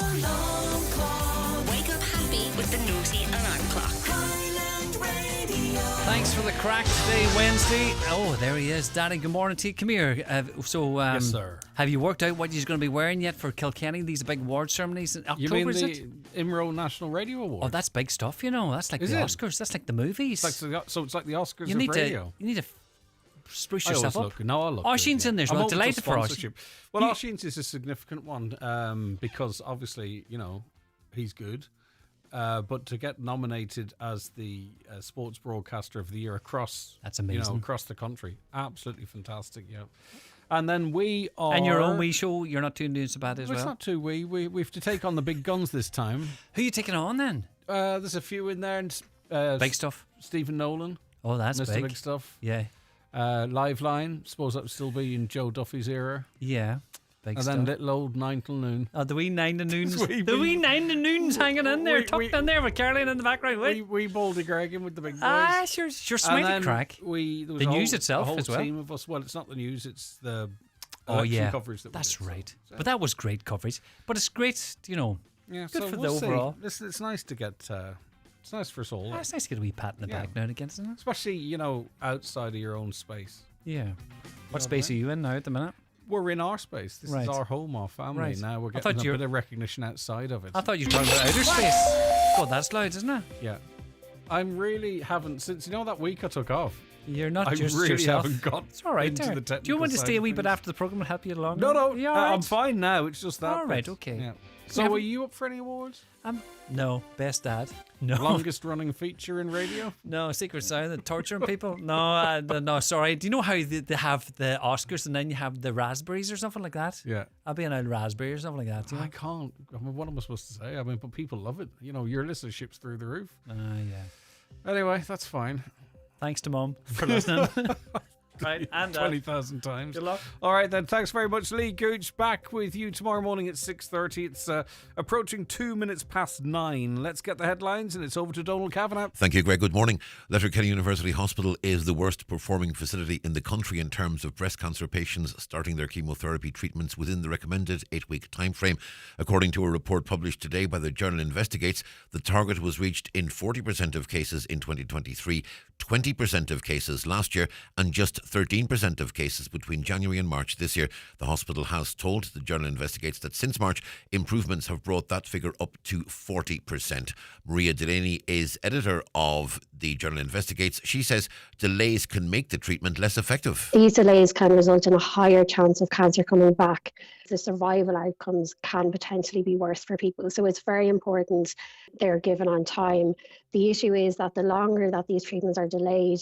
Alarm clock. Wake up happy with the Naughty Alarm Clock. Highland Radio. Thanks for the crack today, Wednesday. Oh, there he is. Daddy, good morning to you. Come here. Yes, sir. Have you worked out what you're going to be wearing yet for Kilkenny? These big award ceremonies in October, You mean is the it? IMRO National Radio Award? Oh, that's big stuff, you know. That's like Is the it? Oscars. That's like the movies. It's like, so it's like the Oscars you of need radio. You need to spruce I always yourself up. look. No, I look. Oisín's good, in there as I'm well. open to Delighted for Oisín. sponsorship. Well, Oisín's is a significant one because obviously, you know, he's good. But to get nominated as the sports broadcaster of the year across, That's amazing. You know, across the country, absolutely fantastic. Yeah, and then we are. And your own wee show, you're not doing so bad as Well, it's well. not too wee. We have to take on the big guns this time. Who are you taking on then? There's a few in there. And, Big stuff. Stephen Nolan, Oh, that's Mr. big. Big Stuff. Yeah, Live Line, suppose that would still be in Joe Duffy's era. yeah. Big And stuff. then little old 9 till noon. Oh, the wee 9 to noons. Wee- The wee 9 to noons hanging in there, tucked in there with Caroline in the background. We Baldy Gregan with the big boys. Ah, sure, And smighty then crack. there was The a news whole, itself a whole as well. team of us. Well, it's not the news, it's the Oh election yeah, coverage that we that's did, so- right. But that was great coverage. But it's great, you know. Yeah, Good so for the we'll see. overall. It's nice to get. It's nice for us all, It's nice to get a wee pat in the Yeah. back now and again, isn't it? especially outside of your own space. Yeah. What know space what I are you in now at the minute? We're in our space. This Right. is our home, our family. Right. Now we're I thought getting a you- bit of recognition outside of it. I thought you were talking about outer space. God, that's loud, isn't it? Yeah, I'm really haven't since that week I took off. You're not I just really yourself. haven't got It's all right. into there. the Do you technical want to side stay a of wee bit things. after the program and help you along? No, You all right? I'm fine now. It's just that. All right, bit. okay. Yeah. We So, have- are you up for any awards? No, best dad. No. Longest running feature in radio? No, Secret Sound and torturing people. No, sorry. Do you know how they have the Oscars and then you have the raspberries or something like that? Yeah. I'll be an old raspberry or something like that. Do you I know? can't. I mean, what am I supposed to say? I mean, but people love it. You know, your listenership's through the roof. Yeah. Anyway, that's fine. Thanks to Mum for listening. Right, and 20,000 times. good luck. All right, then. Thanks very much, Lee Gooch. Back with you tomorrow morning at 6:30. It's approaching 2 minutes past 9. Let's get the headlines, and it's over to Donald Kavanagh. Thank you, Greg. Good morning. Letterkenny University Hospital is the worst performing facility in the country in terms of breast cancer patients starting their chemotherapy treatments within the recommended 8-week time frame. According to a report published today by the journal Investigates, the target was reached in 40% of cases in 2023, 20% of cases last year, and just 13% of cases between January and March this year. The hospital has told the journal Investigates that since March, improvements have brought that figure up to 40%. Maria Delaney is editor of the journal Investigates. She says delays can make the treatment less effective. These delays can result in a higher chance of cancer coming back. The survival outcomes can potentially be worse for people. So it's very important they're given on time. The issue is that the longer that these treatments are delayed,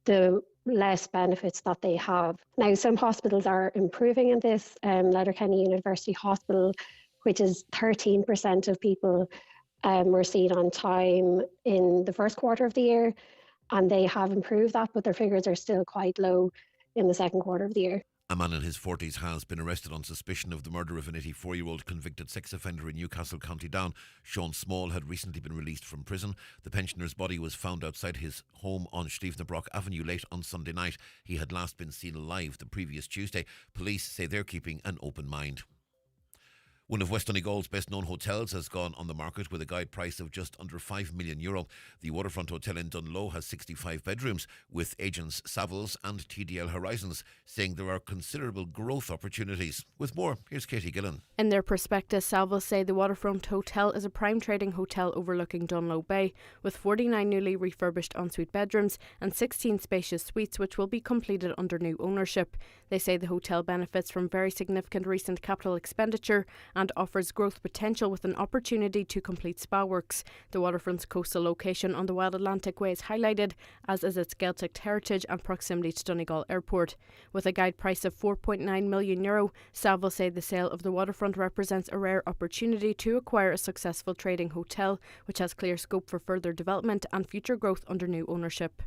the less benefits that they have. Now, some hospitals are improving in this. Letterkenny University Hospital, which is 13% of people were seen on time in the first quarter of the year, and they have improved that, but their figures are still quite low in the second quarter of the year. A man in his 40s has been arrested on suspicion of the murder of an 84-year-old convicted sex offender in Newcastle, County Down. Sean Small had recently been released from prison. The pensioner's body was found outside his home on Stephenbrook Avenue late on Sunday night. He had last been seen alive the previous Tuesday. Police say they're keeping an open mind. One of West Donegal's best-known hotels has gone on the market with a guide price of just under €5 million. The Waterfront Hotel in Dunloe has 65 bedrooms, with agents Savills and TDL Horizons saying there are considerable growth opportunities. With more, here's Katie Gillen. In their prospectus, Savills say the Waterfront Hotel is a prime trading hotel overlooking Dunloe Bay, with 49 newly refurbished ensuite bedrooms and 16 spacious suites which will be completed under new ownership. They say the hotel benefits from very significant recent capital expenditure and offers growth potential with an opportunity to complete spa works. The waterfront's coastal location on the Wild Atlantic Way is highlighted, as is its Celtic heritage and proximity to Donegal Airport. With a guide price of €4.9 million, Savills say the sale of the waterfront represents a rare opportunity to acquire a successful trading hotel, which has clear scope for further development and future growth under new ownership.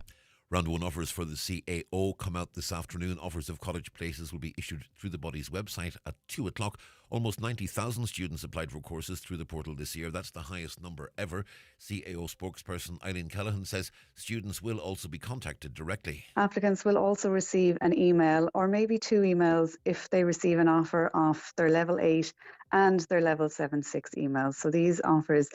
Round one offers for the CAO come out this afternoon. Offers of cottage places will be issued through the body's website at 2 o'clock. Almost 90,000 students applied for courses through the portal this year. That's the highest number ever. CAO spokesperson Eileen Callaghan says students will also be contacted directly. Applicants will also receive an email or maybe 2 emails if they receive an offer of their level 8 and their level 7/6 emails. So these offers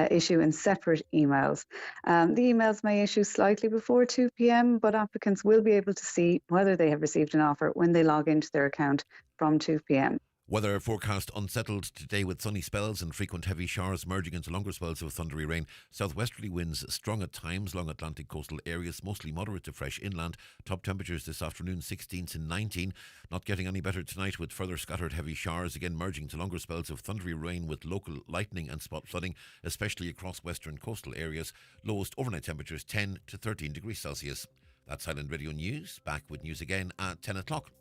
issue in separate emails. The emails may issue slightly before 2 p.m, but applicants will be able to see whether they have received an offer when they log into their account from 2 p.m. Weather forecast unsettled today with sunny spells and frequent heavy showers merging into longer spells of thundery rain. Southwesterly winds strong at times along Atlantic coastal areas, mostly moderate to fresh inland. Top temperatures this afternoon 16 to 19. Not getting any better tonight with further scattered heavy showers, again merging to longer spells of thundery rain with local lightning and spot flooding, especially across western coastal areas. Lowest overnight temperatures 10 to 13 degrees Celsius. That's Highland Radio News. Back with news again at 10 o'clock.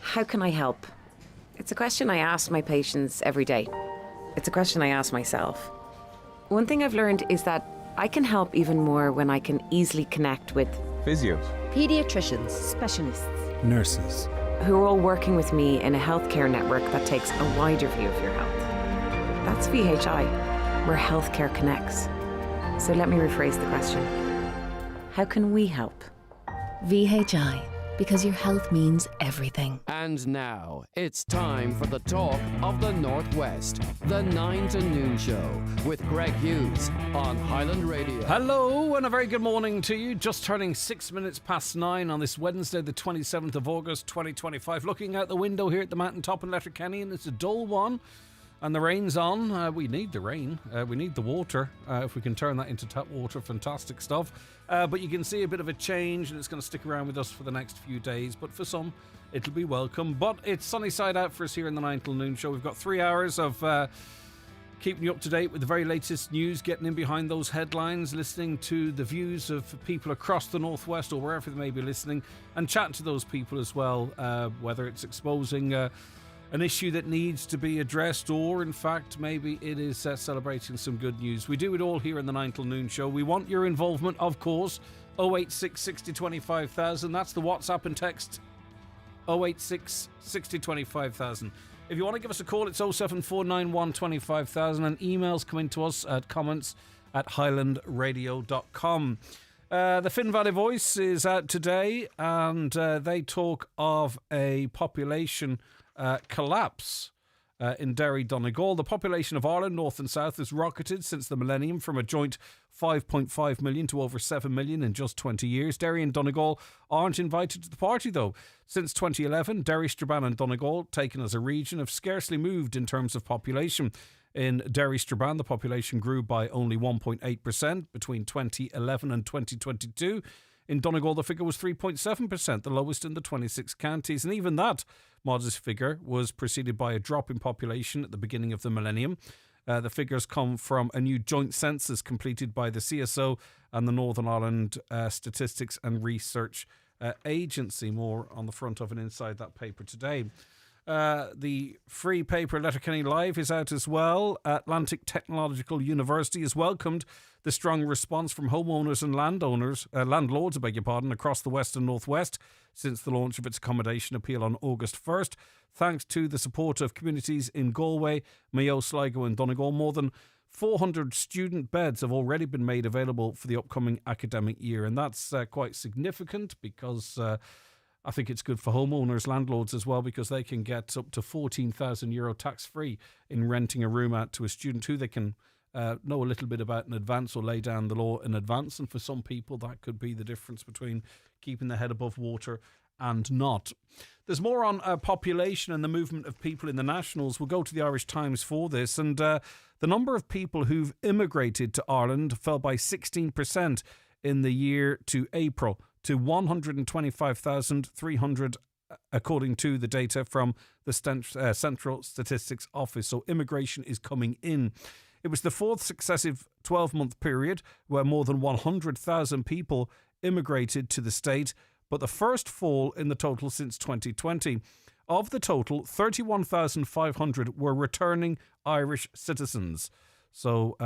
How can I help? It's a question I ask my patients every day. It's a question I ask myself. One thing I've learned is that I can help even more when I can easily connect with physios, paediatricians, specialists, Nurses. who are all working with me in a healthcare network that takes a wider view of your health. That's VHI, where healthcare connects. So let me rephrase the question. How can we help? VHI, because your health means everything. And now, it's time for the talk of the Northwest, the 9 to noon show with Greg Hughes on Highland Radio. Hello and a very good morning to you. Just turning 6 minutes past 9 on this Wednesday, the 27th of August, 2025. Looking out the window here at the mountaintop in Letterkenny, and it's a dull one. And the rain's on. We need the rain. We need the water. If we can turn that into tap water, fantastic stuff. But you can see a bit of a change, and it's going to stick around with us for the next few days. But for some, it'll be welcome. But it's sunny side out for us here in the 9 till noon show. We've got 3 hours of keeping you up to date with the very latest news, getting in behind those headlines, listening to the views of people across the Northwest or wherever they may be listening, and chatting to those people as well, whether it's exposing an issue that needs to be addressed, or in fact maybe it is celebrating some good news. We do it all here in the 9 till noon show. We want your involvement, of course. 086 60 25,000. That's the WhatsApp and text. 086 60 25,000. If you want to give us a call, it's 07491 25,000, and emails come in to us at comments@highlandradio.com. The Finn Valley Voice is out today, and they talk of a population collapse in Derry, Donegal. The population of Ireland, north and south, has rocketed since the millennium from a joint 5.5 million to over 7 million in just 20 years. Derry and Donegal aren't invited to the party, though. Since 2011, Derry, Strabane and Donegal, taken as a region, have scarcely moved in terms of population. In Derry, Strabane, the population grew by only 1.8% between 2011 and 2022. In Donegal, the figure was 3.7%, the lowest in the 26 counties. And even that modest figure was preceded by a drop in population at the beginning of the millennium. The figures come from a new joint census completed by the CSO and the Northern Ireland Statistics and Research Agency. More on the front of and inside that paper today. The free paper Letterkenny Live is out as well. Atlantic Technological University has welcomed the strong response from homeowners and landlords, across the west and northwest since the launch of its accommodation appeal on August 1st. Thanks to the support of communities in Galway, Mayo, Sligo and Donegal, more than 400 student beds have already been made available for the upcoming academic year. And that's quite significant because I think it's good for homeowners, landlords as well, because they can get up to €14,000 tax-free in renting a room out to a student who they can know a little bit about in advance or lay down the law in advance. And for some people, that could be the difference between keeping their head above water and not. There's more on population and the movement of people in the Nationals. We'll go to the Irish Times for this. And the number of people who've immigrated to Ireland fell by 16% in the year to April, to 125,300, according to the data from the Central Statistics Office. So immigration is coming in. It was the fourth successive 12-month period where more than 100,000 people immigrated to the state, but the first fall in the total since 2020. Of the total, 31,500 were returning Irish citizens. So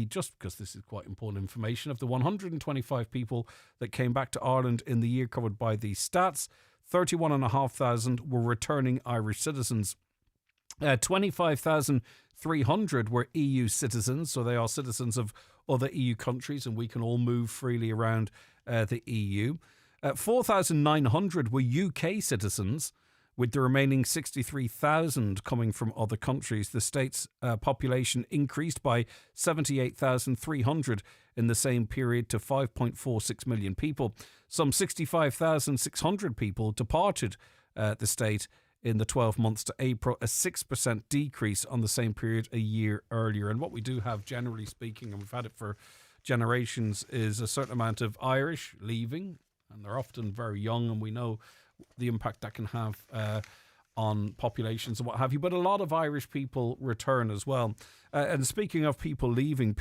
just because this is quite important information, of the 125 people that came back to Ireland in the year covered by the stats, 31,500 were returning Irish citizens. 25,300 were EU citizens, so they are citizens of other EU countries, and we can all move freely around the EU. 4,900 were UK citizens, with the remaining 63,000 coming from other countries. The state's population increased by 78,300 in the same period to 5.46 million people. Some 65,600 people departed the state in the 12 months to April, a 6% decrease on the same period a year earlier. And what we do have, generally speaking, and we've had it for generations, is a certain amount of Irish leaving, and they're often very young, and we know the impact that can have on populations and what have you. But a lot of Irish people return as well. And speaking of people are leaving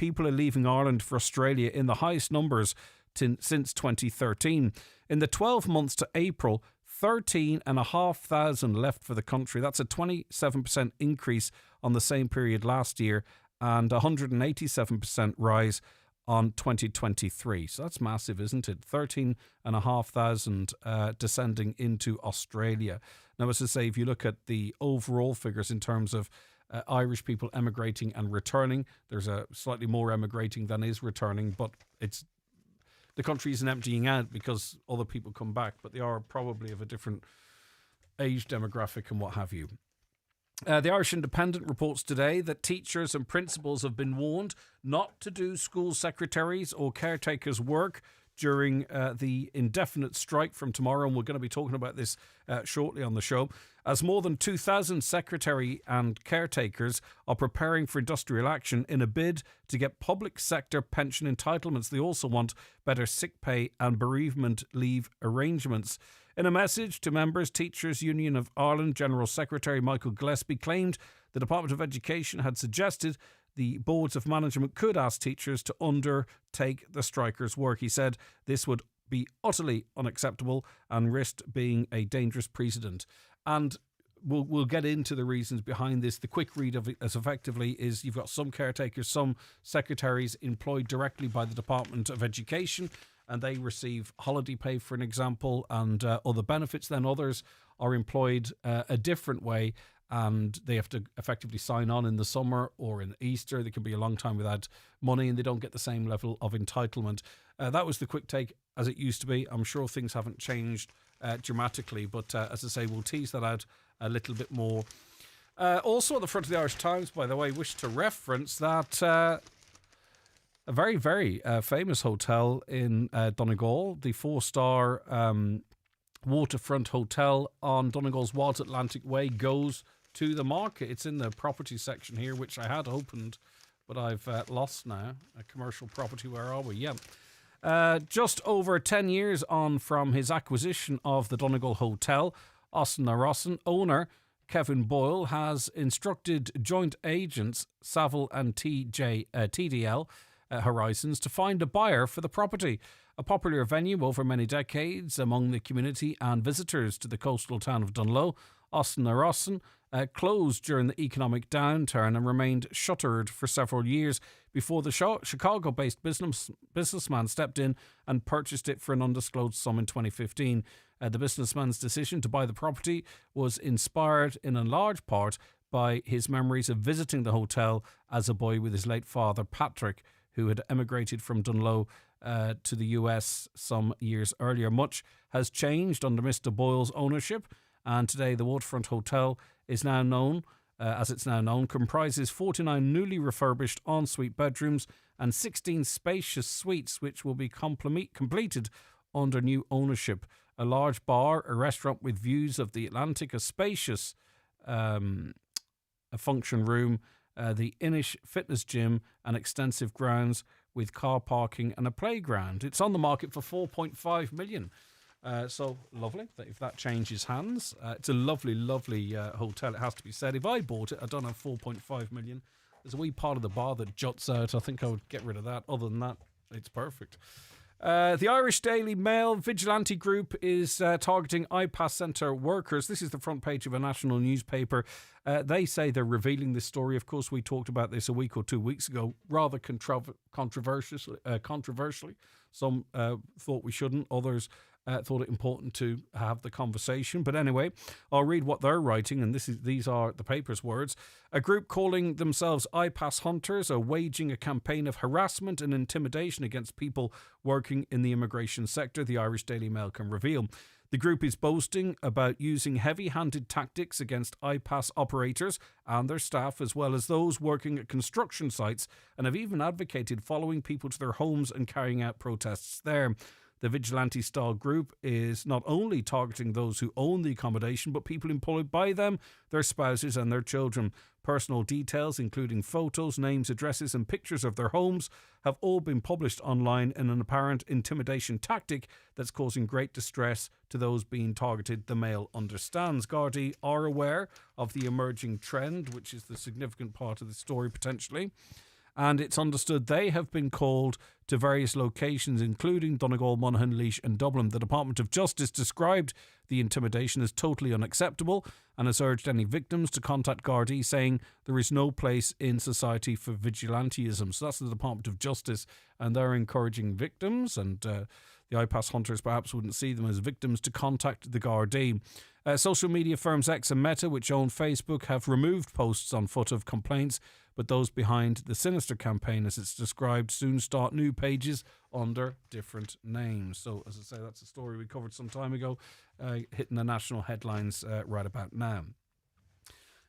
Ireland for Australia in the highest numbers since 2013. In the 12 months to April, 13,500 left for the country. That's a 27% increase on the same period last year and 187% rise on 2023. So that's massive, isn't it? 13,500 descending into Australia. Now, as I say, if you look at the overall figures in terms of Irish people emigrating and returning, there's a slightly more emigrating than is returning, but the country isn't emptying out because other people come back, but they are probably of a different age demographic and what have you. The Irish Independent reports today that teachers and principals have been warned not to do school secretaries or caretakers' work during the indefinite strike from tomorrow, and we're going to be talking about this shortly on the show, as more than 2,000 secretary and caretakers are preparing for industrial action in a bid to get public sector pension entitlements. They also want better sick pay and bereavement leave arrangements. In a message to members, Teachers Union of Ireland General Secretary Michael Gillespie claimed the Department of Education had suggested the boards of management could ask teachers to undertake the strikers' work. He said this would be utterly unacceptable and risked being a dangerous precedent. And we'll get into the reasons behind this. The quick read of it as effectively is you've got some caretakers, some secretaries employed directly by the Department of Education, and they receive holiday pay, for an example, and other benefits. Then others are employed a different way, and they have to effectively sign on in the summer or in Easter. They can be a long time without money, and they don't get the same level of entitlement. That was the quick take as it used to be. I'm sure things haven't changed dramatically, but as I say, we'll tease that out a little bit more. Also at the front of the Irish Times, by the way, wish to reference that a very, very famous hotel in Donegal, the 4-star waterfront hotel on Donegal's Wild Atlantic Way, goes to the market. It's in the property section here, which I had opened, but I've lost now. A commercial property, where are we? Yeah. Just over 10 years on from his acquisition of the Donegal Hotel, Austin Rossen owner Kevin Boyle has instructed joint agents Savile and TDL Horizons to find a buyer for the property. A popular venue over many decades among the community and visitors to the coastal town of Dunloe, Austin Rossen closed during the economic downturn and remained shuttered for several years before the Chicago-based businessman stepped in and purchased it for an undisclosed sum in 2015. The businessman's decision to buy the property was inspired in a large part by his memories of visiting the hotel as a boy with his late father, Patrick, who had emigrated from Dunloe to the US some years earlier. Much has changed under Mr. Boyle's ownership, and today the Waterfront Hotel is now known, comprises 49 newly refurbished ensuite bedrooms and 16 spacious suites, which will be completed under new ownership. A large bar, a restaurant with views of the Atlantic, a spacious a function room, the Inish fitness gym, and extensive grounds with car parking and a playground. It's on the market for $4.5 million. So lovely if that changes hands. It's a lovely, lovely hotel, it has to be said. If I bought it, I don't have $4.5 million. There's a wee part of the bar that juts out. I think I would get rid of that. Other than that, it's perfect. The Irish Daily Mail Vigilante group is targeting iPass centre workers. This is the front page of a national newspaper. They say they're revealing this story. Of course, we talked about this a week or 2 weeks ago, rather controversially. Some thought we shouldn't. Others thought it important to have the conversation. But anyway, I'll read what they're writing, and these are the paper's words. A group calling themselves iPass Hunters are waging a campaign of harassment and intimidation against people working in the immigration sector, the Irish Daily Mail can reveal. The group is boasting about using heavy-handed tactics against iPass operators and their staff, as well as those working at construction sites, and have even advocated following people to their homes and carrying out protests there. The Vigilante-style group is not only targeting those who own the accommodation, but people employed by them, their spouses and their children. Personal details, including photos, names, addresses and pictures of their homes, have all been published online in an apparent intimidation tactic that's causing great distress to those being targeted, the Mail understands. Gardaí are aware of the emerging trend, which is the significant part of the story potentially. And it's understood they have been called to various locations, including Donegal, Monaghan, Laois and Dublin. The Department of Justice described the intimidation as totally unacceptable and has urged any victims to contact Gardaí, saying there is no place in society for vigilantism. So that's the Department of Justice, and they're encouraging victims, and the iPass hunters perhaps wouldn't see them as victims, to contact the Gardaí. Social media firms X and Meta, which own Facebook, have removed posts on foot of complaints, but those behind the sinister campaign, as it's described, soon start new pages under different names. So, as I say, that's a story we covered some time ago, hitting the national headlines right about now.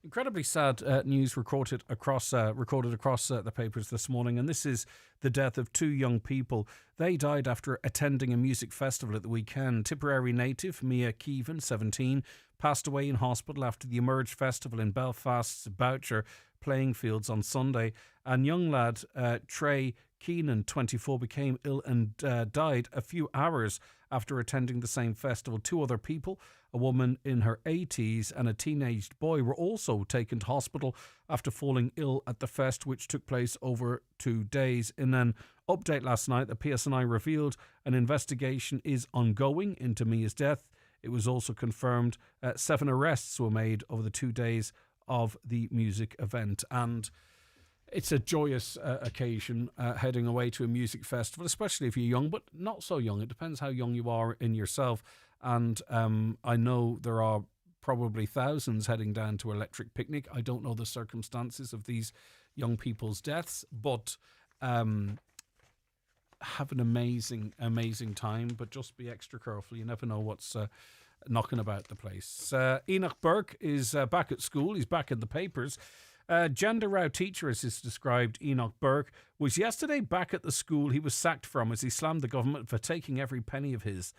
Incredibly sad news recorded across the papers this morning, and this is the death of two young people. They died after attending a music festival at the weekend. Tipperary native Mia Keevan, 17, passed away in hospital after the Emerge Festival in Belfast's Boucher playing fields on Sunday. And young lad Trey Keenan, 24, became ill and died a few hours after attending the same festival. Two other people, a woman in her 80s and a teenaged boy, were also taken to hospital after falling ill at the fest, which took place over 2 days. In an update last night, the PSNI revealed an investigation is ongoing into Mia's death. It was also confirmed 7 arrests were made over the 2 days of the music event. And it's a joyous occasion, heading away to a music festival, especially if you're young, but not so young. It depends how young you are in yourself. And I know there are probably thousands heading down to Electric Picnic. I don't know the circumstances of these young people's deaths, but have an amazing, amazing time. But just be extra careful. You never know what's knocking about the place. Enoch Burke is back at school. He's back in the papers. Gender row teacher, as is described, Enoch Burke, was yesterday back at the school he was sacked from as he slammed the government for taking every penny of his.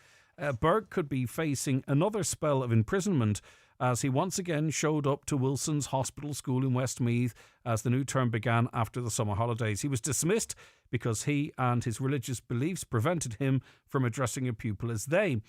Burke could be facing another spell of imprisonment as he once again showed up to Wilson's Hospital School in Westmeath as the new term began after the summer holidays. He was dismissed because he and his religious beliefs prevented him from addressing a pupil as they.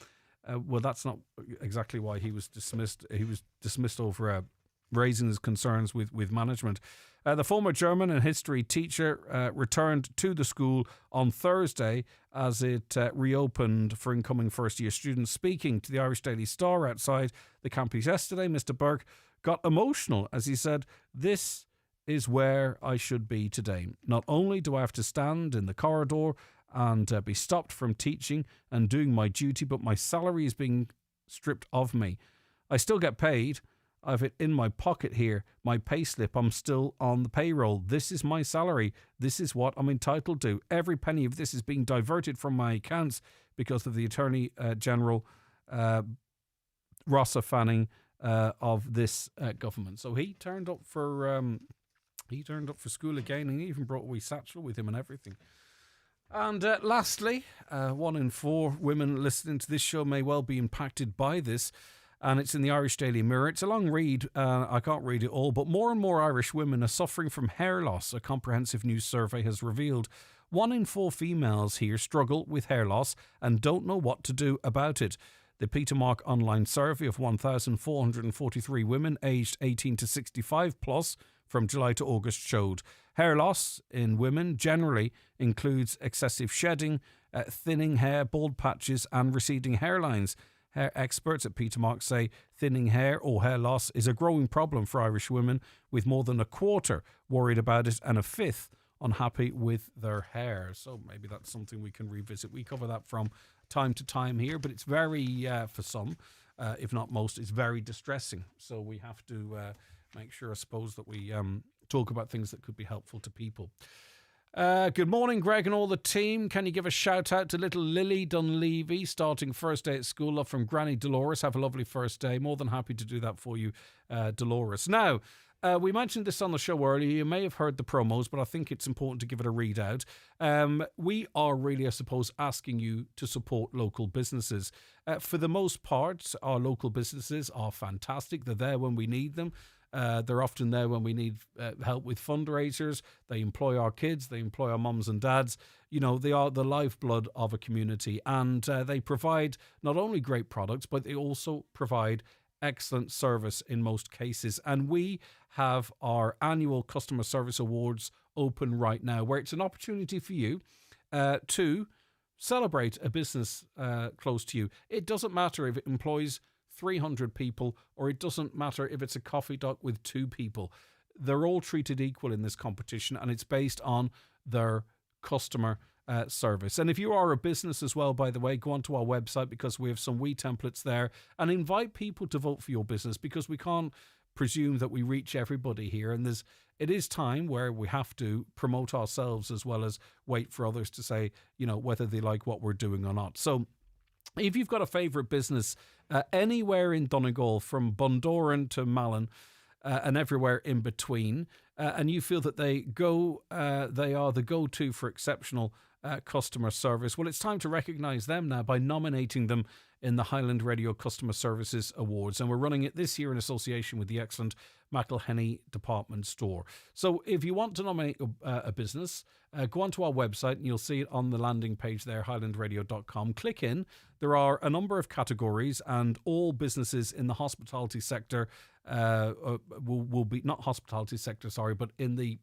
Well, that's not exactly why he was dismissed. He was dismissed over raising his concerns with management. The former German and history teacher returned to the school on Thursday as it reopened for incoming first-year students. Speaking to the Irish Daily Star outside the campus yesterday, Mr. Burke got emotional as he said, "This is where I should be today. Not only do I have to stand in the corridor and be stopped from teaching and doing my duty, but my salary is being stripped of me. I still get paid. I have it in my pocket here, my payslip. I'm still on the payroll. This is my salary. This is what I'm entitled to. Every penny of this is being diverted from my accounts because of the Attorney General Rossa Fanning of this government." So he turned up for school again, and he even brought a wee satchel with him and everything. And lastly, 1 in 4 women listening to this show may well be impacted by this. And it's in the Irish Daily Mirror. It's a long read. I can't read it all. But more and more Irish women are suffering from hair loss, a comprehensive new survey has revealed. 1 in 4 females here struggle with hair loss and don't know what to do about it. The Peter Mark online survey of 1,443 women aged 18 to 65 plus from July to August showed hair loss in women generally includes excessive shedding, thinning hair, bald patches and receding hairlines. Hair experts at Petermark say thinning hair or hair loss is a growing problem for Irish women, with more than a quarter worried about it and a fifth unhappy with their hair. So maybe that's something we can revisit. We cover that from time to time here, but it's very, for some, if not most, it's very distressing. So we have to make sure, I suppose, that we talk about things that could be helpful to people. Good morning, Greg and all the team. Can you give a shout out to little Lily Dunleavy, starting first day at school? Love from Granny Dolores. Have a lovely first day. More than happy to do that for you, Dolores. Now, we mentioned this on the show earlier. You may have heard the promos, but I think it's important to give it a read out. We are really, I suppose, asking you to support local businesses. For the most part, our local businesses are fantastic. They're there when we need them. They're often there when we need help with fundraisers. They employ our kids. They employ our mums and dads. You know, they are the lifeblood of a community, and they provide not only great products, but they also provide excellent service in most cases. And we have our annual Customer Service Awards open right now, where it's an opportunity for you to celebrate a business close to you. It doesn't matter if it employs 300 people, or it doesn't matter if it's a coffee duck with 2 people. They're all treated equal in this competition, and it's based on their customer service. And if you are a business as well, by the way, go onto our website, because we have some wee templates there, and invite people to vote for your business, because we can't presume that we reach everybody here, and it is time where we have to promote ourselves as well as wait for others to say, you know, whether they like what we're doing or not. So if you've got a favourite business anywhere in Donegal, from Bundoran to Malin and everywhere in between, and you feel that they are the go-to for exceptional customer service, well, it's time to recognise them now by nominating them in the Highland Radio Customer Services Awards. And we're running it this year in association with the excellent McElhenney Department Store. So if you want to nominate a business, go onto our website and you'll see it on the landing page there, highlandradio.com. Click in. There are a number of categories, and all businesses in the hospitality sector will be, not hospitality sector, sorry, but in the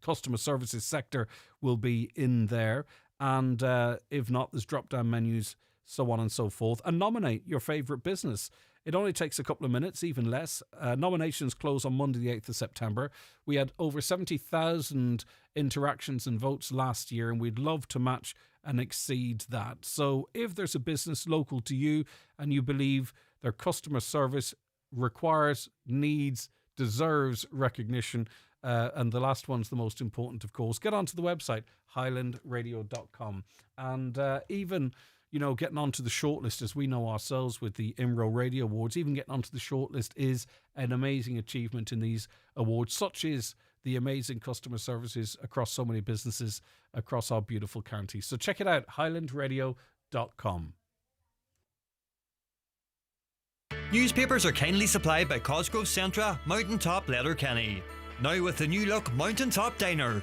customer services sector will be in there. And if not, there's drop-down menus, so on and so forth. And nominate your favourite business. It only takes a couple of minutes, even less. Nominations close on Monday the 8th of September. We had over 70,000 interactions and votes last year, and we'd love to match and exceed that. So if there's a business local to you and you believe their customer service requires, needs, deserves recognition, and the last one's the most important, of course, get onto the website, highlandradio.com. And even, you know, getting onto the shortlist, as we know ourselves with the IMRO Radio Awards, even getting onto the shortlist is an amazing achievement in these awards. Such is the amazing customer services across so many businesses across our beautiful county. So check it out, highlandradio.com. Newspapers are kindly supplied by Cosgrove Centra, Mountaintop Letterkenny. Now with the new look Mountaintop Diner.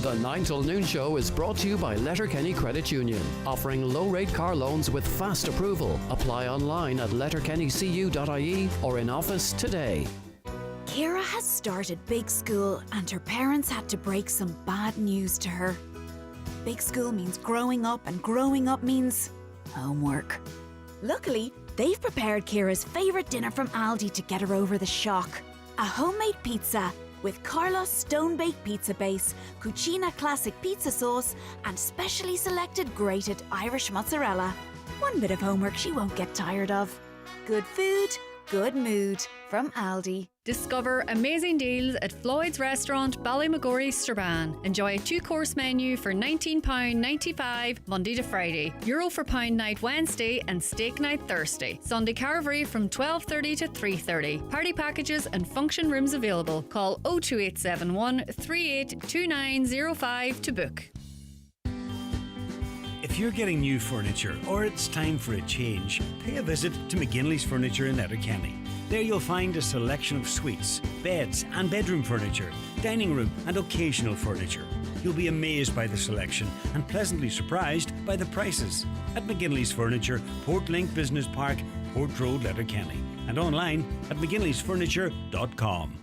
The 9 till noon show is brought to you by Letterkenny Credit Union, offering low-rate car loans with fast approval. Apply online at letterkennycu.ie or in office today. Ciara has started big school, and her parents had to break some bad news to her. Big school means growing up, and growing up means homework. Luckily, they've prepared Ciara's favourite dinner from Aldi to get her over the shock. A homemade pizza with Carlos stone-baked pizza base, Cucina classic pizza sauce, and specially selected grated Irish mozzarella. One bit of homework she won't get tired of. Good food, good mood from Aldi. Discover amazing deals at Floyd's Restaurant, Ballymagorry, Strabane. Enjoy a 2-course menu for £19.95 Monday to Friday, Euro for pound night Wednesday, and steak night Thursday. Sunday carvery from 12:30 to 3:30. Party packages and function rooms available. Call 02871 382905 to book. If you're getting new furniture or it's time for a change, pay a visit to McGinley's Furniture in Letterkenny. There you'll find a selection of suites, beds and bedroom furniture, dining room and occasional furniture. You'll be amazed by the selection and pleasantly surprised by the prices. At McGinley's Furniture, Portlink Business Park, Port Road, Letterkenny. And online at mcginleysfurniture.com.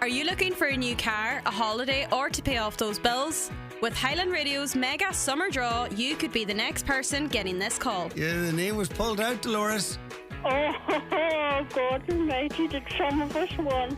Are you looking for a new car, a holiday, or to pay off those bills? With Highland Radio's mega summer draw, you could be the next person getting this call. Yeah, the name was pulled out, Dolores. Oh, God almighty, did some of us won.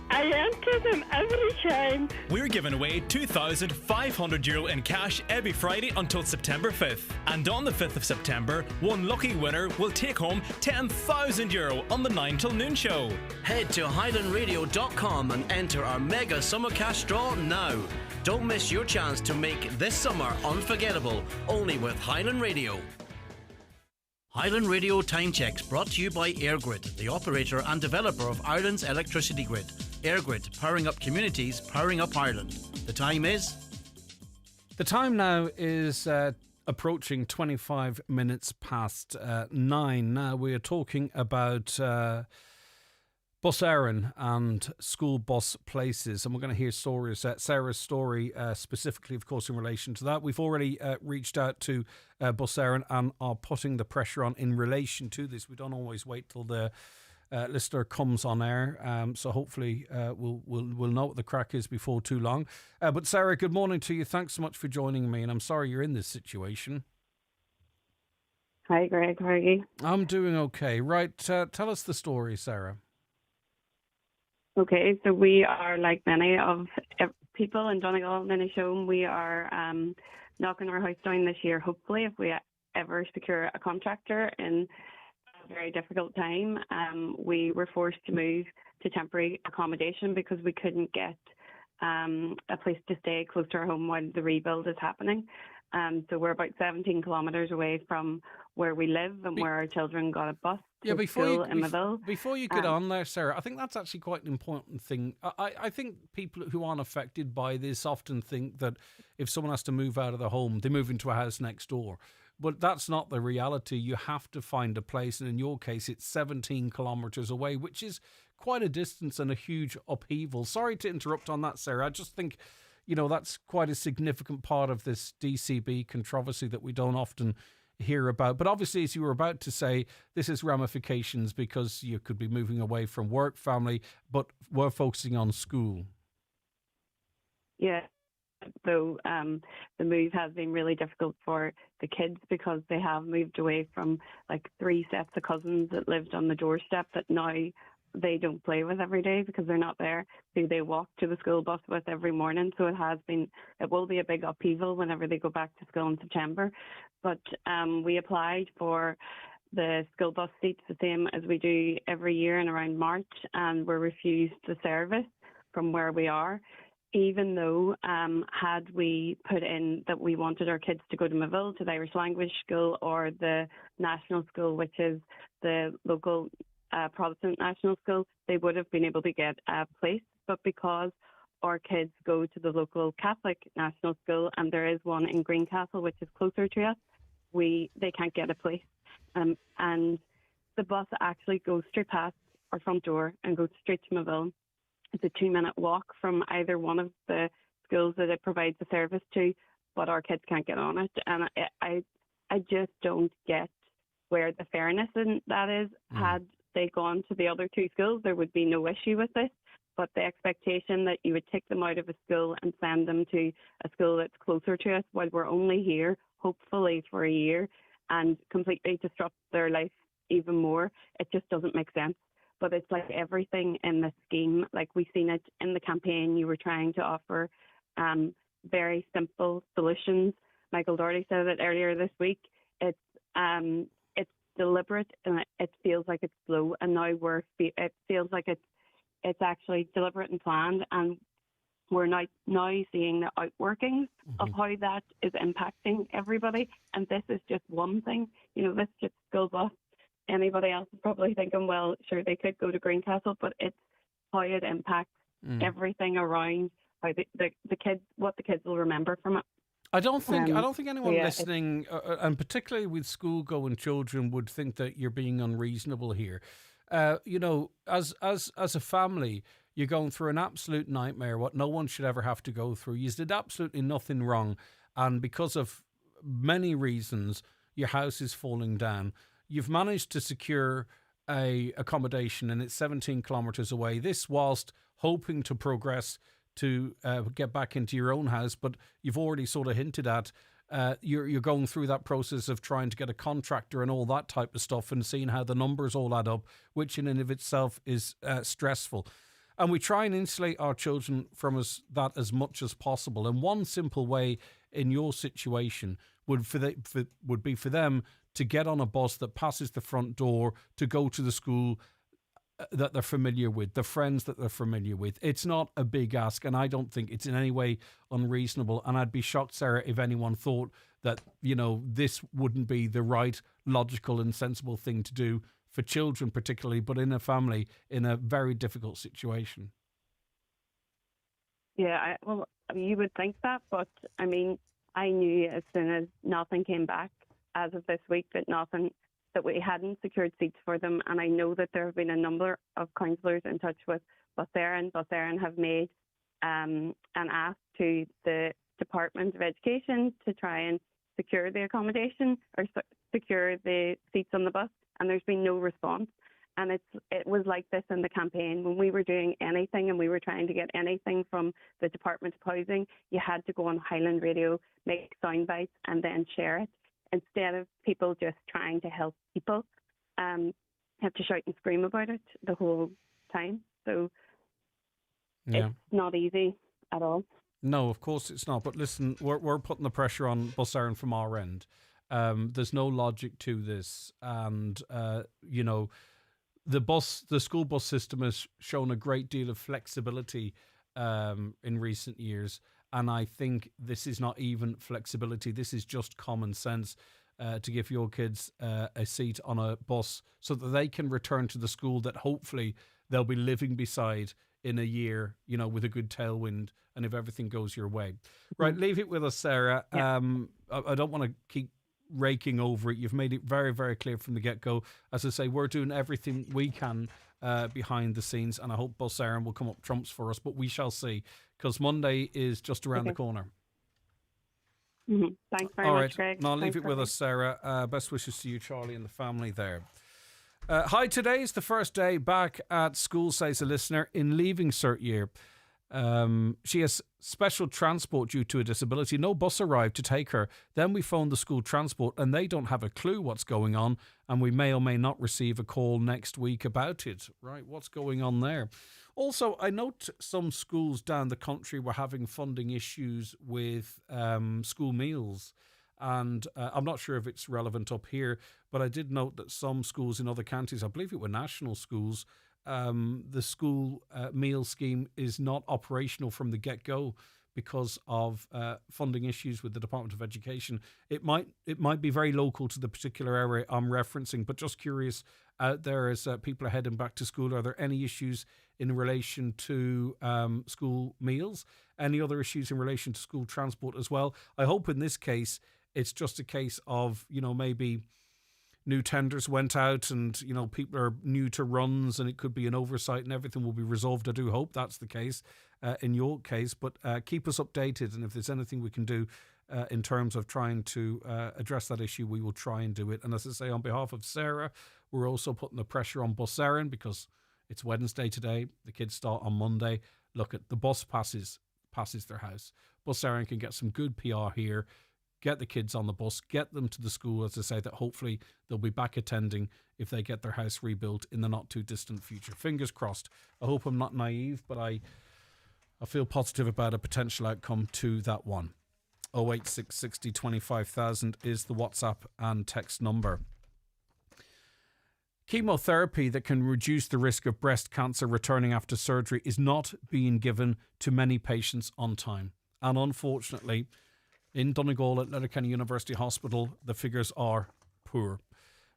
I enter them every time. We're giving away €2,500 in cash every Friday until September 5th. And on the 5th of September, one lucky winner will take home €10,000 on the 9 till noon show. Head to highlandradio.com and enter our mega summer cash draw now. Don't miss your chance to make this summer unforgettable, only with Highland Radio. Highland Radio Time Checks brought to you by EirGrid, the operator and developer of Ireland's electricity grid. EirGrid, powering up communities, powering up Ireland. The time is? The time now is approaching 25 minutes past 9. Now we are talking about bus Éireann and school bus places, and we're going to hear stories. Sarah's story specifically, of course, in relation to that. We've already reached out to bus Éireann and are putting the pressure on in relation to this. We don't always wait till the listener comes on air, so hopefully we'll know what the crack is before too long. But Sarah, good morning to you. Thanks so much for joining me, and I'm sorry you're in this situation. Hi, Greg. How are you? I'm doing okay. Right, tell us the story, Sarah. Okay, so we are like many of people in Donegal and Inishowen. We are knocking our house down this year, hopefully, if we ever secure a contractor in a very difficult time. We were forced to move to temporary accommodation because we couldn't get a place to stay close to our home while the rebuild is happening. So we're about 17 kilometres away from where we live and where our children got a bus. Before you get on there, Sarah, I think that's actually quite an important thing. I think people who aren't affected by this often think that if someone has to move out of the home, they move into a house next door. But that's not the reality. You have to find a place, and in your case, it's 17 kilometres away, which is quite a distance and a huge upheaval. Sorry to interrupt on that, Sarah. I just think, that's quite a significant part of this DCB controversy that we don't often hear about. But obviously, as you were about to say, this is ramifications because you could be moving away from work, family, but we're focusing on school. Yeah. So the move has been really difficult for the kids because they have moved away from like 3 sets of cousins that lived on the doorstep that now they don't play with every day because they're not there, who they walk to the school bus with every morning. So it will be a big upheaval whenever they go back to school in September. But we applied for the school bus seats the same as we do every year in around March, and were refused the service from where we are, even though had we put in that we wanted our kids to go to Moville, to the Irish language school, or the national school, which is the local Protestant national school, they would have been able to get a place. But because our kids go to the local Catholic national school, and there is one in Greencastle, which is closer to us, they can't get a place. And the bus actually goes straight past our front door and goes straight to Moville. It's a 2-minute walk from either one of the schools that it provides the service to, but our kids can't get on it. And I just don't get where the fairness in that is. Had they gone to the other 2 schools, there would be no issue with this. But the expectation that you would take them out of a school and send them to a school that's closer to us while we're only here, hopefully for a year, and completely disrupt their life even more, it just doesn't make sense. But it's like everything in the scheme, like we've seen it in the campaign, you were trying to offer very simple solutions. Michael Doherty said it earlier this week. It's deliberate, and it feels like it's slow, and now it feels like it's actually deliberate and planned, and we're now seeing the outworkings of how that is impacting everybody. And this is just one thing. This is just school bus. Anybody else is probably thinking, well, sure, they could go to Greencastle, but it's how it impacts everything around how the kids, what the kids will remember from it. I don't think anyone listening, and particularly with school-going children, would think that you're being unreasonable here. As a family, you're going through an absolute nightmare, what no one should ever have to go through. You did absolutely nothing wrong, and because of many reasons, your house is falling down. You've managed to secure a accommodation, and it's 17 kilometres away. This whilst hoping to progress to get back into your own house, but you've already sort of hinted at you're going through that process of trying to get a contractor and all that type of stuff and seeing how the numbers all add up, which in and of itself is stressful. And we try and insulate our children from that as much as possible. And one simple way in your situation would be for them to get on a bus that passes the front door to go to the school that they're familiar with, the friends that they're familiar with. It's not a big ask, and I don't think it's in any way unreasonable. And I'd be shocked, Sarah, if anyone thought that, this wouldn't be the right, logical and sensible thing to do for children particularly, but in a family in a very difficult situation. Yeah, you would think that, but I mean, I knew as soon as nothing came back as of this week that we hadn't secured seats for them, and I know that there have been a number of counsellors in touch with Bus Éireann. Bus Éireann have made an ask to the Department of Education to try and secure the accommodation or secure the seats on the bus, and there's been no response. And it was like this in the campaign. When we were doing anything and we were trying to get anything from the Department of Housing, you had to go on Highland Radio, make sound bites and then share it, instead of people just trying to help people have to shout and scream about it the whole time. So It's not easy at all. No, of course it's not. But listen, we're putting the pressure on Bus Éireann from our end. There's no logic to this. And, the school bus system has shown a great deal of flexibility in recent years. And I think this is not even flexibility. This is just common sense to give your kids a seat on a bus so that they can return to the school that hopefully they'll be living beside in a year, with a good tailwind and if everything goes your way. Right, leave it with us, Sarah. Yeah. I don't want to keep raking over it. You've made it very, very clear from the get-go. As I say, we're doing everything we can behind the scenes, and I hope Bus Éireann will come up trumps for us, but we shall see, because Monday is just around the corner. Mm-hmm. Thanks very much, Greg. Now leave it with us, Sarah. Best wishes to you, Charlie, and the family there. Hi, today is the first day back at school, says a listener, in Leaving Cert year. She has special transport due to a disability. No bus arrived to take her. Then we phoned the school transport and they don't have a clue what's going on, and we may or may not receive a call next week about it. Right, what's going on there? Also, I note some schools down the country were having funding issues with school meals. And I'm not sure if it's relevant up here, but I did note that some schools in other counties, I believe it were national schools, the school meal scheme is not operational from the get-go because of funding issues with the Department of Education. It might be very local to the particular area I'm referencing, but just curious out there as people are heading back to school, are there any issues in relation to school meals? Any other issues in relation to school transport as well? I hope in this case it's just a case of, maybe new tenders went out and, people are new to runs and it could be an oversight and everything will be resolved. I do hope that's the case in your case, but keep us updated. And if there's anything we can do in terms of trying to address that issue, we will try and do it. And as I say, on behalf of Sarah, we're also putting the pressure on Bus Éireann because it's Wednesday today. The kids start on Monday. Look, at the bus passes their house. Bus Éireann can get some good PR here. Get the kids on the bus, get them to the school, as I say, that hopefully they'll be back attending if they get their house rebuilt in the not too distant future. Fingers crossed. I hope I'm not naive, but I feel positive about a potential outcome to that one. 08660 25,000 is the WhatsApp and text number. Chemotherapy that can reduce the risk of breast cancer returning after surgery is not being given to many patients on time. And unfortunately, in Donegal at Letterkenny University Hospital, the figures are poor.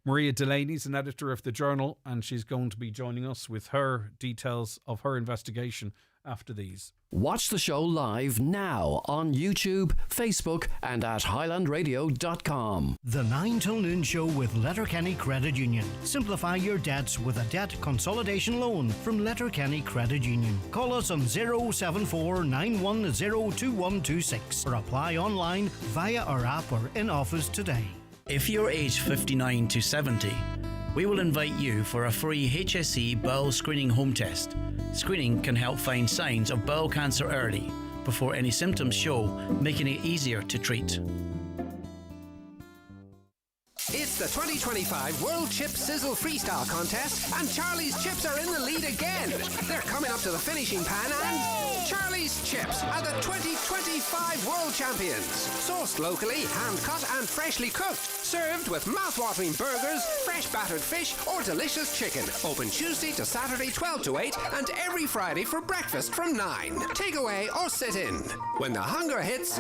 Maria Delaney is an editor of the Journal, and she's going to be joining us with her details of her investigation after these. Watch the show live now on YouTube, Facebook and at highlandradio.com. The 9 till noon show with Letterkenny Credit Union. Simplify your debts with a debt consolidation loan from Letterkenny Credit Union. Call us on 074 910 2126 or apply online via our app or in office today. If you're aged 59 to 70, we will invite you for a free HSE bowel screening home test. Screening can help find signs of bowel cancer early, before any symptoms show, making it easier to treat. It's the 2025 World Chip Sizzle Freestyle Contest, and Charlie's Chips are in the lead again. They're coming up to the finishing pan, and Charlie's Chips are the 2025 World Champions. Sourced locally, hand-cut and freshly cooked. Served with mouth-watering burgers, fresh battered fish or delicious chicken. Open Tuesday to Saturday 12 to 8 and every Friday for breakfast from 9. Take away or sit in. When the hunger hits,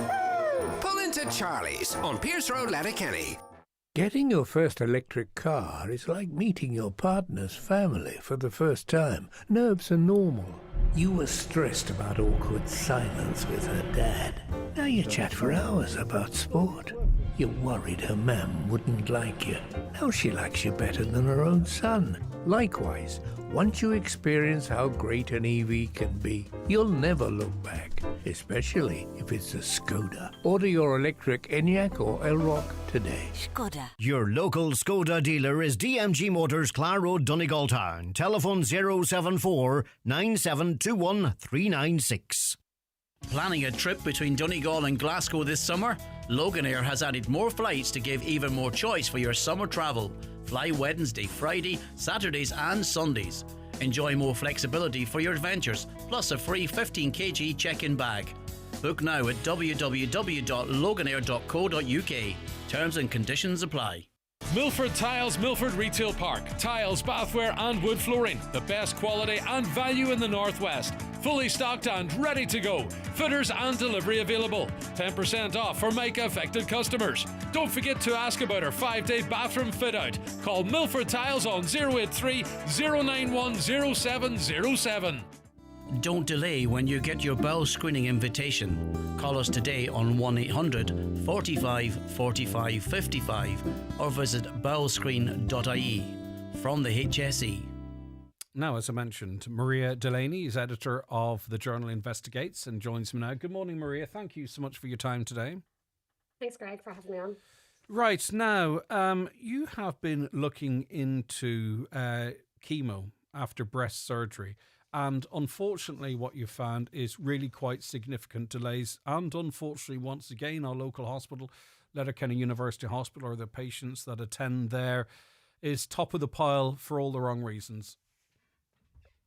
pull into Charlie's on Pierce Road, Letterkenny. Getting your first electric car is like meeting your partner's family for the first time. Nerves are normal. You were stressed about awkward silence with her dad. Now you chat for hours about sport. You're worried her mum wouldn't like you. Now she likes you better than her own son. Likewise, once you experience how great an EV can be, you'll never look back, especially if it's a Skoda. Order your electric Enyaq or Elrock today. Skoda. Your local Skoda dealer is DMG Motors, Clare Road, Donegal Town. Telephone 074 9721 396. Planning a trip between Donegal and Glasgow this summer? Loganair has added more flights to give even more choice for your summer travel. Fly Wednesday, Friday, Saturdays and Sundays. Enjoy more flexibility for your adventures, plus a free 15 kg check-in bag. Book now at www.loganair.co.uk. Terms and conditions apply. Milford Tiles, Milford Retail Park. Tiles, bathware and wood flooring. The best quality and value in the Northwest. Fully stocked and ready to go. Fitters and delivery available. 10% off for Mica affected customers. Don't forget to ask about our 5-day bathroom fit out. Call Milford Tiles on 083 091 0707. Don't delay when you get your bowel screening invitation. Call us today on 1800 45 45 55 or visit bowelscreen.ie. From the HSE. Now, as I mentioned, Maria Delaney is editor of the journal Investigates and joins me now. Good morning, Maria. Thank you so much for your time today. Thanks, Greg, for having me on. Right, now, you have been looking into chemo after breast surgery. And unfortunately, what you found is really quite significant delays. And unfortunately, once again, our local hospital, Letterkenny University Hospital, or the patients that attend there, is top of the pile for all the wrong reasons.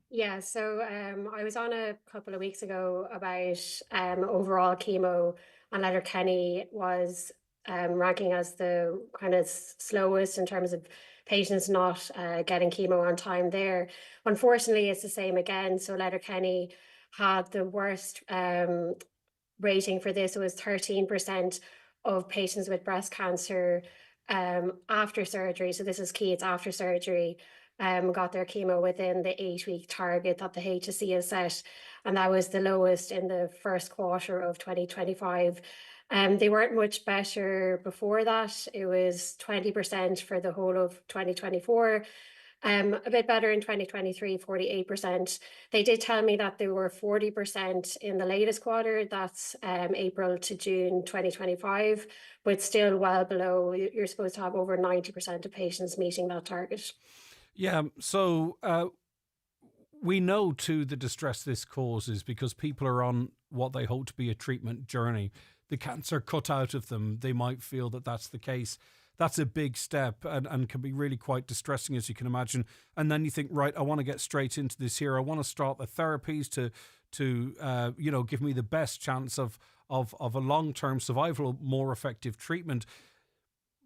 Yeah, so I was on a couple of weeks ago about overall chemo, and Letterkenny was ranking as the kind of slowest in terms of patients not getting chemo on time there. Unfortunately, it's the same again. So Letterkenny had the worst rating for this. It was 13% of patients with breast cancer after surgery. So this is key, it's after surgery. Got their chemo within the 8-week target that the HSE has set, and that was the lowest in the first quarter of 2025. They weren't much better before that. It was 20% for the whole of 2024. A bit better in 2023, 48%. They did tell me that they were 40% in the latest quarter, that's April to June 2025, but still well below. You're supposed to have over 90% of patients meeting that target. Yeah, so we know too the distress this causes because people are on what they hope to be a treatment journey. The cancer cut out of them, they might feel that that's the case. That's a big step and can be really quite distressing, as you can imagine. And then you think, right, I want to get straight into this here. I want to start the therapies to give me the best chance of a long-term survival, more effective treatment.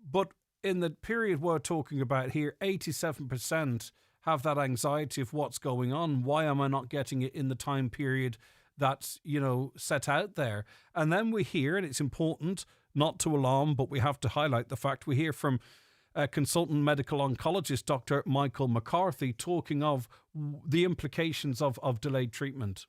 But in the period we're talking about here, 87% have that anxiety of what's going on. Why am I not getting it in the time period that's, set out there? And then we hear, and it's important not to alarm, but we have to highlight the fact we hear from consultant medical oncologist, Dr. Michael McCarthy, talking of the implications of delayed treatment.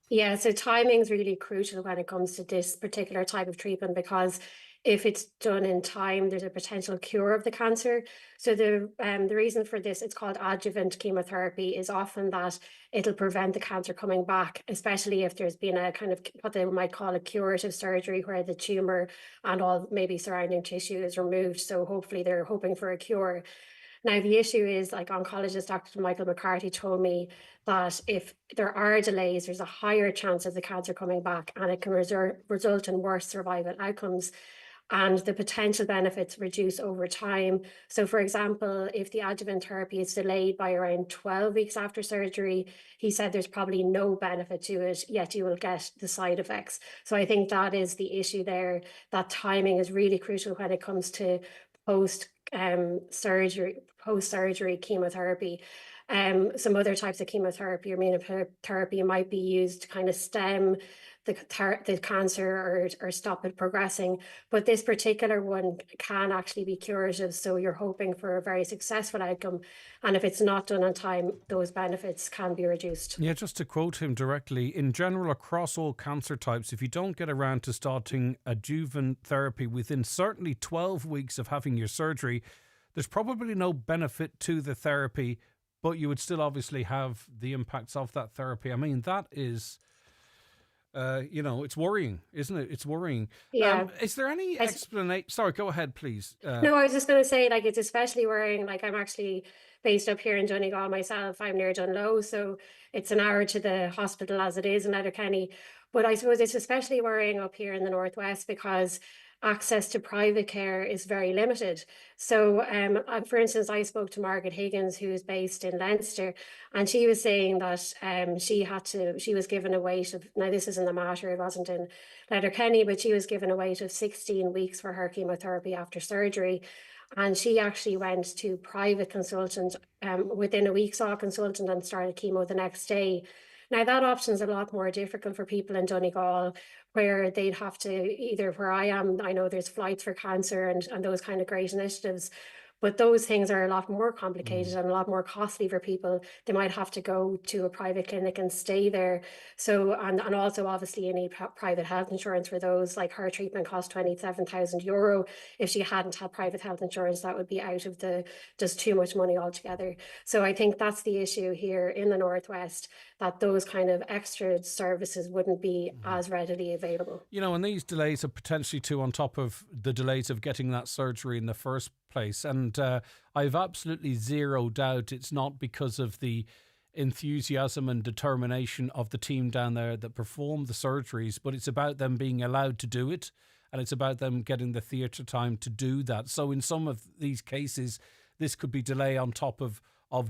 Yeah, so timing is really crucial when it comes to this particular type of treatment, because if it's done in time, there's a potential cure of the cancer. So the reason for this, it's called adjuvant chemotherapy, is often that it'll prevent the cancer coming back, especially if there's been a kind of what they might call a curative surgery where the tumor and all maybe surrounding tissue is removed. So hopefully they're hoping for a cure. Now, the issue is, like, oncologist Dr. Michael McCarthy told me that if there are delays, there's a higher chance of the cancer coming back, and it can result in worse survival outcomes. And the potential benefits reduce over time. So, for example, if the adjuvant therapy is delayed by around 12 weeks after surgery, he said there's probably no benefit to it, yet you will get the side effects. So I think that is the issue there, that timing is really crucial when it comes to post-surgery chemotherapy. Some other types of chemotherapy or immunotherapy might be used to kind of stem the cancer or stop it progressing. But this particular one can actually be curative. So you're hoping for a very successful outcome. And if it's not done on time, those benefits can be reduced. Yeah, just to quote him directly, in general, across all cancer types, if you don't get around to starting adjuvant therapy within certainly 12 weeks of having your surgery, there's probably no benefit to the therapy, but you would still obviously have the impacts of that therapy. I mean, that is... it's worrying, isn't it? It's worrying. Yeah. Is there any explanation? Sorry, go ahead, please. No, I was just going to say, like, it's especially worrying. Like, I'm actually based up here in Donegal myself. I'm near Dunlow, so it's an hour to the hospital as it is in Letterkenny. But I suppose it's especially worrying up here in the Northwest because access to private care is very limited. So, for instance, I spoke to Margaret Higgins, who is based in Leinster, and she was saying that she was given a wait of, now this is in the Mater, it wasn't in Letterkenny, but she was given a wait of 16 weeks for her chemotherapy after surgery. And she actually went to private consultant, within a week saw a consultant and started chemo the next day. Now, that option is a lot more difficult for people in Donegal, where they'd have to, either where I am, I know there's flights for cancer and those kind of great initiatives, but those things are a lot more complicated and a lot more costly for people. They might have to go to a private clinic and stay there. So, and also obviously you need private health insurance for those. Like, her treatment cost €27,000. If she hadn't had private health insurance, that would be out of just too much money altogether. So I think that's the issue here in the Northwest, that those kind of extra services wouldn't be as readily available. And these delays are potentially too on top of the delays of getting that surgery in the first place. And I've absolutely zero doubt it's not because of the enthusiasm and determination of the team down there that performed the surgeries, but it's about them being allowed to do it, and it's about them getting the theatre time to do that. So in some of these cases, this could be delay on top of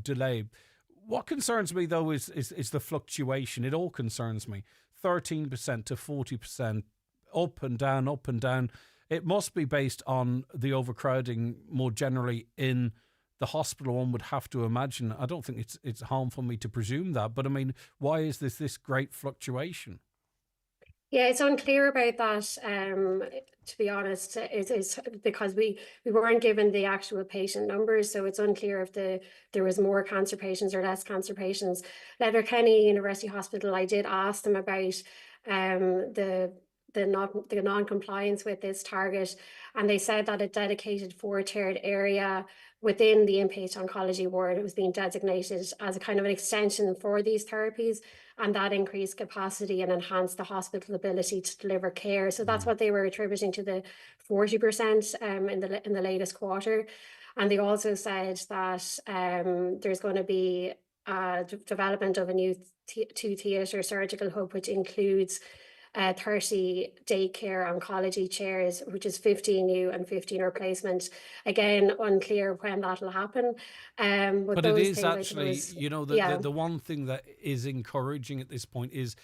delay. What concerns me, though, is the fluctuation. It all concerns me. 13% to 40%, up and down, up and down. It must be based on the overcrowding more generally in the hospital, one would have to imagine. I don't think it's harmful me to presume that, but I mean, why is this great fluctuation? Yeah, it's unclear about that, to be honest. It's because we weren't given the actual patient numbers, so it's unclear if there was more cancer patients or less cancer patients. Letterkenny University Hospital, I did ask them about the non-compliance with this target, and they said that a dedicated 4-tiered area within the inpatient oncology ward, it was being designated as a kind of an extension for these therapies, and that increased capacity and enhanced the hospital ability to deliver care. So that's what they were attributing to the 40% in the latest quarter. And they also said that there's going to be development of a new 2-theatre surgical hub, which includes 30 daycare oncology chairs, which is 15 new and 15 replacement. Again, unclear when that'll happen. But it is actually, the one thing that is encouraging at this point is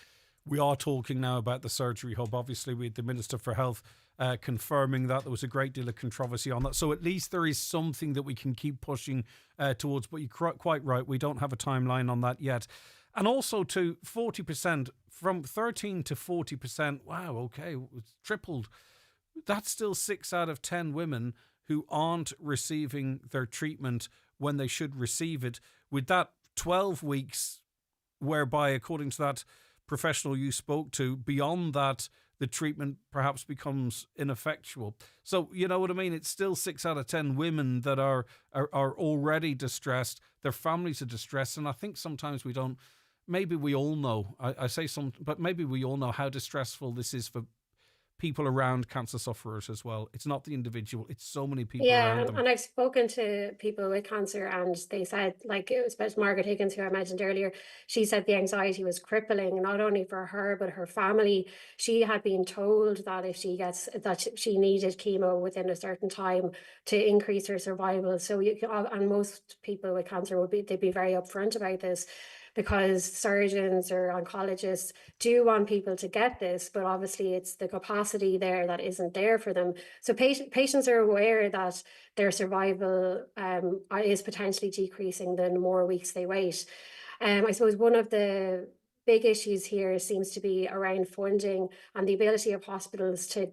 we are talking now about the surgery hub. Obviously, with the Minister for Health confirming that there was a great deal of controversy on that. So at least there is something that we can keep pushing towards. But you're quite right, we don't have a timeline on that yet. And also to 40%, from 13 to 40%, wow, okay, it's tripled. That's still 6 out of 10 women who aren't receiving their treatment when they should receive it, with that 12 weeks whereby, according to that professional you spoke to, beyond that, the treatment perhaps becomes ineffectual. So, you know what I mean? It's still 6 out of 10 women that are already distressed. Their families are distressed. And I think sometimes we don't, maybe we all know, I say some, but maybe we all know how distressful this is for people around cancer sufferers as well. It's not the individual, it's so many people Yeah, around them. and I've spoken to people with cancer, and they said, like, especially Margaret Higgins, who I mentioned earlier, she said the anxiety was crippling, not only for her, but her family. She had been told that if she gets, that she needed chemo within a certain time to increase her survival. So, and most people with cancer they'd be very upfront about this, because surgeons or oncologists do want people to get this, but obviously it's the capacity there that isn't there for them. So patients are aware that their survival is potentially decreasing the more weeks they wait. I suppose one of the big issues here seems to be around funding and the ability of hospitals to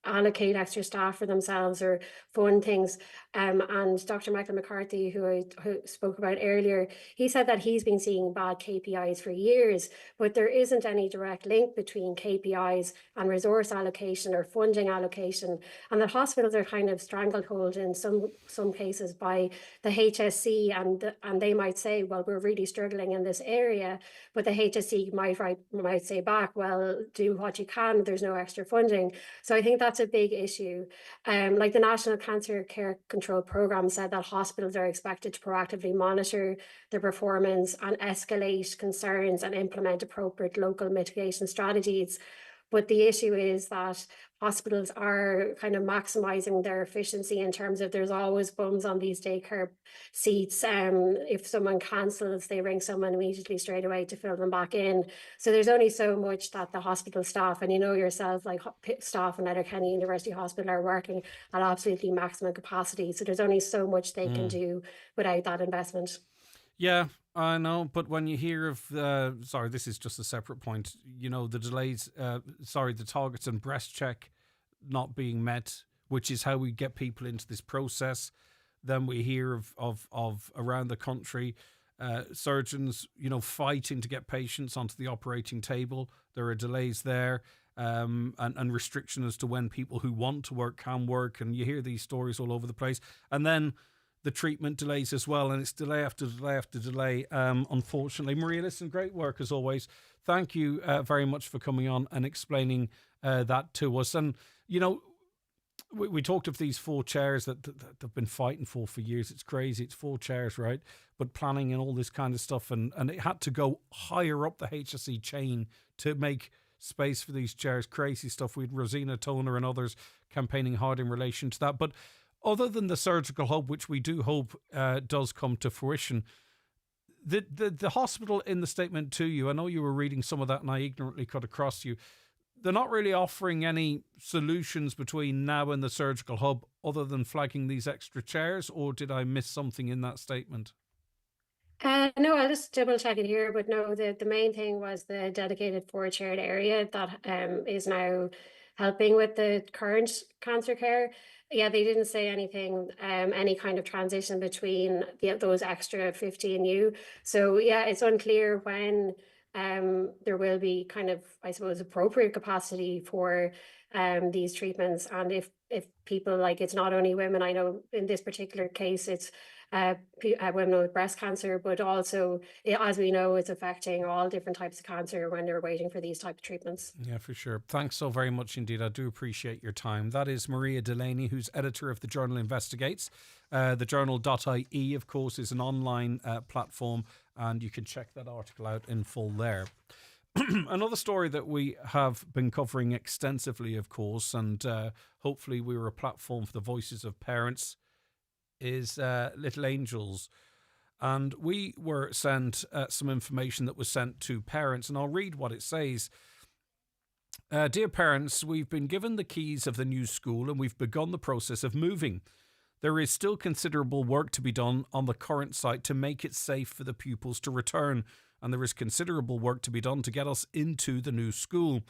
allocate extra staff for themselves or fund things. And Dr. Michael McCarthy, who spoke about earlier, he said that he's been seeing bad KPIs for years, but there isn't any direct link between KPIs and resource allocation or funding allocation, and that hospitals are kind of stranglehold in some cases by the HSC, and they might say, well, we're really struggling in this area, but the HSC might say back, well, do what you can, there's no extra funding. So I think that's a big issue. Like the National Cancer Care Control Programme said that hospitals are expected to proactively monitor their performance and escalate concerns and implement appropriate local mitigation strategies. But the issue is that hospitals are kind of maximising their efficiency in terms of there's always bums on these daycare seats. If someone cancels, they ring someone immediately straight away to fill them back in. So there's only so much that the hospital staff, and you know yourself, like staff in Letterkenny University Hospital are working at absolutely maximum capacity. So there's only so much they can do without that investment. Yeah, I know, but when you hear of, sorry, this is just a separate point, you know, the delays, the targets and breast check not being met, which is how we get people into this process. Then we hear of around the country, surgeons, you know, fighting to get patients onto the operating table. There are delays there, and restriction as to when people who want to work can work. And you hear these stories all over the place. And then the treatment delays as well, and it's delay after delay after delay, unfortunately. Maria, listen, great work as always. Thank you very much for coming on and explaining that to us. And, you know, we talked of these 4 chairs that they've been fighting for years. It's crazy. It's 4 chairs, right? But planning and all this kind of stuff, and it had to go higher up the HSE chain to make space for these chairs. Crazy stuff. We had Rosina Toner and others campaigning hard in relation to that. But other than the surgical hub, which we do hope does come to fruition, the hospital in the statement to you, I know you were reading some of that and I ignorantly cut across you, they're not really offering any solutions between now and the surgical hub other than flagging these extra chairs, or did I miss something in that statement? No, I'll just double check it here, but no, the main thing was the dedicated 4-chaired area that is now helping with the current cancer care. Yeah, they didn't say anything, any kind of transition between those extra 50 new. So yeah, it's unclear when there will be kind of, I suppose, appropriate capacity for these treatments. And if people, like, it's not only women, I know in this particular case, it's women with breast cancer, but also, as we know, it's affecting all different types of cancer when they're waiting for these type of treatments. Yeah, for sure. Thanks so very much indeed. I do appreciate your time. That is Maria Delaney, who's editor of the Journal Investigates. The journal.ie, of course, is an online platform, and you can check that article out in full there. Another story that we have been covering extensively, of course, and hopefully we were a platform for the voices of parents, is Little Angels. And we were sent some information that was sent to parents, and I'll read what it says. Dear parents, we've been given the keys of the new school and we've begun the process of moving. There is still considerable work to be done on the current site to make it safe for the pupils to return, and there is considerable work to be done to get us into the new school.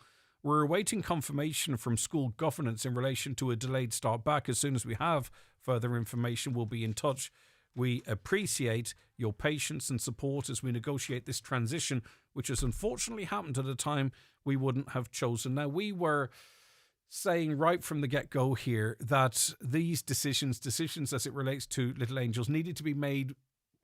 We're awaiting confirmation from school governance in relation to a delayed start back. As soon as we have further information, we'll be in touch. We appreciate your patience and support as we negotiate this transition, which has unfortunately happened at a time we wouldn't have chosen. Now, we were saying right from the get-go here that these decisions as it relates to Little Angels, needed to be made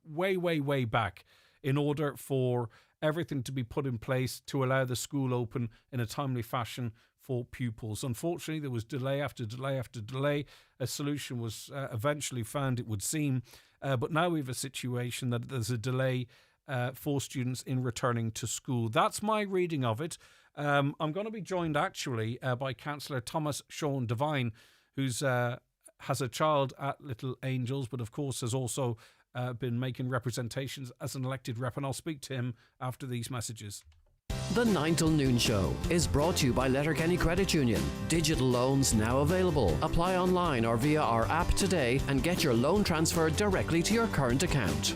way, way, way back in order for everything to be put in place to allow the school open in a timely fashion for pupils. Unfortunately, there was delay after delay after delay. A solution was eventually found, it would seem, but now we have a situation that there's a delay for students in returning to school. That's my reading of it. I'm going to be joined actually by Councillor Thomas Sean Devine, who's has a child at Little Angels, but of course has also been making representations as an elected rep, and I'll speak to him after these messages. The 9 till noon show is brought to you by Letterkenny Credit Union. Digital loans now available. Apply online or via our app today and get your loan transferred directly to your current account.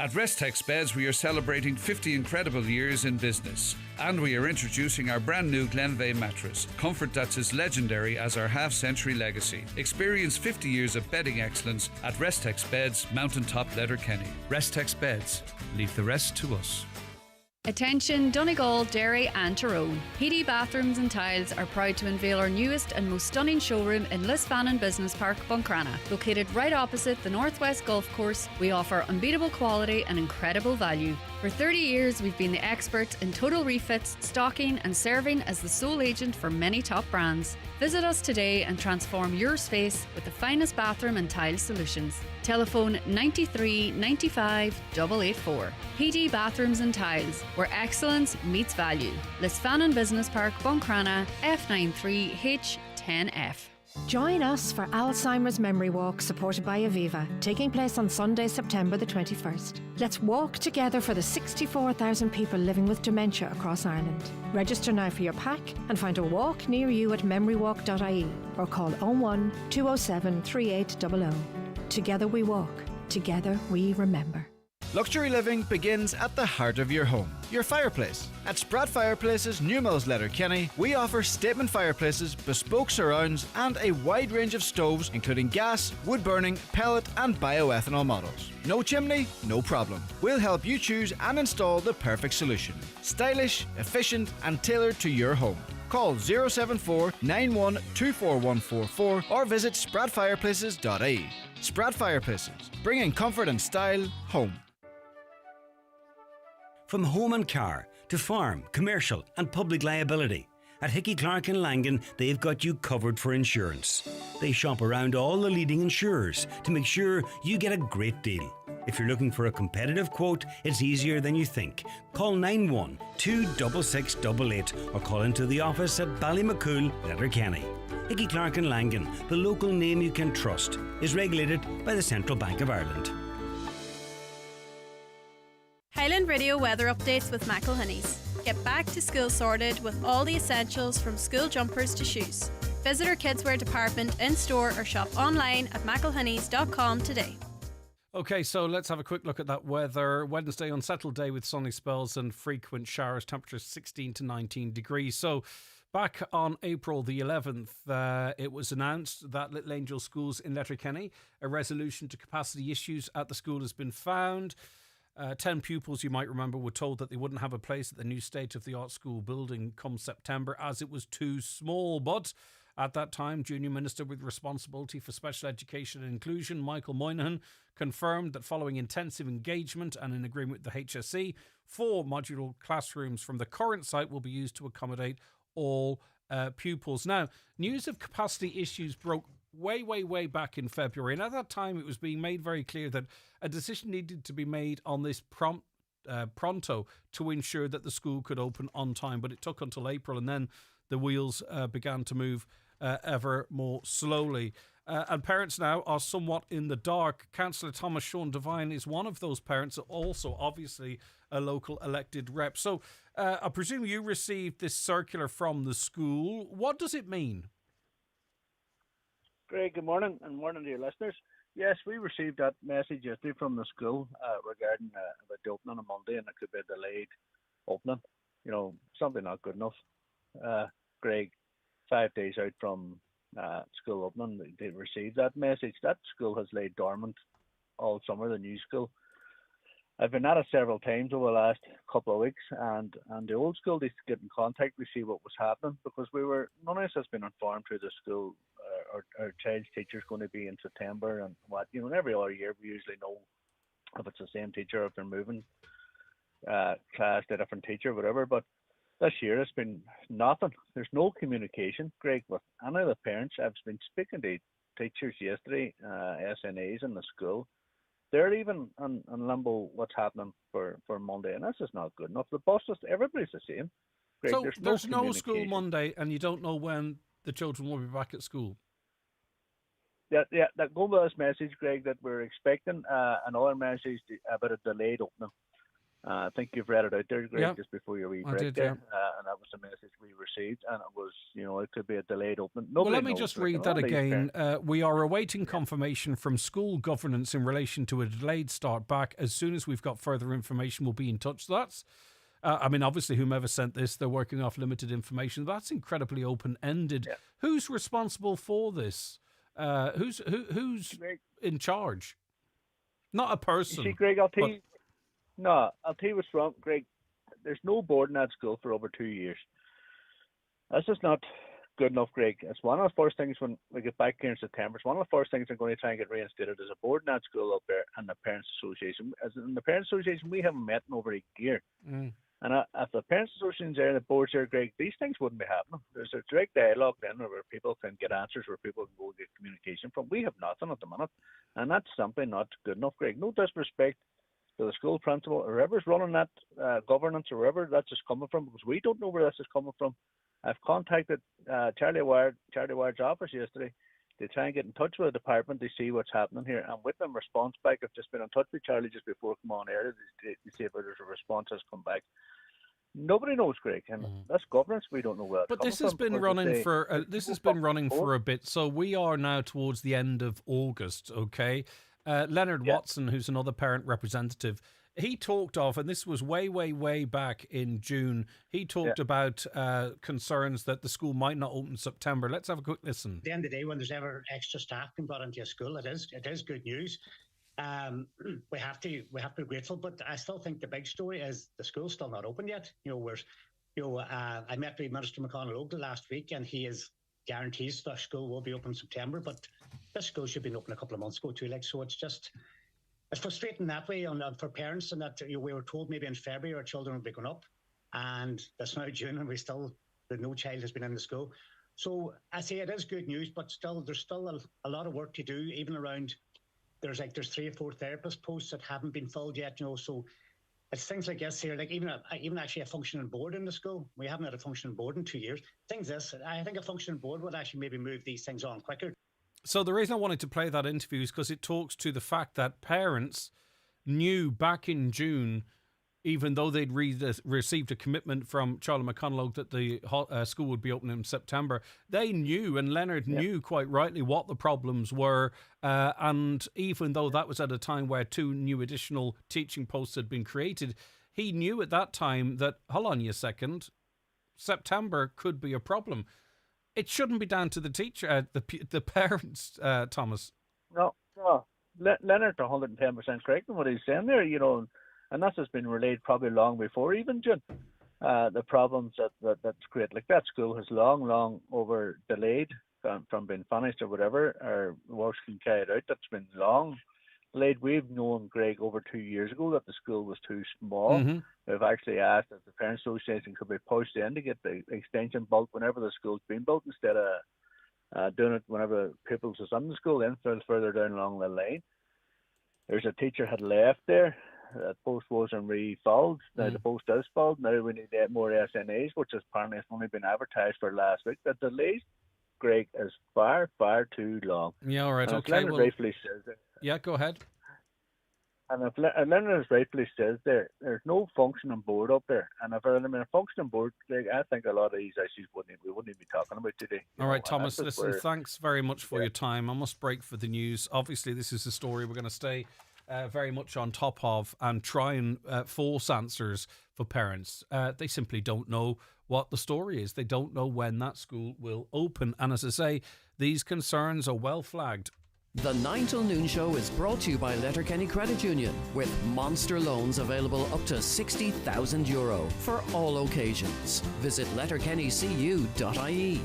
At Restex Beds, we are celebrating 50 incredible years in business. And we are introducing our brand new Glenveigh mattress. Comfort that's as legendary as our half-century legacy. Experience 50 years of bedding excellence at Restex Beds, Mountaintop, Letterkenny. Restex Beds. Leave the rest to us. Attention Donegal, Derry and Tyrone. PD Bathrooms and Tiles are proud to unveil our newest and most stunning showroom in Lisfannon Business Park, Buncrana. Located right opposite the Northwest Golf Course, we offer unbeatable quality and incredible value. For 30 years, we've been the experts in total refits, stocking and serving as the sole agent for many top brands. Visit us today and transform your space with the finest bathroom and tile solutions. Telephone 93 95 884. PD Bathrooms and Tiles, where excellence meets value. Lisfannon Business Park, Buncrana, F93H10F. Join us for Alzheimer's Memory Walk, supported by Aviva, taking place on Sunday, September the 21st. Let's walk together for the 64,000 people living with dementia across Ireland. Register now for your pack and find a walk near you at memorywalk.ie or call 01 207 3800. Together we walk, together we remember. Luxury living begins at the heart of your home, your fireplace. At Sprat Fireplaces, Newmills, Letterkenny, we offer statement fireplaces, bespoke surrounds, and a wide range of stoves, including gas, wood burning, pellet, and bioethanol models. No chimney? No problem. We'll help you choose and install the perfect solution. Stylish, efficient, and tailored to your home. Call 074 91 24144 or visit spratfireplaces.ie. Sprat Fireplaces, bringing comfort and style home. From home and car to farm, commercial and public liability, at Hickey Clark and Langan, they've got you covered for insurance. They shop around all the leading insurers to make sure you get a great deal. If you're looking for a competitive quote, it's easier than you think. Call 91 26688 or call into the office at Ballymacool, Letterkenny. Hickey Clark and Langan, the local name you can trust, is regulated by the Central Bank of Ireland. Highland Radio weather updates with McElhinney's. Get back to school sorted with all the essentials from school jumpers to shoes. Visit our kidswear department in store or shop online at mcelhinneys.com today. Okay, so let's have a quick look at that weather. Wednesday, unsettled day with sunny spells and frequent showers. Temperatures 16 to 19 degrees. So back on April the 11th, it was announced that Little Angel Schools in Letterkenny, a resolution to capacity issues at the school has been found. 10 pupils, you might remember, were told that they wouldn't have a place at the new state-of-the-art school building come September as it was too small. But at that time, Junior Minister with responsibility for special education and inclusion, Michael Moynihan, confirmed that following intensive engagement and in agreement with the HSE, 4 modular classrooms from the current site will be used to accommodate all pupils. Now, news of capacity issues broke way back in February, and at that time it was being made very clear that a decision needed to be made on this pronto to ensure that the school could open on time, but it took until April, and then the wheels began to move ever more slowly. And parents now are somewhat in the dark. Councillor Thomas Sean Devine is one of those parents, also obviously a local elected rep. So I presume you received this circular from the school. What does it mean? Greg, good morning, and morning to your listeners. Yes, we received that message yesterday from the school regarding about the opening on Monday, and it could be a delayed opening. You know, something not good enough. Greg, 5 days out from school opening, they received that message. That school has laid dormant all summer, the new school. I've been at it several times over the last couple of weeks, and the old school, they get in contact to see what was happening, because none of us has been informed through the school. Our child's teacher's going to be in September, and what, you know, every other year we usually know if it's the same teacher, if they're moving class to a different teacher, whatever. But this year it's been nothing. There's no communication, Greg, with any of the parents. I've been speaking to teachers yesterday, SNAs in the school. They're even in limbo what's happening for Monday, and this is not good enough. The buses, everybody's the same. Greg, So there's no school communication. Monday, and you don't know when the children will be back at school. Yeah, that go with this message, Greg, that we're expecting another message about a delayed opening. I think you've read it out there, Greg, just before your wee break there. And that was the message we received, and it was, it could be a delayed opening. Well, let me just read that again. We are awaiting confirmation from school governance in relation to a delayed start back. As soon as we've got further information, we'll be in touch. That's, obviously, whomever sent this, they're working off limited information. That's incredibly open-ended. Yeah. Who's responsible for this? Who's in charge? Not a person. You see, Greg, I'll tell you what's wrong, Greg. There's no board in that school for over 2 years. That's just not good enough, Greg. It's one of the first things when we get back here in September. It's one of the first things I'm going to try and get reinstated. There's a board in that school up there and the Parents Association. As in the Parents Association, we haven't met in over a year. And if the Parents Association's there and the board's there, Greg, these things wouldn't be happening. There's a direct dialogue then where people can get answers, where people can go get communication from. We have nothing at the minute. And that's simply not good enough, Greg. No disrespect to the school principal or whoever's running that governance or wherever that's just coming from, because we don't know where this is coming from. I've contacted Charlie Ward's office yesterday to try and get in touch with the department to see what's happening here, and with them response back, I've just been in touch with Charlie just before I come on air to see if there's a response has come back. Nobody knows, Greg, and that's governance. We don't know where. But this has been running for a bit. So we are now towards the end of August. Okay, Leonard Watson, who's another parent representative, he talked of, and this was way back in June. He talked about concerns that the school might not open in September. Let's have a quick listen. At the end of the day, when there's ever extra staff being brought into a school, it is good news. We have to be grateful, but I still think the big story is the school's still not open yet. I met with Minister McConnell last week, and he guarantees the school will be open in September, but this school should have been open a couple of months ago too. So it's frustrating that way for parents, and that we were told maybe in February our children would be going up, and it's now June and no child has been in the school. So I say it is good news, but there's still a lot of work to do, even around. There's 3 or 4 therapist posts that haven't been filled yet, so it's things like this here, like even actually a functioning board in the school. We haven't had a functioning board in 2 years. I think a functioning board would actually maybe move these things on quicker. So the reason I wanted to play that interview is because it talks to the fact that parents knew back in June, even though they'd received a commitment from Charlie McConnell that the school would be open in September, they knew, and Leonard knew quite rightly what the problems were. And even though that was at a time where 2 new additional teaching posts had been created, he knew at that time that, hold on a second, September could be a problem. It shouldn't be down to the teacher, the parents, Thomas. No. Leonard's 110% correct in what he's saying there, and this has been relayed probably long before even June. The problems that's created, like that school has long over delayed from being finished or whatever, or works can carry it out. That's been long delayed. We've known, Greg, over 2 years ago that the school was too small. We've actually asked if the Parents Association could be pushed in to get the extension built whenever the school's been built, instead of doing it whenever pupils is in the school, then further down along the line. There's a teacher had left there. That post wasn't refilled. Now the post is filled. Now we need more SNAs, which has apparently only been advertised for last week. The delays, Greg, is far too long. Yeah, all right. And okay. Leonard rightfully says it. Yeah, go ahead. And if Leonard rightfully says there's no functioning board up there. And if a functioning board, Greg, I think a lot of these issues we wouldn't be talking about today. All right, Thomas, listen, thanks very much for your time. I must break for the news. Obviously, this is a story we're going to stay very much on top of and try and force answers for parents. They simply don't know what the story is. They don't know when that school will open. And as I say, these concerns are well flagged. The 9 till noon show is brought to you by Letterkenny Credit Union, with monster loans available up to €60,000 for all occasions. Visit letterkennycu.ie.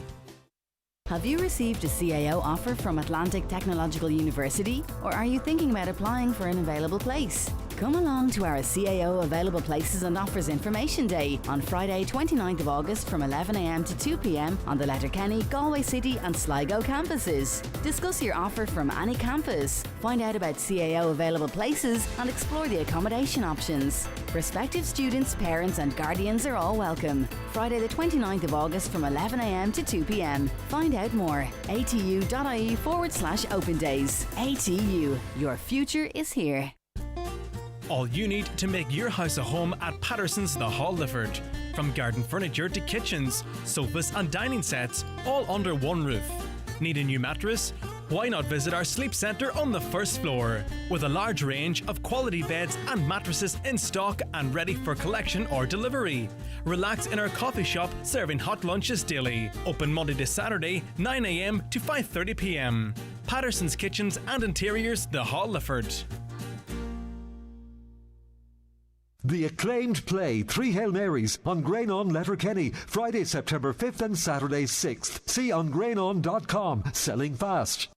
Have you received a CAO offer from Atlantic Technological University? Or are you thinking about applying for an available place? Come along to our CAO Available Places and Offers Information Day on Friday 29th of August from 11am to 2pm on the Letterkenny, Galway City and Sligo campuses. Discuss your offer from any campus. Find out about CAO Available Places and explore the accommodation options. Prospective students, parents and guardians are all welcome. Friday the 29th of August from 11am to 2pm. Find out more. atu.ie/open days. ATU. Your future is here. All you need to make your house a home at Patterson's The Hall, Lifford. From garden furniture to kitchens, sofas and dining sets, all under one roof. Need a new mattress? Why not visit our sleep centre on the first floor? With a large range of quality beds and mattresses in stock and ready for collection or delivery. Relax in our coffee shop serving hot lunches daily. Open Monday to Saturday, 9am to 5:30pm. Patterson's Kitchens and Interiors, The Hall, Lifford. The acclaimed play Three Hail Marys on Grainon Letterkenny, Friday, September 5th and Saturday 6th. See on grainon.com. Selling fast.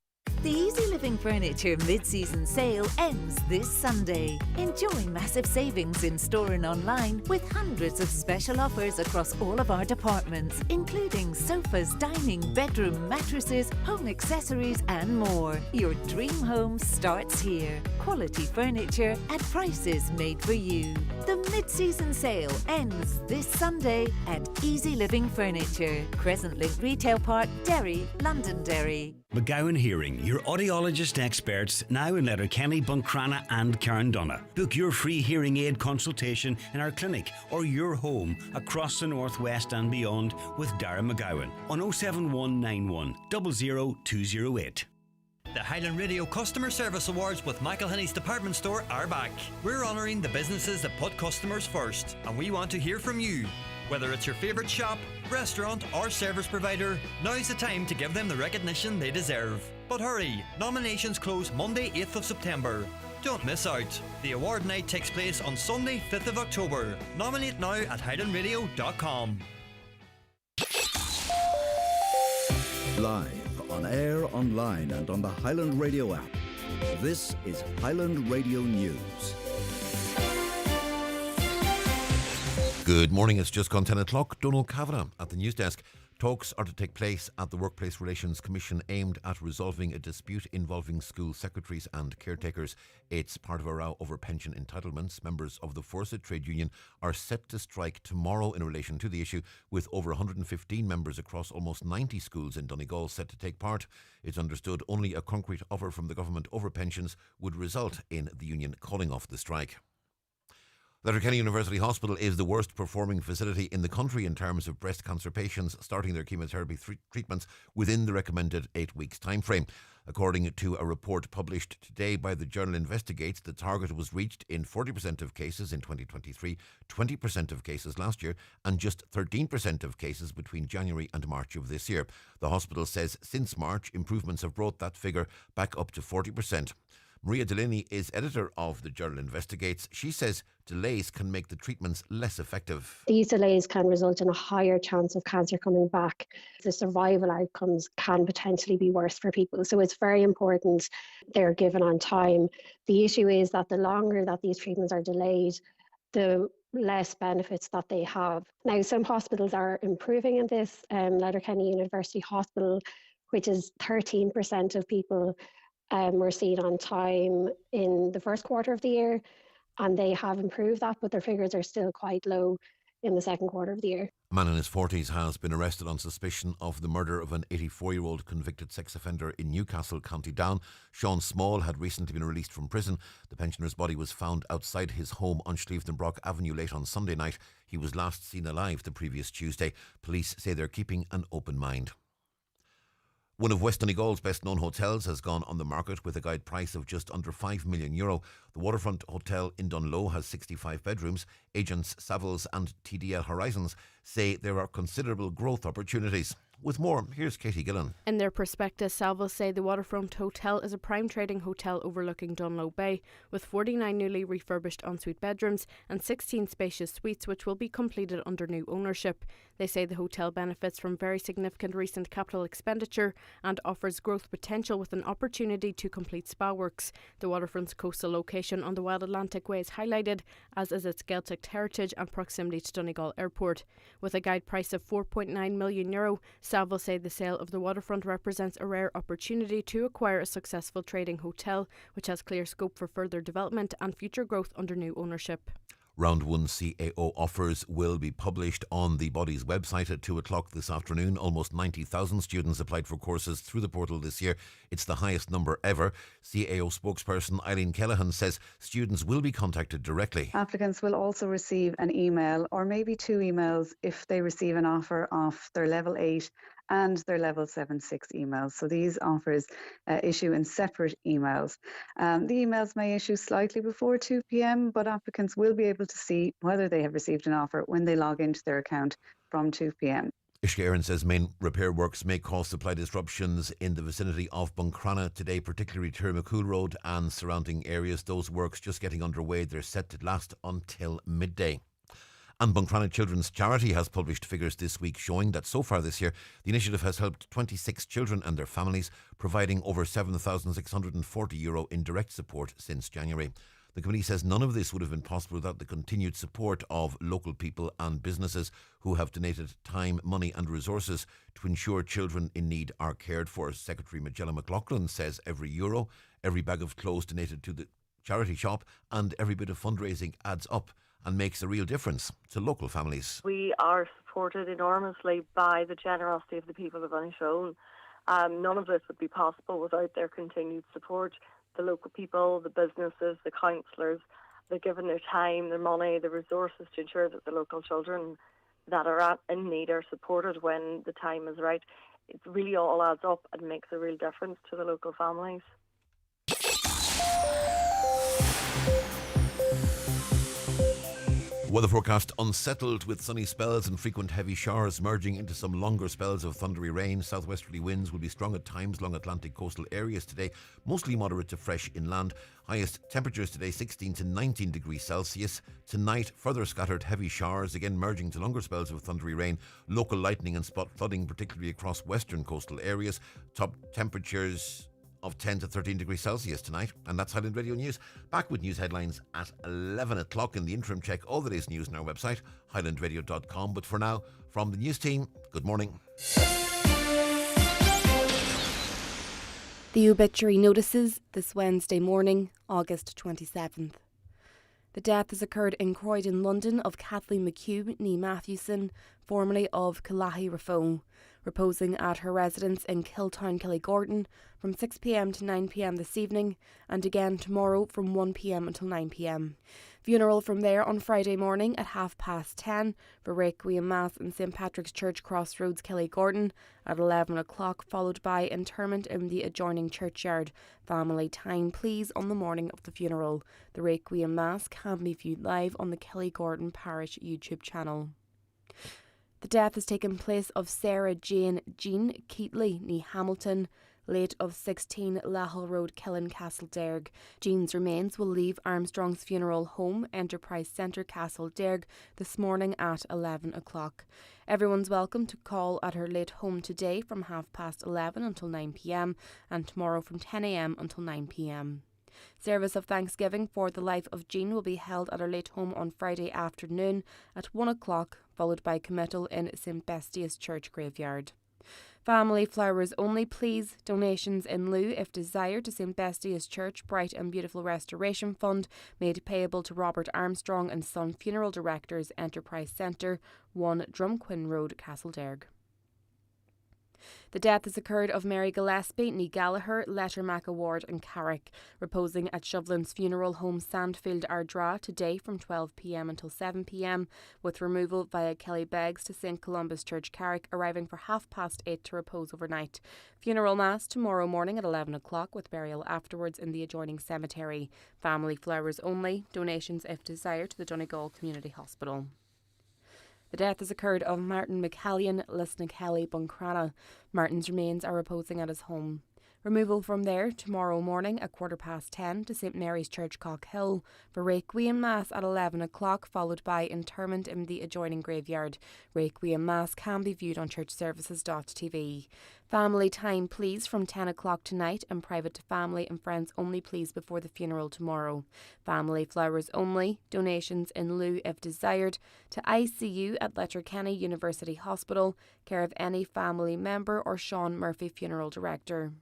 The Easy Living Furniture mid-season sale ends this Sunday. Enjoy massive savings in store and online with hundreds of special offers across all of our departments, including sofas, dining, bedroom, mattresses, home accessories and more. Your dream home starts here. Quality furniture at prices made for you. The mid-season sale ends this Sunday at Easy Living Furniture, Crescent Link Retail Park, Derry, Londonderry. McGowan Hearing, your audiologist experts, now in Letterkenny, Buncrana and Carndonna. Book your free hearing aid consultation in our clinic or your home across the northwest and beyond with Dara McGowan on 07191 00208. The Highland Radio Customer Service Awards with Michael Hinney's department store are back. We're honouring the businesses that put customers first, and we want to hear from you. Whether it's your favourite shop, restaurant or service provider, now's the time to give them the recognition they deserve. But hurry, nominations close Monday 8th of September. Don't miss out. The award night takes place on Sunday 5th of October. Nominate now at highlandradio.com. Live, on air, online and on the Highland Radio app. This is Highland Radio News. Good morning, it's just gone 10 o'clock. Donald Kavanagh at the news desk. Talks are to take place at the Workplace Relations Commission aimed at resolving a dispute involving school secretaries and caretakers. It's part of a row over pension entitlements. Members of the Forsyth Trade Union are set to strike tomorrow in relation to the issue, with over 115 members across almost 90 schools in Donegal set to take part. It's understood only a concrete offer from the government over pensions would result in the union calling off the strike. Letterkenny University Hospital is the worst performing facility in the country in terms of breast cancer patients starting their chemotherapy treatments within the recommended 8 weeks time frame. According to a report published today by the journal Investigates, the target was reached in 40% of cases in 2023, 20% of cases last year, and just 13% of cases between January and March of this year. The hospital says since March, improvements have brought that figure back up to 40%. Maria Delaney is editor of the journal Investigates. She says delays can make the treatments less effective. These delays can result in a higher chance of cancer coming back. The survival outcomes can potentially be worse for people. So it's very important they're given on time. The issue is that the longer that these treatments are delayed, the less benefits that they have. Now, some hospitals are improving in this. Letterkenny University Hospital, which is 13% of people were seen on time in the first quarter of the year, and they have improved that, but their figures are still quite low in the second quarter of the year. A man in his 40s has been arrested on suspicion of the murder of an 84-year-old convicted sex offender in Newcastle, County Down. Sean Small had recently been released from prison. The pensioner's body was found outside his home on Schlievdenbrock Avenue late on Sunday night. He was last seen alive the previous Tuesday. Police say they're keeping an open mind. One of West Donegal's best-known hotels has gone on the market with a guide price of just under €5 million. The Waterfront Hotel in Dunloe has 65 bedrooms. Agents Savills and TDL Horizons say there are considerable growth opportunities. With more, here's Katie Gillen. In their prospectus, Savills say the Waterfront Hotel is a prime trading hotel overlooking Dunloe Bay, with 49 newly refurbished ensuite bedrooms and 16 spacious suites which will be completed under new ownership. They say the hotel benefits from very significant recent capital expenditure and offers growth potential with an opportunity to complete spa works. The waterfront's coastal location on the Wild Atlantic Way is highlighted, as is its Celtic heritage and proximity to Donegal Airport. With a guide price of €4.9 million, Saville say the sale of the waterfront represents a rare opportunity to acquire a successful trading hotel, which has clear scope for further development and future growth under new ownership. Round 1 CAO offers will be published on the body's website at 2 o'clock this afternoon. Almost 90,000 students applied for courses through the portal this year. It's the highest number ever. CAO spokesperson Eileen Kellehan says students will be contacted directly. Applicants will also receive an email or maybe 2 emails if they receive an offer of their Level 8 and their Level 7/6 emails. So these offers issue in separate emails. The emails may issue slightly before 2 p.m, but applicants will be able to see whether they have received an offer when they log into their account from 2 p.m. Ishka Aaron says main repair works may cause supply disruptions in the vicinity of Buncrana today, particularly Tirmacool Road and surrounding areas. Those works just getting underway. They're set to last until midday. And Buncrana Children's Charity has published figures this week showing that so far this year, the initiative has helped 26 children and their families, providing over €7,640 in direct support since January. The committee says none of this would have been possible without the continued support of local people and businesses who have donated time, money and resources to ensure children in need are cared for. Secretary Magella McLaughlin says every euro, every bag of clothes donated to the charity shop and every bit of fundraising adds up and makes a real difference to local families. We are supported enormously by the generosity of the people of Inishowen. None of this would be possible without their continued support. The local people, the businesses, the councillors, they're given their time, their money, the resources to ensure that the local children that are in need are supported when the time is right. It really all adds up and makes a real difference to the local families. Weather forecast unsettled with sunny spells and frequent heavy showers merging into some longer spells of thundery rain. Southwesterly winds will be strong at times along Atlantic coastal areas today, mostly moderate to fresh inland. Highest temperatures today 16 to 19 degrees Celsius. Tonight, further scattered heavy showers, again merging to longer spells of thundery rain. Local lightning and spot flooding, particularly across western coastal areas. Top temperatures of 10 to 13 degrees Celsius tonight. And that's Highland Radio News. Back with news headlines at 11 o'clock. In the interim, check all the day's news on our website, highlandradio.com. But for now, from the news team, good morning. The obituary notices this Wednesday morning, August 27th. The death has occurred in Croydon, London, of Kathleen McHugh nee Matthewson, formerly of Killahy Rafone, reposing at her residence in Kiltown, Killygorton from 6 p.m. to 9 p.m. this evening, and again tomorrow from 1 p.m. until 9 p.m. Funeral from there on Friday morning at 10:30 for Requiem Mass in St Patrick's Church, Crossroads, Killygorton at 11 o'clock, followed by interment in the adjoining churchyard. Family time, please, on the morning of the funeral. The Requiem Mass can be viewed live on the Killygorton Parish YouTube channel. The death has taken place of Sarah Jane Jean Keatley nee Hamilton, late of 16 Lahal Road, Killen, Castlederg. Jean's remains will leave Armstrong's Funeral Home, Enterprise Centre, Castlederg, this morning at 11 o'clock. Everyone's welcome to call at her late home today from 11:30 until 9 p.m. and tomorrow from 10 a.m. until 9 p.m. Service of Thanksgiving for the life of Jean will be held at her late home on Friday afternoon at 1 o'clock, followed by committal in St Bestia's Church graveyard. Family flowers only, please. Donations in lieu, if desired, to St Bestia's Church Bright and Beautiful Restoration Fund, made payable to Robert Armstrong and Son Funeral Directors, Enterprise Centre, 1 Drumquin Road, Castlederg. The death has occurred of Mary Gillespie nee Gallagher, Lettermack Award and Carrick, reposing at Shovelin's Funeral Home, Sandfield, Ardra, today from 12 p.m. until 7 p.m, with removal via Kellybegs to St Columba's Church, Carrick, arriving for 8:30 to repose overnight. Funeral Mass tomorrow morning at 11 o'clock, with burial afterwards in the adjoining cemetery. Family flowers only. Donations, if desired, to the Donegal Community Hospital. The death has occurred of Martin McCallion, Lisnakelly, Buncrana. Martin's remains are reposing at his home. Removal from there tomorrow morning at 10:15 to St Mary's Church, Cockhill, for Requiem Mass at 11 o'clock, followed by interment in the adjoining graveyard. Requiem Mass can be viewed on churchservices.tv. Family time please from 10 o'clock tonight, and private to family and friends only please before the funeral tomorrow. Family flowers only, donations in lieu if desired, to ICU at Letterkenny University Hospital, care of any family member or Sean Murphy Funeral Director.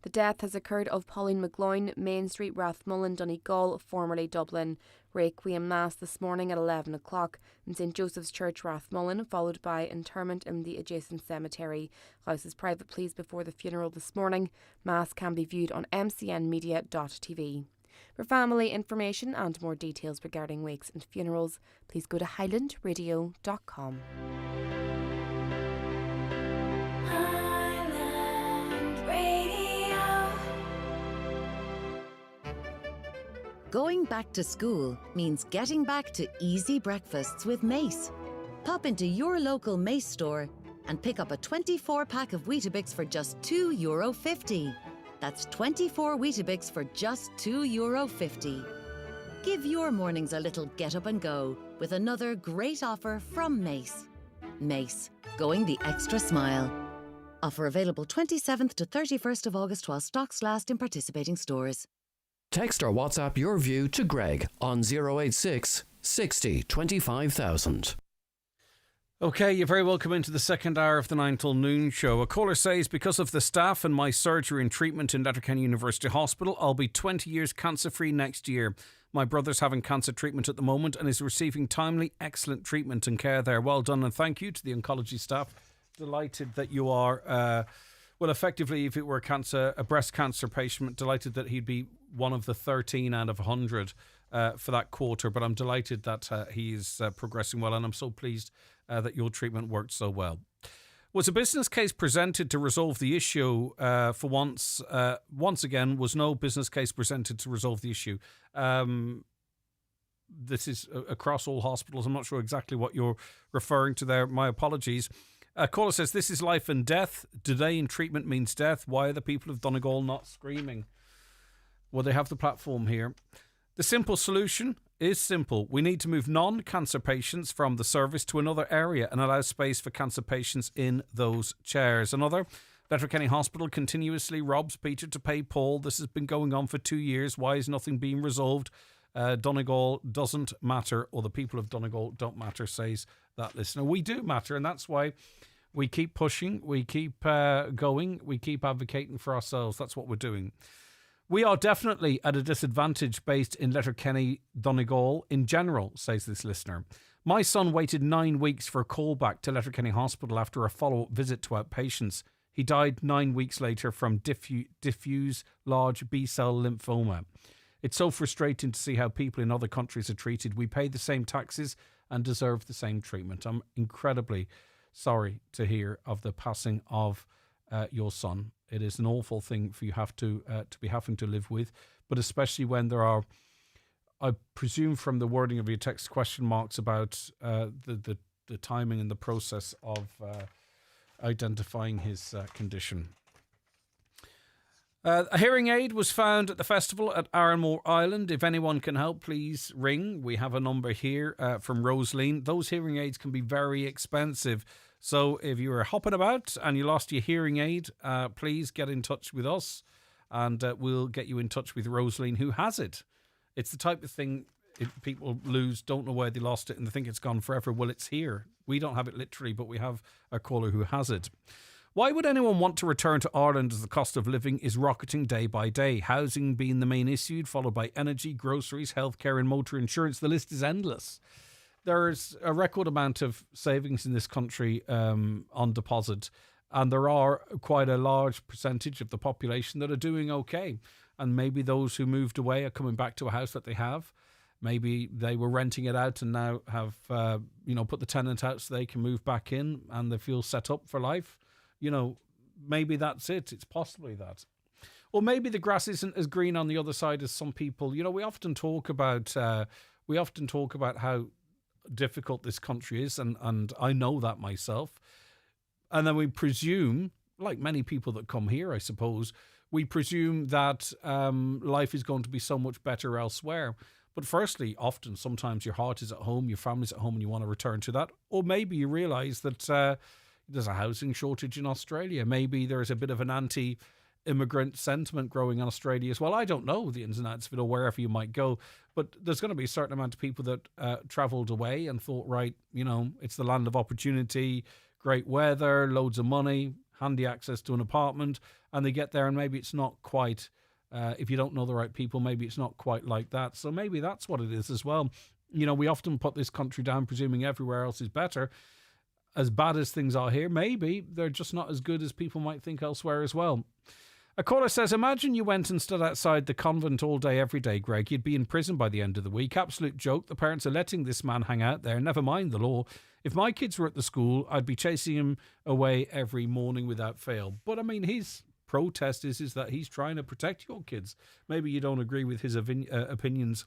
The death has occurred of Pauline McGloin, Main Street, Rathmullen, Donegal, formerly Dublin. Requiem Mass this morning at 11 o'clock in St Joseph's Church, Rathmullen, followed by interment in the adjacent cemetery. House is private please before the funeral this morning. Mass can be viewed on mcnmedia.tv. For family information and more details regarding wakes and funerals, please go to highlandradio.com. Going back to school means getting back to easy breakfasts with Mace. Pop into your local Mace store and pick up a 24-pack of Weetabix for just €2.50. That's 24 Weetabix for just €2.50. Give your mornings a little get up and go with another great offer from Mace. Mace, going the extra smile. Offer available 27th to 31st of August while stocks last in participating stores. Text or WhatsApp your view to Greg on 086 60 25,000. Okay, you're very welcome into the second hour of the 9 till noon show. A caller says, because of the staff and my surgery and treatment in Letterkenny University Hospital, I'll be 20 years cancer-free next year. My brother's having cancer treatment at the moment and is receiving timely, excellent treatment and care there. Well done, and thank you to the oncology staff. Delighted that you are, well, effectively, if it were a breast cancer patient, delighted that he'd be one of the 13 out of 100 for that quarter. But I'm delighted that he's progressing well, and I'm so pleased that your treatment worked so well. Was a business case presented to resolve the issue for once? Once again, was no business case presented to resolve the issue. This is across all hospitals. I'm not sure exactly what you're referring to there. My apologies. Caller says, this is life and death. Delay in treatment means death. Why are the people of Donegal not screaming? Well, they have the platform here. The simple solution is simple. We need to move non-cancer patients from the service to another area and allow space for cancer patients in those chairs. Another, Letterkenny Hospital continuously robs Peter to pay Paul. This has been going on for 2 years. Why is nothing being resolved? Donegal doesn't matter, or the people of Donegal don't matter, says that listener. We do matter, and that's why we keep pushing, we keep going, we keep advocating for ourselves. That's what we're doing. We are definitely at a disadvantage based in Letterkenny, Donegal in general, says this listener. My son waited 9 weeks for a call back to Letterkenny Hospital after a follow-up visit to outpatients. He died 9 weeks later from diffuse large B-cell lymphoma. It's so frustrating to see how people in other countries are treated. We pay the same taxes and deserve the same treatment. I'm incredibly sorry to hear of the passing of your son. It is an awful thing for you to be having to live with, but especially when there are, I presume from the wording of your text, question marks about the timing and the process of identifying his condition. A hearing aid was found at the festival at Arranmore Island. If anyone can help, please ring. We have a number here from Rosaline. Those hearing aids can be very expensive. So if you were hopping about and you lost your hearing aid, please get in touch with us and we'll get you in touch with Rosaline, who has it. It's the type of thing people lose, don't know where they lost it and they think it's gone forever. Well, it's here. We don't have it literally, but we have a caller who has it. Why would anyone want to return to Ireland as the cost of living is rocketing day by day? Housing being the main issue, followed by energy, groceries, healthcare and motor insurance. The list is endless. There's a record amount of savings in this country on deposit, and there are quite a large percentage of the population that are doing okay. And maybe those who moved away are coming back to a house that they have. Maybe they were renting it out and now have put the tenant out so they can move back in and they feel set up for life. Maybe that's it. It's possibly that. Or maybe the grass isn't as green on the other side as some people. We often talk about how difficult this country is, and I know that myself. And then we presume, like many people that come here, I suppose, we presume that life is going to be so much better elsewhere. But firstly, sometimes your heart is at home, your family's at home, and you want to return to that. Or maybe you realise that there's a housing shortage in Australia. Maybe there's a bit of an anti-immigrant sentiment growing in Australia as well. I don't know the ins and outs of it or wherever you might go. But there's going to be a certain amount of people that travelled away and thought, right, it's the land of opportunity, great weather, loads of money, handy access to an apartment. And they get there and maybe it's not quite... if you don't know the right people, maybe it's not quite like that. So maybe that's what it is as well. We often put this country down, presuming everywhere else is better. As bad as things are here, maybe they're just not as good as people might think elsewhere as well. A caller says, imagine you went and stood outside the convent all day, every day, Greg. You'd be in prison by the end of the week. Absolute joke. The parents are letting this man hang out there. Never mind the law. If my kids were at the school, I'd be chasing him away every morning without fail. But I mean, his protest is that he's trying to protect your kids. Maybe you don't agree with his opinions.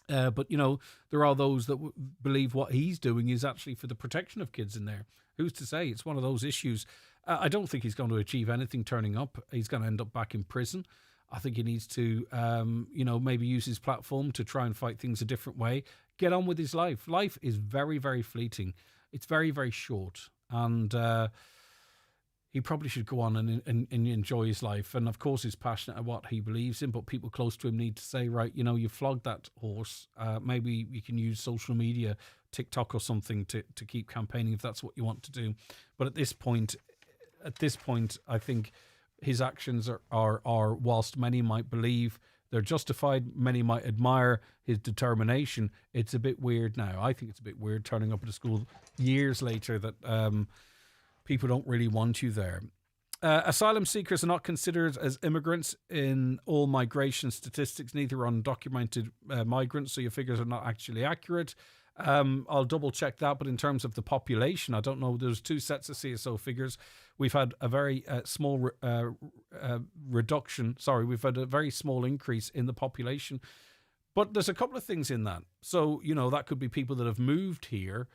But, there are those that believe what he's doing is actually for the protection of kids in there. Who's to say? It's one of those issues. I don't think he's going to achieve anything turning up. He's going to end up back in prison. I think he needs to, maybe use his platform to try and fight things a different way. Get on with his life. Life is very, very fleeting. It's very, very short. And he probably should go on and enjoy his life. And of course, he's passionate at what he believes in, but people close to him need to say, right, you flogged that horse. Maybe you can use social media, TikTok or something to keep campaigning if that's what you want to do. But at this point, I think his actions are whilst many might believe they're justified, many might admire his determination, it's a bit weird now. I think it's a bit weird turning up at a school years later that people don't really want you there. Asylum seekers are not considered as immigrants in all migration statistics, neither are undocumented migrants, so your figures are not actually accurate. I'll double check that, but in terms of the population, I don't know. There's two sets of CSO figures. We've had a very small reduction. Sorry, we've had a very small increase in the population. But there's a couple of things in that. So, that could be people that have moved here,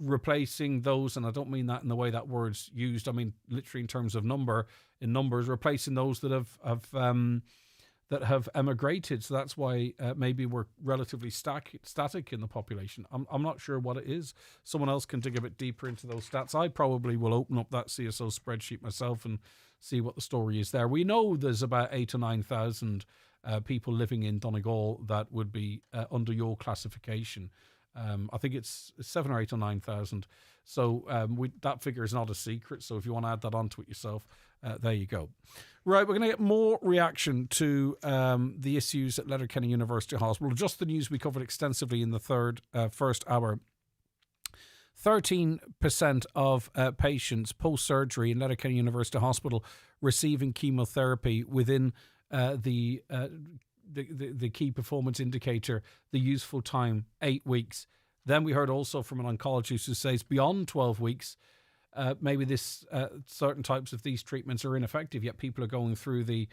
replacing those, and I don't mean that in the way that word's used. I mean literally in terms of numbers, replacing those that have emigrated. So that's why maybe we're relatively static in the population. I'm not sure what it is. Someone else can dig a bit deeper into those stats. I probably will open up that CSO spreadsheet myself and see what the story is there. We know there's about 8,000 or 9,000 people living in Donegal that would be under your classification. I think it's 7,000 or 8,000 or 9,000. So that figure is not a secret. So if you want to add that onto it yourself, there you go. Right, we're going to get more reaction to the issues at Letterkenny University Hospital. Just the news we covered extensively in the first hour. 13% of patients post-surgery in Letterkenny University Hospital receiving chemotherapy within the key performance indicator, the useful time, 8 weeks. Then we heard also from an oncologist who says beyond 12 weeks, maybe certain types of these treatments are ineffective, yet people are going through the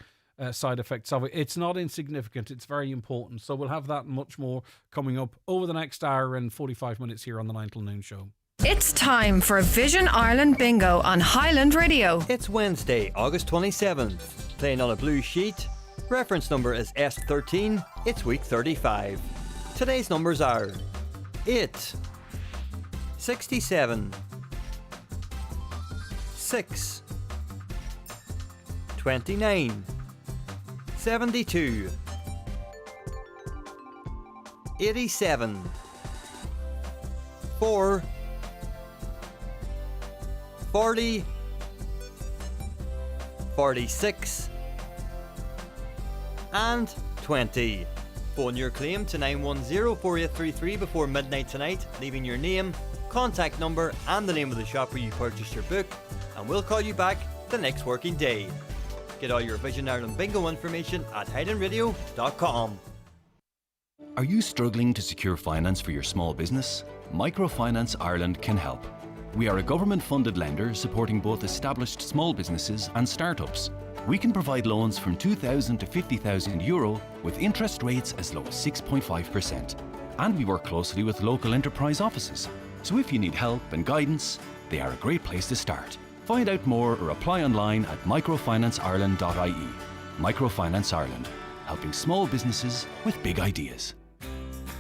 side effects of it. It's not insignificant. It's very important. So we'll have that and much more coming up over the next hour and 45 minutes here on the 9 till Noon show. It's time for Vision Ireland Bingo on Highland Radio. It's Wednesday, August 27th. Playing on a blue sheet. Reference number is S13. It's week 35. Today's numbers are 8, 67, 6, 29, 72, 87, 4, 40, 46, and 20. Phone your claim to 910-4833 before midnight tonight, leaving your name, contact number and the name of the shop where you purchased your book, and we'll call you back the next working day. Get all your Vision Ireland Bingo information at highlandradio.com. Are you struggling to secure finance for your small business? Microfinance Ireland can help. We are a government-funded lender supporting both established small businesses and startups. We can provide loans from €2,000 to €50,000 with interest rates as low as 6.5%. And we work closely with local enterprise offices. So if you need help and guidance, they are a great place to start. Find out more or apply online at microfinanceIreland.ie. Microfinance Ireland, helping small businesses with big ideas.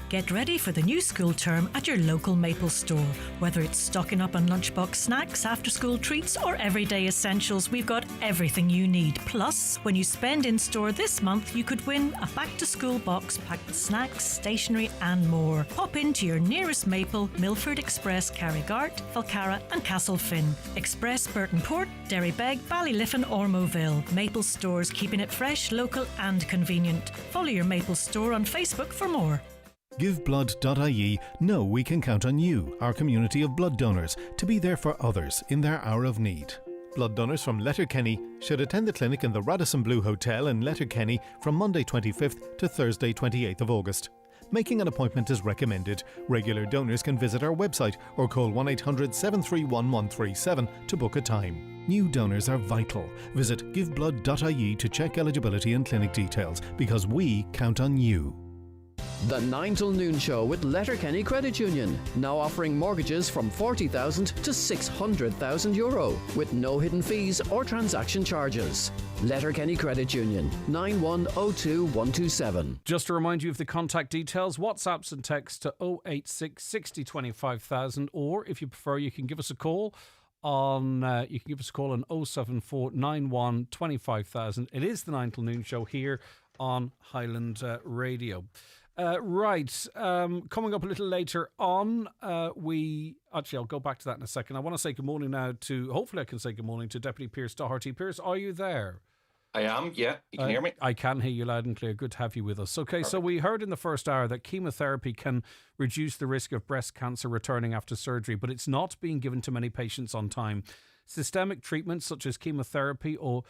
Get ready for the new school term at your local Maple store. Whether it's stocking up on lunchbox snacks, after-school treats or everyday essentials, we've got everything you need. Plus, when you spend in-store this month, you could win a back-to-school box packed with snacks, stationery and more. Pop into your nearest Maple, Milford Express, Carrigart, Falcarra and Castlefin. Express, Burton Court, Derrybeg, Ballyliffin or Moville. Maple stores, keeping it fresh, local and convenient. Follow your Maple store on Facebook for more. GiveBlood.ie know we can count on you, our community of blood donors, to be there for others in their hour of need. Blood donors from Letterkenny should attend the clinic in the Radisson Blu Hotel in Letterkenny from Monday 25th to Thursday 28th of August. Making an appointment is recommended. Regular donors can visit our website or call 1800 731 137 to book a time. New donors are vital. Visit giveblood.ie to check eligibility and clinic details, because we count on you. The 9 till noon show with Letterkenny Credit Union, now offering mortgages from €40,000 to €600,000 with no hidden fees or transaction charges. Letterkenny Credit Union, 9102127. Just to remind you of the contact details, WhatsApps and text to 086 60 25,000, or if you prefer, you can give us a call on 074 91 25,000. It is the 9 till noon show here on Highland Radio. Coming up a little later on, I'll go back to that in a second. I want to say good morning now hopefully I can say good morning to Deputy Pierce Doherty. Pierce, are you there? I am, yeah. You can hear me? I can hear you loud and clear. Good to have you with us. Okay, Perfect. So we heard in the first hour that chemotherapy can reduce the risk of breast cancer returning after surgery, but it's not being given to many patients on time. Systemic treatments such as chemotherapy or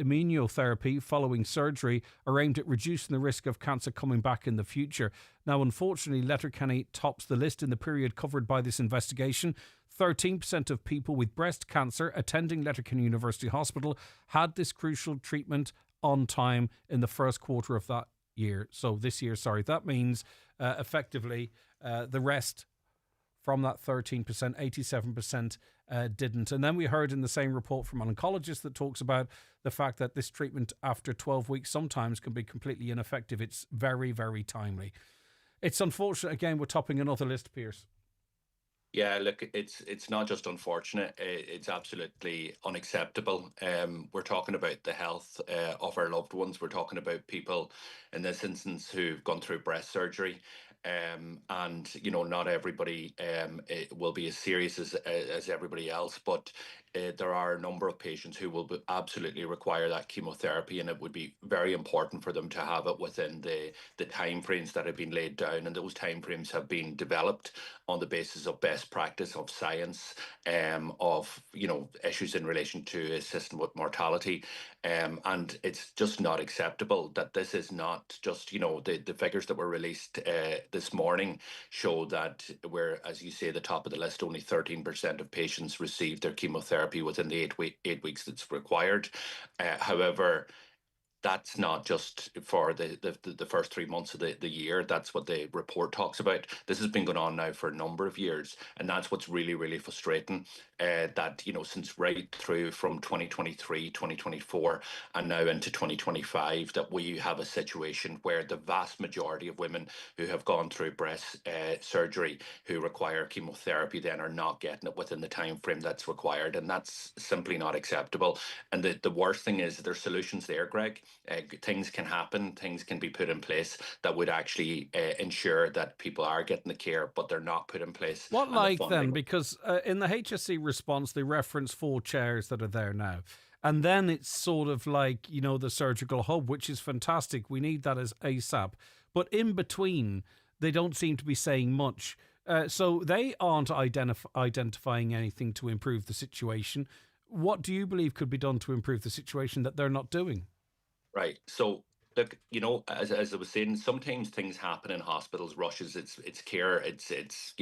immunotherapy following surgery are aimed at reducing the risk of cancer coming back in the future. Now, unfortunately, Letterkenny tops the list in the period covered by this investigation. 13% of people with breast cancer attending Letterkenny University Hospital had this crucial treatment on time in the first quarter of that year. So this year, that means effectively the rest from that 13%, 87% didn't. And then we heard in the same report from an oncologist that talks about the fact that this treatment after 12 weeks sometimes can be completely ineffective. It's very, very timely. It's unfortunate. Again, we're topping another list, Pierce. Yeah, look, it's not just unfortunate, it's absolutely unacceptable. We're talking about the health of our loved ones. We're talking about people in this instance who've gone through breast surgery. And not everybody it will be as serious as everybody else, but there are a number of patients who will absolutely require that chemotherapy, and it would be very important for them to have it within the timeframes that have been laid down, and those timeframes have been developed on the basis of best practice, of science, of issues in relation to assisting with mortality, and it's just not acceptable that this is not just the figures that were released this morning show that we're, as you say, the top of the list. Only 13% of patients received their chemotherapy within the 8 weeks that's required. However, that's not just for the first 3 months of the year. That's what the report talks about. This has been going on now for a number of years, and that's what's really, really frustrating. That since right through from 2023, 2024, and now into 2025, that we have a situation where the vast majority of women who have gone through breast surgery who require chemotherapy then are not getting it within the time frame that's required, and that's simply not acceptable. And the worst thing is there's solutions there, Greg. Things can happen, things can be put in place that would actually ensure that people are getting the care, but they're not put in place. What like then? Because in the HSE response, they reference 4 chairs that are there now. And then it's sort of like, the surgical hub, which is fantastic. We need that as ASAP. But in between, they don't seem to be saying much. So they aren't identifying anything to improve the situation. What do you believe could be done to improve the situation that they're not doing? Right. So, look, as I was saying, sometimes things happen in hospitals, rushes. It's care. It's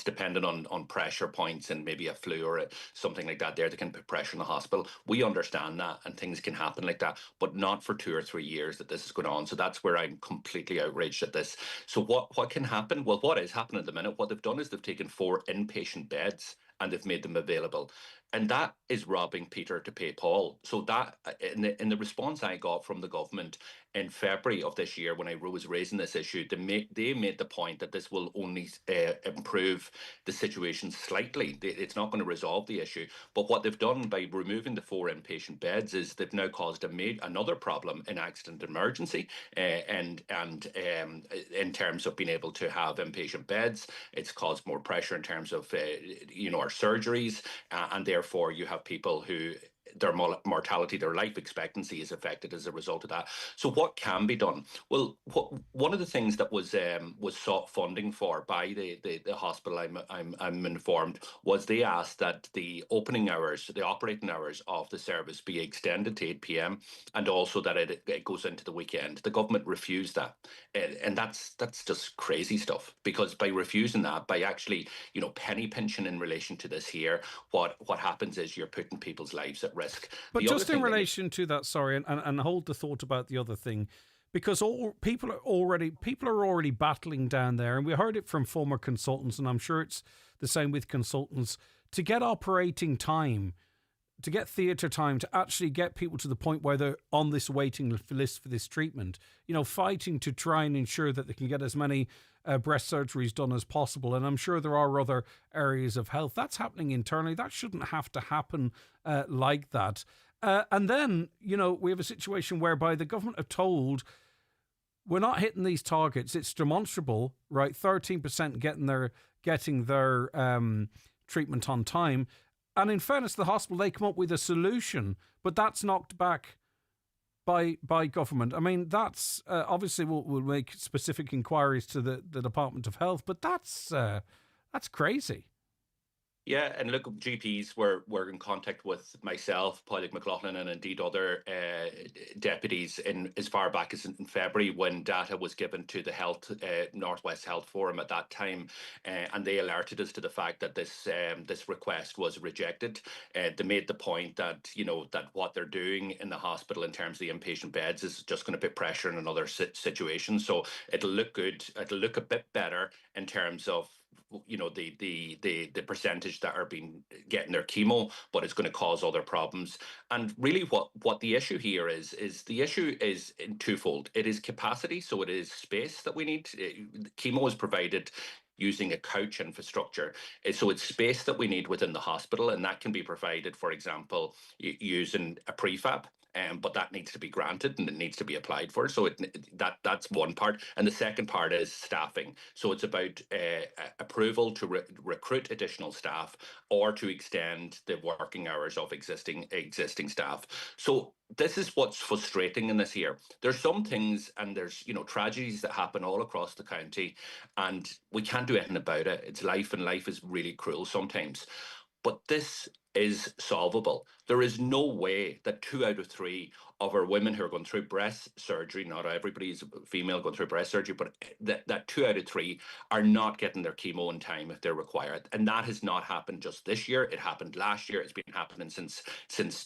dependent on pressure points and maybe a flu or something like that. There, they can put pressure on the hospital. We understand that, and things can happen like that, but not for 2 or 3 years that this is going on. So that's where I'm completely outraged at this. So what can happen? Well, what is happening at the minute? What they've done is they've taken 4 inpatient beds and they've made them available. And that is robbing Peter to pay Paul. So that, in the response I got from the government in February of this year, when I was raising this issue, they made the point that this will only improve the situation slightly. It's not going to resolve the issue. But what they've done by removing the 4 inpatient beds is they've now caused another problem in accident emergency, and in terms of being able to have inpatient beds. It's caused more pressure in terms of our surgeries, and therefore you have people who their mortality, their life expectancy is affected as a result of that. So what can be done? Well, one of the things that was sought funding for by the hospital, I'm informed, was they asked that the operating hours of the service be extended to 8 p.m. and also that it goes into the weekend. The government refused that, and that's just crazy stuff, because by refusing that, by actually penny pinching in relation to this here, what happens is you're putting people's lives at risk. But just in relation to that, sorry, and hold the thought about the other thing, because people are already battling down there, and we heard it from former consultants, and I'm sure it's the same with consultants, to get operating time, to get theatre time, to actually get people to the point where they're on this waiting list for this treatment, fighting to try and ensure that they can get as many breast surgeries done as possible. And I'm sure there are other areas of health. That's happening internally. That shouldn't have to happen like that. And then, we have a situation whereby the government are told we're not hitting these targets. It's demonstrable, right? 13% getting their treatment on time. And in fairness to the hospital, they come up with a solution, but that's knocked back by government. I mean, that's obviously we'll make specific inquiries to the Department of Health, but that's crazy. Yeah, and look, GPs were in contact with myself, Padraig McLaughlin, and indeed other deputies in as far back as in February, when data was given to the Northwest Health Forum at that time, and they alerted us to the fact that this request was rejected. They made the point that that what they're doing in the hospital in terms of the inpatient beds is just going to put pressure in another situation. So it'll look good. It'll look a bit better in terms of the percentage that are getting their chemo, but it's going to cause other problems. And really what the issue here is the issue is in twofold. It is capacity, so it is space that we need. Chemo is provided using a couch infrastructure. So it's space that we need within the hospital, and that can be provided, for example, using a prefab. But that needs to be granted and it needs to be applied for. So that's one part. And the second part is staffing. So it's about approval to recruit additional staff or to extend the working hours of existing staff. So this is what's frustrating in this here. There's some things, and there's tragedies that happen all across the county, and we can't do anything about it. It's life, and life is really cruel sometimes. But this is solvable. There is no way that 2 out of 3 of our women who are going through breast surgery, not everybody is female going through breast surgery, but that 2 out of 3 are not getting their chemo in time if they're required. And that has not happened just this year. It happened last year. It's been happening since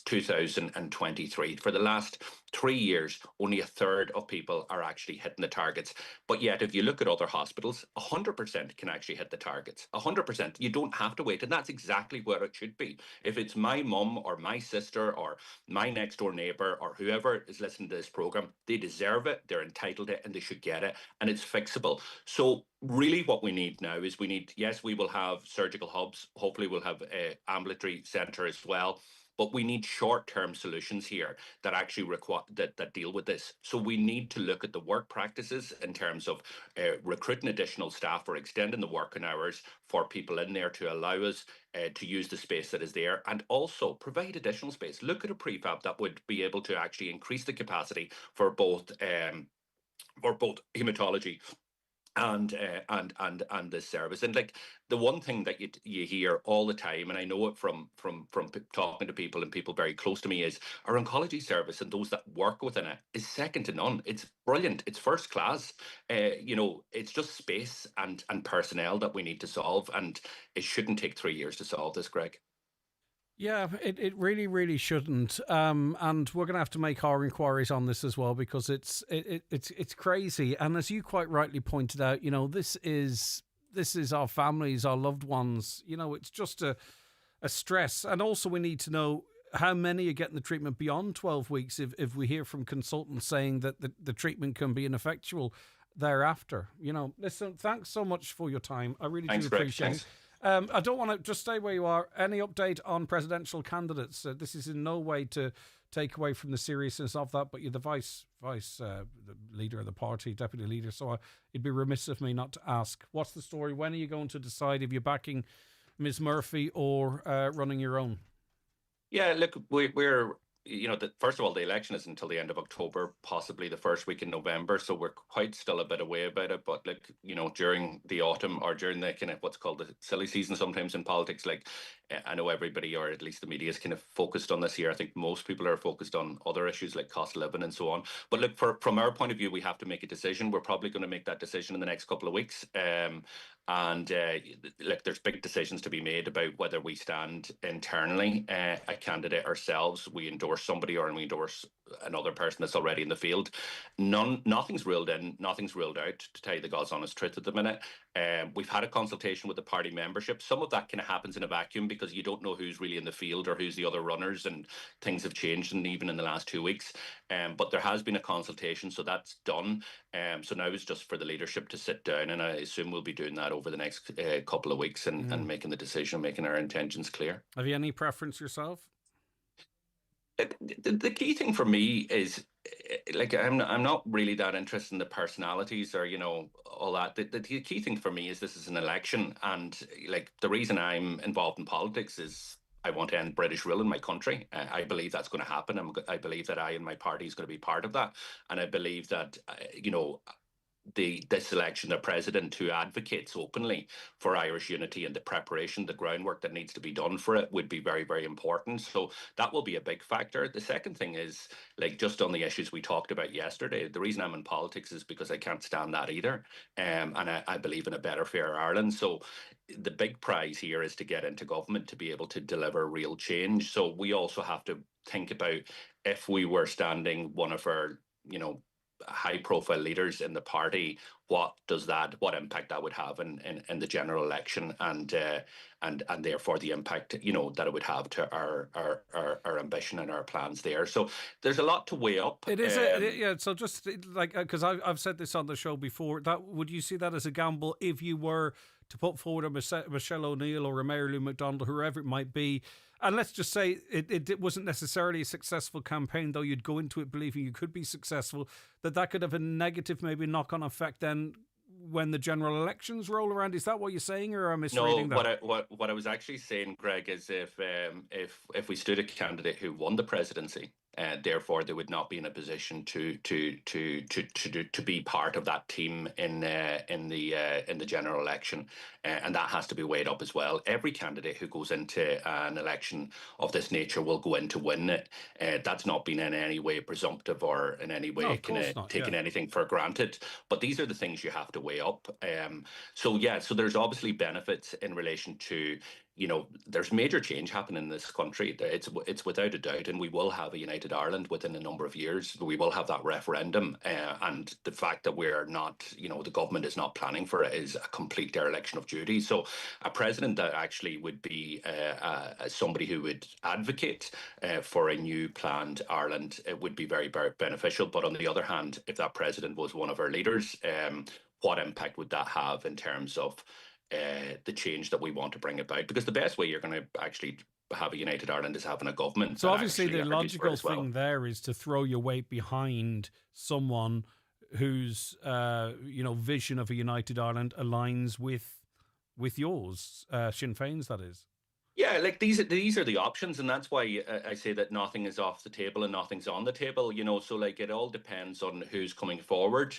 2023. For the last 3 years, only a third of people are actually hitting the targets. But yet, if you look at other hospitals, 100% can actually hit the targets. 100%. You don't have to wait. And that's exactly where it should be. If it's my mum or my sister or my next door neighbour or whoever is listening to this programme, they deserve it, they're entitled to it, and they should get it, and it's fixable. So really what we need now is yes, we will have surgical hubs. Hopefully we'll have an ambulatory centre as well. But we need short-term solutions here that actually that deal with this. So we need to look at the work practices in terms of recruiting additional staff or extending the working hours for people in there to allow us to use the space that is there, and also provide additional space. Look at a prefab that would be able to actually increase the capacity for both hematology and this service. And like the one thing that you hear all the time, and I know it from talking to people and people very close to me, is our oncology service and those that work within it is second to none. It's brilliant. It's first class. It's just space and personnel that we need to solve, and it shouldn't take 3 years to solve this, Greg. Yeah, it really, really shouldn't. And we're going to have to make our inquiries on this as well, because it's crazy. And as you quite rightly pointed out, this is our families, our loved ones. It's just a stress. And also we need to know how many are getting the treatment beyond 12 weeks if we hear from consultants saying that the treatment can be ineffectual thereafter. Listen, thanks so much for your time. I really do appreciate it. I don't want to just stay where you are. Any update on presidential candidates? This is in no way to take away from the seriousness of that, but you're the vice the leader of the party, deputy leader, so it'd be remiss of me not to ask, what's the story? When are you going to decide if you're backing Ms. Murphy or running your own? Yeah, look, we're first of all, the election is until the end of October, possibly the first week in November, so we're quite still a bit away about it. But during the autumn, or during the kind of what's called the silly season sometimes in politics, I know everybody, or at least the media, is kind of focused on this year. I think most people are focused on other issues like cost of living and so on. But look, from our point of view, we have to make a decision. We're probably going to make that decision in the next couple of weeks. There's big decisions to be made about whether we stand internally a candidate ourselves, we endorse somebody, or we endorse another person that's already in the field. Nothing's ruled in, nothing's ruled out, to tell you the God's honest truth at the minute. We've had a consultation with the party membership. Some of that kind of happens in a vacuum because you don't know who's really in the field or who's the other runners, and things have changed, and even in the last 2 weeks. But there has been a consultation, so that's done. So now it's just for the leadership to sit down, and I assume we'll be doing that over the next couple of weeks and making the decision, making our intentions clear. Have you any preference yourself? The key thing for me is, I'm not really that interested in the personalities or all that. The key thing for me is this is an election, and the reason I'm involved in politics is I want to end British rule in my country. I believe that's going to happen. I believe that I and my party is going to be part of that, and I believe that this election, the president who advocates openly for Irish unity and the preparation, the groundwork that needs to be done for it, would be very, very important. So that will be a big factor. The second thing is, just on the issues we talked about yesterday, the reason I'm in politics is because I can't stand that either. And I believe in a better, fairer Ireland. So the big prize here is to get into government to be able to deliver real change. So we also have to think about, if we were standing one of our, high-profile leaders in the party, what impact that would have in the general election, and therefore the impact that it would have to our ambition and our plans there. So there's a lot to weigh up. It is, yeah. So just because I've said this on the show before, would you see that as a gamble if you were to put forward a Michelle O'Neill or a Mary Lou McDonald, whoever it might be? And let's just say it wasn't necessarily a successful campaign, though you'd go into it believing you could be successful, that could have a negative, maybe knock-on effect then when the general elections roll around. Is that what you're saying, or am I misreading that? What I was actually saying, Greg, is if we stood a candidate who won the presidency, therefore they would not be in a position to be part of that team in the general election, and that has to be weighed up as well. Every candidate who goes into an election of this nature will go in to win it. That's not been in any way presumptive or in any way taking anything for granted. But these are the things you have to weigh up. So there's obviously benefits in relation to, there's major change happening in this country. It's without a doubt, and we will have a united Ireland within a number of years. We will have that referendum, and the fact that we're not, the government is not planning for it is a complete dereliction of duty. So a president that actually would be somebody who would advocate for a new planned Ireland, it would be very, very beneficial. But on the other hand, if that president was one of our leaders, what impact would that have in terms of the change that we want to bring about? Because the best way you're going to actually have a united Ireland is having a government. So obviously the logical thing there is to throw your weight behind someone whose vision of a united Ireland aligns with yours, Sinn Féin's, that is. Yeah, these are the options, and that's why I say that nothing is off the table and nothing's on the table. So it all depends on who's coming forward,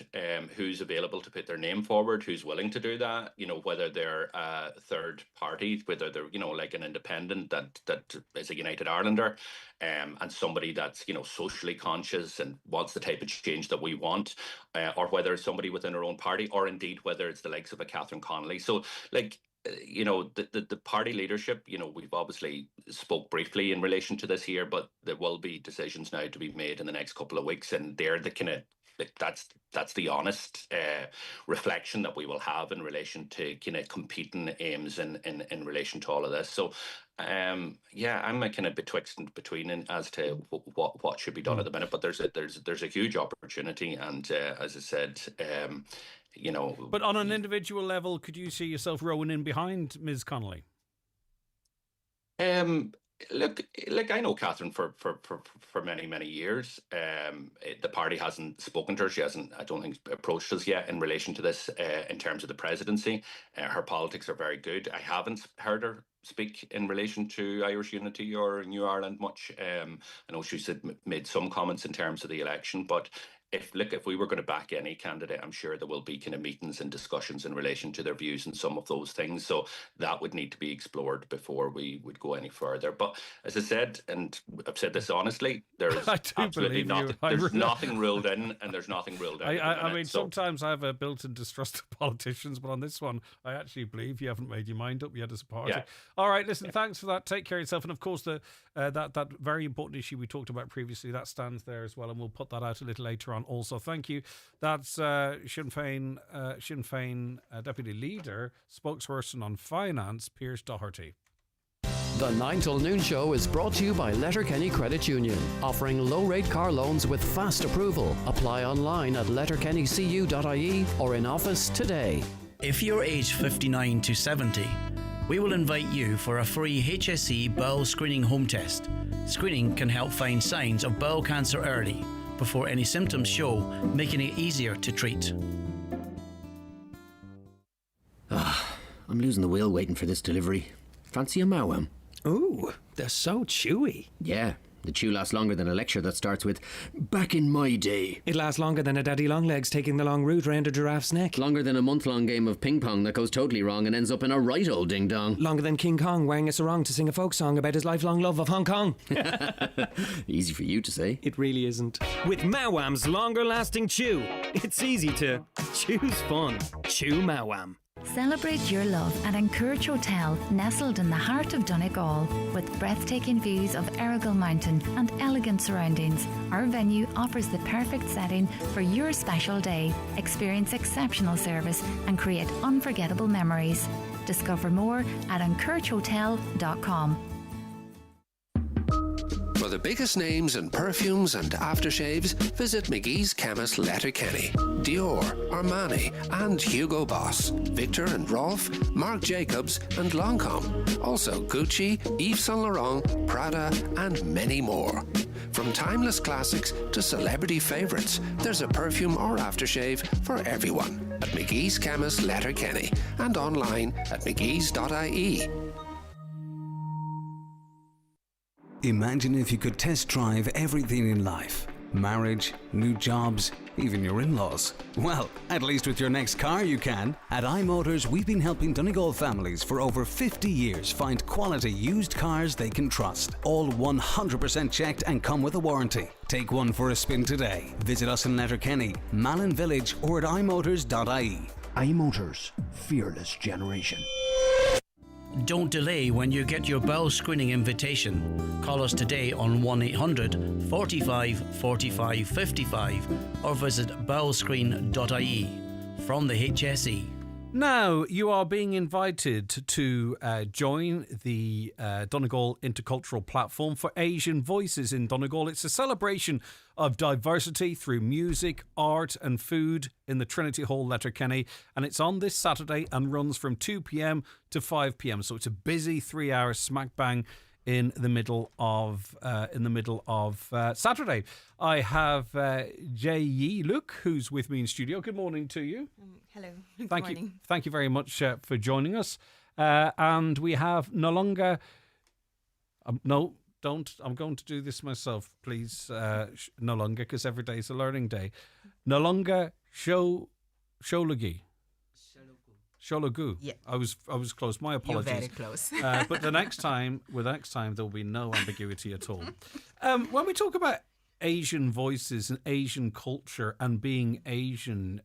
who's available to put their name forward, who's willing to do that. Whether they're a third party, whether they're an independent that is a United Irelander, and somebody that's socially conscious and wants the type of change that we want, or whether it's somebody within our own party, or indeed whether it's the likes of a Catherine Connolly. So the party leadership, we've obviously spoke briefly in relation to this here, but there will be decisions now to be made in the next couple of weeks, and they're the kind of that's the honest reflection that we will have in relation to kind of competing aims in relation to all of this. So I'm a kind of betwixt and between as to what should be done at the minute. But there's a huge opportunity, and as I said, But on an individual level, could you see yourself rowing in behind Ms. Connolly? Look, I know Catherine for many years. The party hasn't spoken to her. She hasn't, I don't think, approached us yet in relation to this in terms of the presidency. Her politics are very good. I haven't heard her speak in relation to Irish unity or New Ireland much. I know she's made some comments in terms of the election, but if we were going to back any candidate, I'm sure there will be kind of meetings and discussions in relation to their views and some of those things. So that would need to be explored before we would go any further. But as I said, and I've said this honestly, there's absolutely nothing. There's nothing ruled in, and there's nothing ruled out. I mean, sometimes I have a built-in distrust of politicians, but on this one, I actually believe you haven't made your mind up yet as a party. Yeah. All right, listen, thanks for that. Take care of yourself, and of course, that very important issue we talked about previously, that stands there as well, and we'll put that out a little later on. Also, thank you. That's Sinn Féin Deputy Leader, spokesperson on finance, Piers Doherty. The 9 till noon show is brought to you by Letterkenny Credit Union, offering low-rate car loans with fast approval. Apply online at letterkennycu.ie or in office today. If you're aged 59 to 70, we will invite you for a free HSE bowel screening home test. Screening can help find signs of bowel cancer early, before any symptoms show, making it easier to treat. I'm losing the will waiting for this delivery. Fancy a mawam? Ooh, they're so chewy. Yeah, the chew lasts longer than a lecture that starts with, "Back in my day." It lasts longer than a daddy longlegs taking the long route round a giraffe's neck. Longer than a month-long game of ping pong that goes totally wrong and ends up in a right old ding-dong. Longer than King Kong wearing a sarong to sing a folk song about his lifelong love of Hong Kong. Easy for you to say. It really isn't. With Mawam's longer lasting chew, it's easy to choose fun. Chew Mawam. Celebrate your love at Encourage Hotel, nestled in the heart of Donegal. With breathtaking views of Errigal Mountain and elegant surroundings, our venue offers the perfect setting for your special day. Experience exceptional service and create unforgettable memories. Discover more at encouragehotel.com. For the biggest names in perfumes and aftershaves, visit McGee's Chemist Letterkenny. Dior, Armani and Hugo Boss, Victor and Rolf, Marc Jacobs and Lancôme. Also Gucci, Yves Saint Laurent, Prada and many more. From timeless classics to celebrity favourites, there's a perfume or aftershave for everyone at McGee's Chemist Letterkenny and online at mcgees.ie. Imagine if you could test drive everything in life. Marriage, new jobs, even your in-laws. Well, at least with your next car you can. At iMotors, we've been helping Donegal families for over 50 years find quality used cars they can trust. All 100% checked and come with a warranty. Take one for a spin today. Visit us in Letterkenny, Malin Village or at imotors.ie. iMotors, fearless generation. Don't delay when you get your bowel screening invitation. Call us today on 1800 45 45 55 or visit bowelscreen.ie. From the HSE. Now, you are being invited to join the Donegal Intercultural Platform for Asian Voices in Donegal. It's a celebration of diversity through music, art and food in the Trinity Hall, Letterkenny. And it's on this Saturday and runs from 2 p.m. to 5 p.m. So it's a busy 3 hours smack bang in the middle of Saturday. I have J.E. Luke, who's with me in studio. Good morning to you. Hello. Thank you very much for joining us. And we have no longer. No, don't. I'm going to do this myself, please. No longer, because every day is a learning day. No longer Sholagu. Sholagu. Yeah. I was close. My apologies. You're very close. But the next time there will be no ambiguity at all. When we talk about Asian voices and Asian culture and being Asian,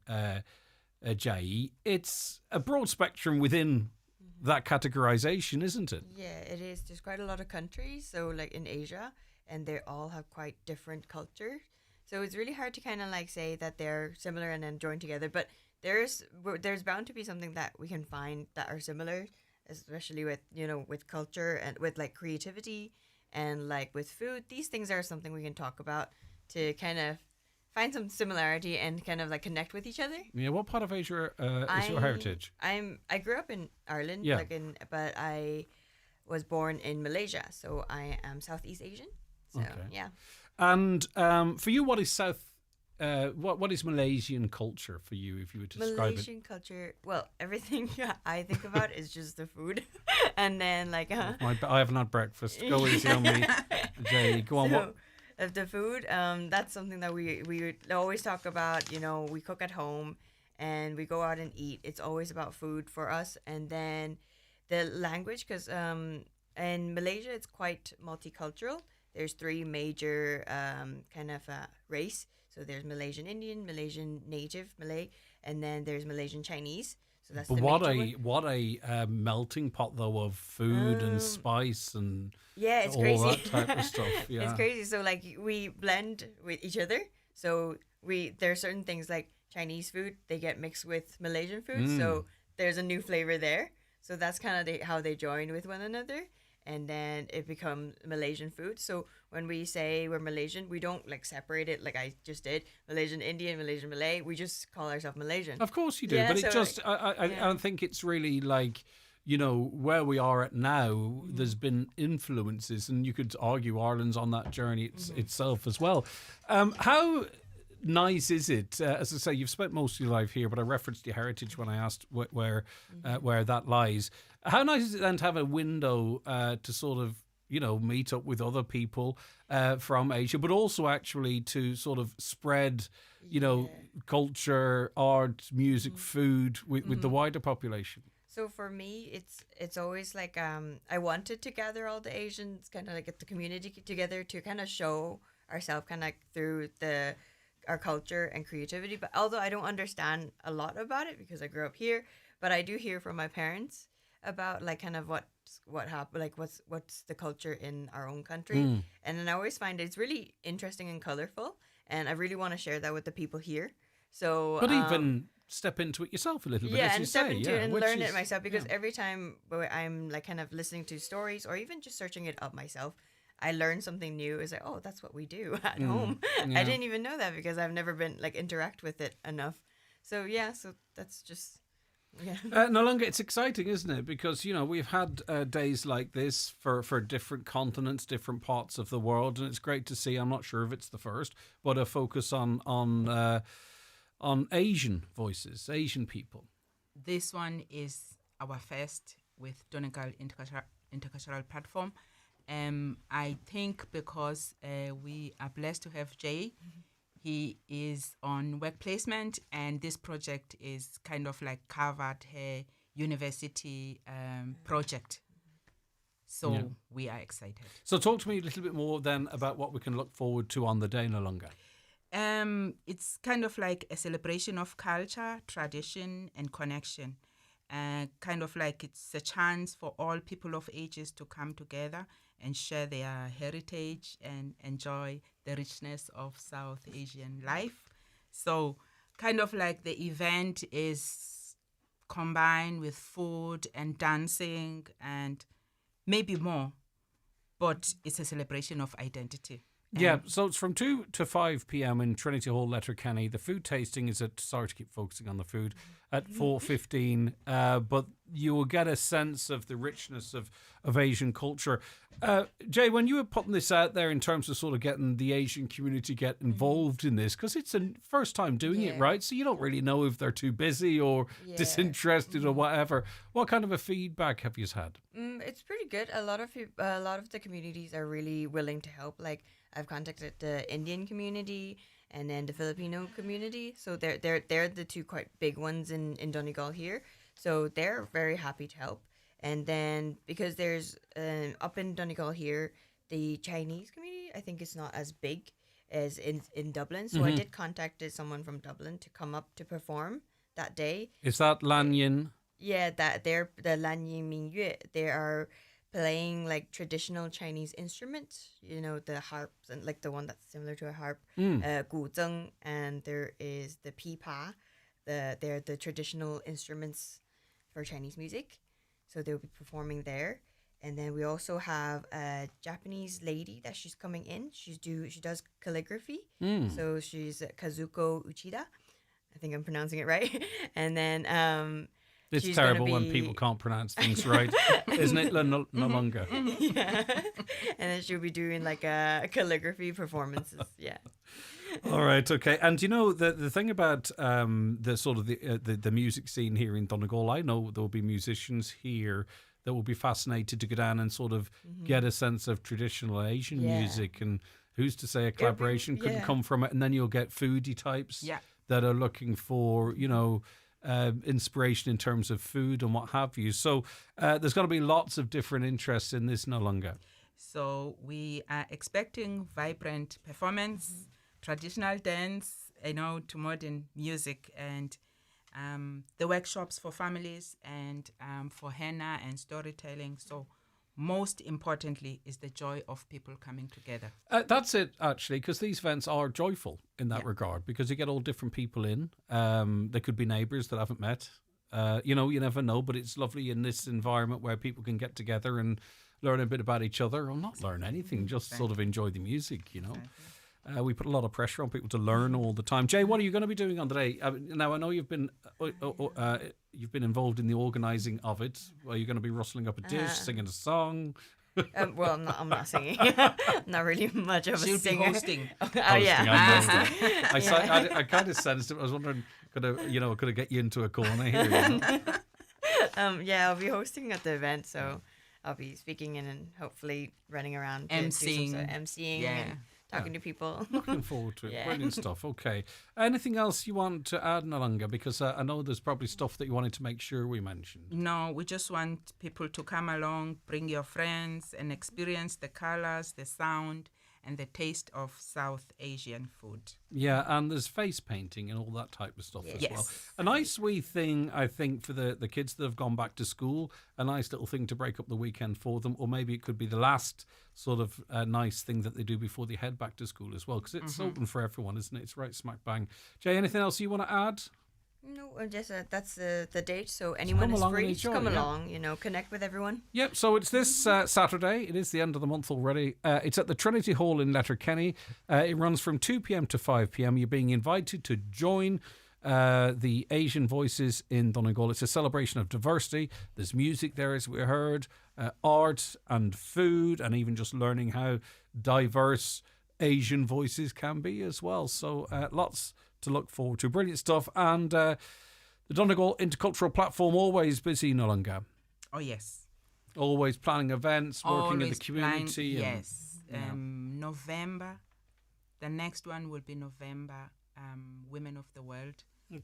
Jai, it's a broad spectrum within that categorization, isn't it? Yeah, it is. There's quite a lot of countries, so like in Asia, and they all have quite different culture. So it's really hard to kind of like say that they're similar and then join together. But there's bound to be something that we can find that are similar, especially with, you know, with culture and with like creativity and like with food. These things are something we can talk about to kind of find some similarity and kind of like connect with each other. Yeah, what part of Asia is your heritage? I grew up in Ireland, Yeah. but I was born in Malaysia, so I am Southeast Asian. So yeah. And for you, what is what is Malaysian culture for you, if you were to describe it? Malaysian culture, well, everything I think about is just the food, and then like I haven't had breakfast. Go easy on me, Jay. Go on. What? Of the food, that's something that we would always talk about. You know, we cook at home and we go out and eat. It's always about food for us. And then the language, because in Malaysia it's quite multicultural. There's 3 major kind of race. So there's Malaysian Indian, Malaysian Native Malay, and then there's Malaysian Chinese. So that's But the what major one. what a melting pot though of food and spice and Yeah, it's all crazy. that type of stuff. Yeah, It's crazy. So like we blend with each other. So there are certain things like Chinese food, they get mixed with Malaysian food. So there's a new flavor there. So that's kind of how they join with one another. And then it becomes Malaysian food. So when we say we're Malaysian, we don't like separate it like I just did. Malaysian Indian, Malaysian Malay. We just call ourselves Malaysian. Of course you do, Yeah, but it so, just I think it's really like, you know, where we are at now. There's been influences, and you could argue Ireland's on that journey itself as well. How nice is it? As I say, you've spent most of your life here, but I referenced your heritage when I asked where that lies. How nice is it then to have a window to sort of, you know, meet up with other people from Asia, but also actually to sort of spread, you know, culture, art, music, food with the wider population? So for me, it's always like I wanted to gather all the Asians, kind of like get the community together to kind of show ourselves kind of like through our culture and creativity. But although I don't understand a lot about it because I grew up here, but I do hear from my parents about like kind of what happened, like what's the culture in our own country, and then I always find it's really interesting and colorful, and I really want to share that with the people here. So, but even step into it yourself a little bit, as you and step say, into it and which learn is- it myself, because yeah. every time I'm like kind of listening to stories or even just searching it up myself, I learn something new. It's like, oh, that's what we do at home. yeah. I didn't even know that because I've never been like interact with it enough. So yeah, so that's just. Yeah. No longer, it's exciting, isn't it? Because, you know, we've had days like this for different continents, different parts of the world, and it's great to see. I'm not sure if it's the first, but a focus on Asian voices, Asian people. This one is our first with Donegal Intercultural Platform. I think because we are blessed to have Jay. He is on work placement, and this project is kind of like covered her university project. So we are excited. So talk to me a little bit more then about what we can look forward to on the day no longer. It's kind of like a celebration of culture, tradition, and connection. Kind of like it's a chance for all people of ages to come together and share their heritage and enjoy the richness of South Asian life. So kind of like the event is combined with food and dancing and maybe more, but it's a celebration of identity. Yeah, so it's from 2 to 5 p.m. in Trinity Hall, Letterkenny. The food tasting is at, sorry to keep focusing on the food, at 4:15, but you will get a sense of the richness of Asian culture. Jay, when you were putting this out there in terms of sort of getting the Asian community get involved in this, because it's a first time doing it, right? So you don't really know if they're too busy or disinterested or whatever. What kind of a feedback have you had? It's pretty good. A lot of the communities are really willing to help. Like I've contacted the Indian community and then the Filipino community. So they're the two quite big ones in Donegal here. So they're very happy to help. And then because there's up in Donegal here, the Chinese community, I think it's not as big as in Dublin. So I did contact someone from Dublin to come up to perform that day. Is that Lanyin? Yeah, that they're the Lan Yin Ming Yue. They are playing like traditional Chinese instruments, you know, the harps and like the one that's similar to a harp, guzheng, and there is the pipa. They're the traditional instruments for Chinese music, so they'll be performing there. And then we also have a Japanese lady that she's coming in. She does calligraphy, so she's Kazuko Uchida. I think I'm pronouncing it right. And then it's she's terrible when people can't pronounce things right, isn't it? No longer. Yeah. And then she'll be doing like a calligraphy performances. Yeah. All right, okay. And you know the thing about the sort of the music scene here in Donegal, I know there will be musicians here that will be fascinated to go down and sort of get a sense of traditional Asian music, and who's to say a collaboration couldn't come from it. And then you'll get foodie types that are looking for, you know, inspiration in terms of food and what have you. So there's going to be lots of different interests in this no longer. So we are expecting vibrant performance, traditional dance, you know, to modern music, and the workshops for families and for henna and storytelling. So most importantly is the joy of people coming together. That's it, actually, because these events are joyful in that regard, because you get all different people in. They could be neighbours that haven't met. You know, you never know, but it's lovely in this environment where people can get together and learn a bit about each other, or not learn anything, just sort of enjoy the music, you know. We put a lot of pressure on people to learn all the time. Jay, what are you going to be doing on the day? Now, I know you've been involved in the organising of it. Are you going to be rustling up a dish, singing a song? Well, I'm not singing. I'm not really much of a singer. She'll be hosting. Oh, yeah. I kind of sensed it. I was wondering, could I get you into a corner here? You know? Yeah, I'll be hosting at the event, so I'll be speaking and hopefully running around, emceeing, and talking to people. Looking forward to it. Brilliant stuff. Okay. Anything else you want to add, Nalanga? Because I know there's probably stuff that you wanted to make sure we mentioned. No, we just want people to come along, bring your friends, and experience the colors, the sound, and the taste of South Asian food. Yeah, and there's face painting and all that type of stuff as well. A nice wee thing, I think, for the kids that have gone back to school, a nice little thing to break up the weekend for them, or maybe it could be the last sort of nice thing that they do before they head back to school as well, because it's open for everyone, isn't it? It's right smack bang. Jay, anything else you want to add? No, just that's the date, so anyone is free. Just come along, you know, connect with everyone. Yep, so it's this Saturday. It is the end of the month already. It's at the Trinity Hall in Letterkenny. It runs from 2 p.m. to 5 p.m. You're being invited to join the Asian Voices in Donegal. It's a celebration of diversity. There's music there, as we heard, art and food, and even just learning how diverse Asian voices can be as well. So lots to look forward to. Brilliant stuff. And the Donegal Intercultural Platform, always busy, no longer. Oh, yes. Always planning events, working in the community. Yes. November. The next one will be November, Women of the World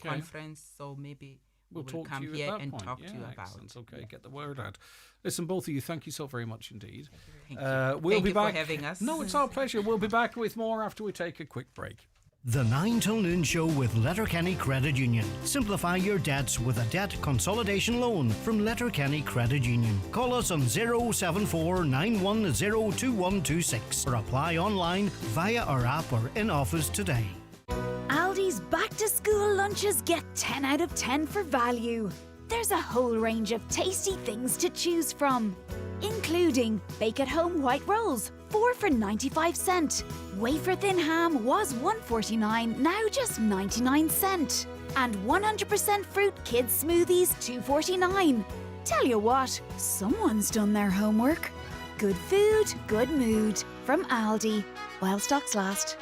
Conference. So maybe we'll come here and talk to you about it. Okay, get the word out. Listen, both of you, thank you so very much indeed. Thank you. We'll be back. For having us. No, it's our pleasure. We'll be back with more after we take a quick break. The 9 till noon show with Letterkenny Credit Union. Simplify your debts with a debt consolidation loan from Letterkenny Credit Union. Call us on 074 910 2126 or apply online via our app or in office today. Aldi's back-to-school lunches get 10 out of 10 for value. There's a whole range of tasty things to choose from, including bake-at-home white rolls, 4 for 95 cent. Wafer thin ham was $1.49, now just 99 cent. And 100% fruit kids smoothies, $2.49. Tell you what, someone's done their homework. Good food, good mood. From Aldi, while stocks last.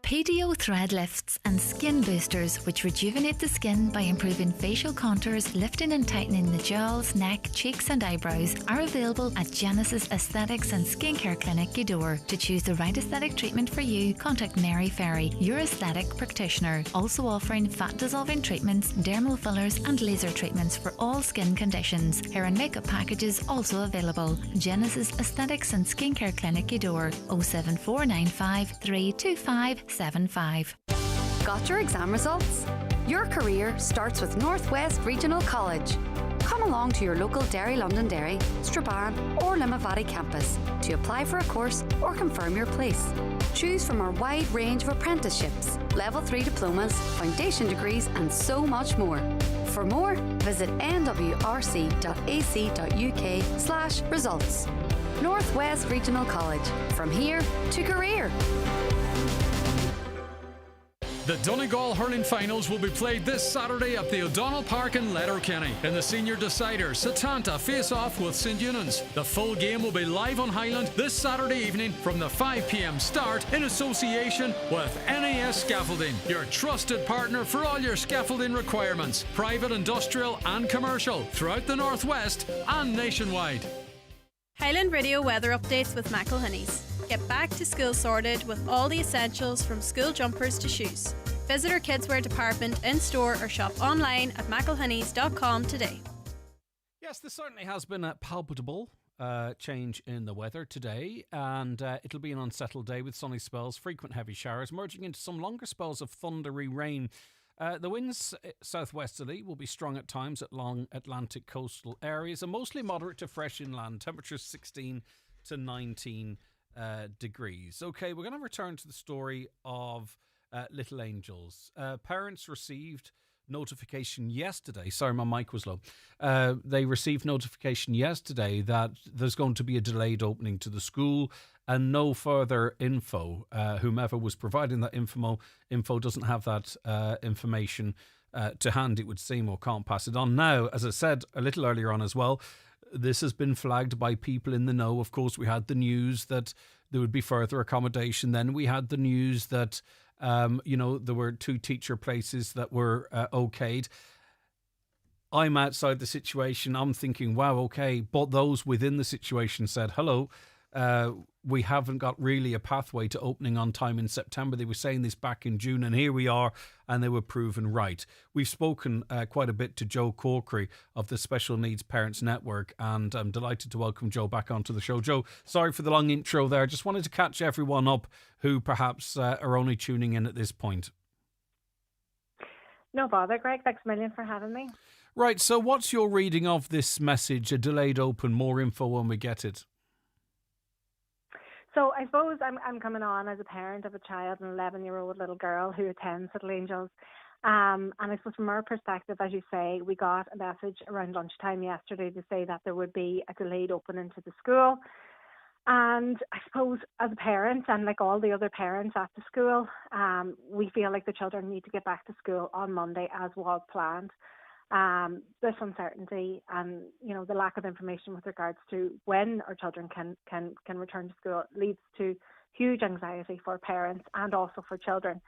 PDO thread lifts and skin boosters, which rejuvenate the skin by improving facial contours, lifting and tightening the jowls, neck, cheeks and eyebrows, are available at Genesis Aesthetics and Skincare Clinic, Gweedore. To choose the right aesthetic treatment for you, contact Mary Ferry, your aesthetic practitioner. Also offering fat-dissolving treatments, dermal fillers and laser treatments for all skin conditions. Hair and makeup packages also available. Genesis Aesthetics and Skincare Clinic, Gweedore, 07495 325 75. Got your exam results? Your career starts with Northwest Regional College. Come Come along to your local Derry Londonderry, Strabane or Limavady campus to apply for a course or confirm your place. Choose from our wide range of apprenticeships, level 3 diplomas, foundation degrees and so much more. For more, visit nwrc.ac.uk/results. Northwest Regional College. From here to career. The Donegal Hurling Finals will be played this Saturday at the O'Donnell Park in Letterkenny. In the senior decider, Satanta face off with St Eunan's. The full game will be live on Highland this Saturday evening from the 5 p.m. start in association with NAS Scaffolding, your trusted partner for all your scaffolding requirements, private, industrial and commercial throughout the Northwest and nationwide. Highland Radio weather updates with McElhinney's. Get back to school sorted with all the essentials from school jumpers to shoes. Visit our kidswear department in store or shop online at mcelhinneys.com today. Yes, there certainly has been a palpable change in the weather today, and it'll be an unsettled day with sunny spells, frequent heavy showers, merging into some longer spells of thundery rain. The winds southwesterly will be strong at times at long Atlantic coastal areas and mostly moderate to fresh inland. Temperatures 16 to 19 degrees. Okay, we're going to return to the story of Little Angels. Parents received notification yesterday. Sorry, my mic was low. They received notification yesterday that there's going to be a delayed opening to the school and no further info. Whomever was providing that info doesn't have that information to hand, it would seem, or can't pass it on. Now, as I said a little earlier on as well, this has been flagged by people in the know. Of course, we had the news that there would be further accommodation. Then we had the news that, there were 2 teacher places that were okayed. I'm outside the situation. I'm thinking, wow, okay. But those within the situation said, hello, we haven't got really a pathway to opening on time in September. They were saying this back in June, and here we are, and they were proven right. We've spoken quite a bit to Joe Corkery of the Special Needs Parents Network, and I'm delighted to welcome Joe back onto the show. Joe, sorry for the long intro there. Just wanted to catch everyone up who perhaps are only tuning in at this point. No bother, Greg. Thanks a million for having me. Right, so what's your reading of this message, a delayed open, more info when we get it? So I suppose I'm coming on as a parent of a child, an 11-year-old little girl who attends Little Angels. And I suppose from our perspective, as you say, we got a message around lunchtime yesterday to say that there would be a delayed opening to the school. And I suppose as a parent, and like all the other parents at the school, we feel like the children need to get back to school on Monday as was planned. This uncertainty and the lack of information with regards to when our children can return to school leads to huge anxiety for parents and also for children.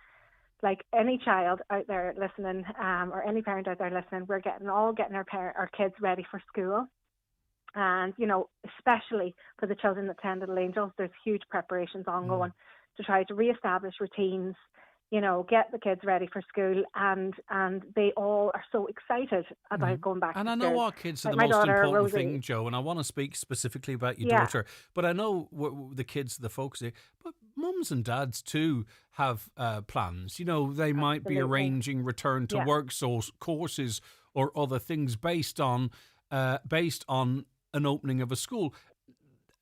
Like any child out there listening, or any parent out there listening, we're getting our kids ready for school. And especially for the children that attend Little Angels, there's huge preparations ongoing to try to re-establish routines, get the kids ready for school, and they all are so excited about going back to school. And I know our kids are the most important thing, Joe, and I want to speak specifically about your daughter, but I know the kids are the focus here. But mums and dads too have plans. They might be arranging return to work courses or other things based on an opening of a school.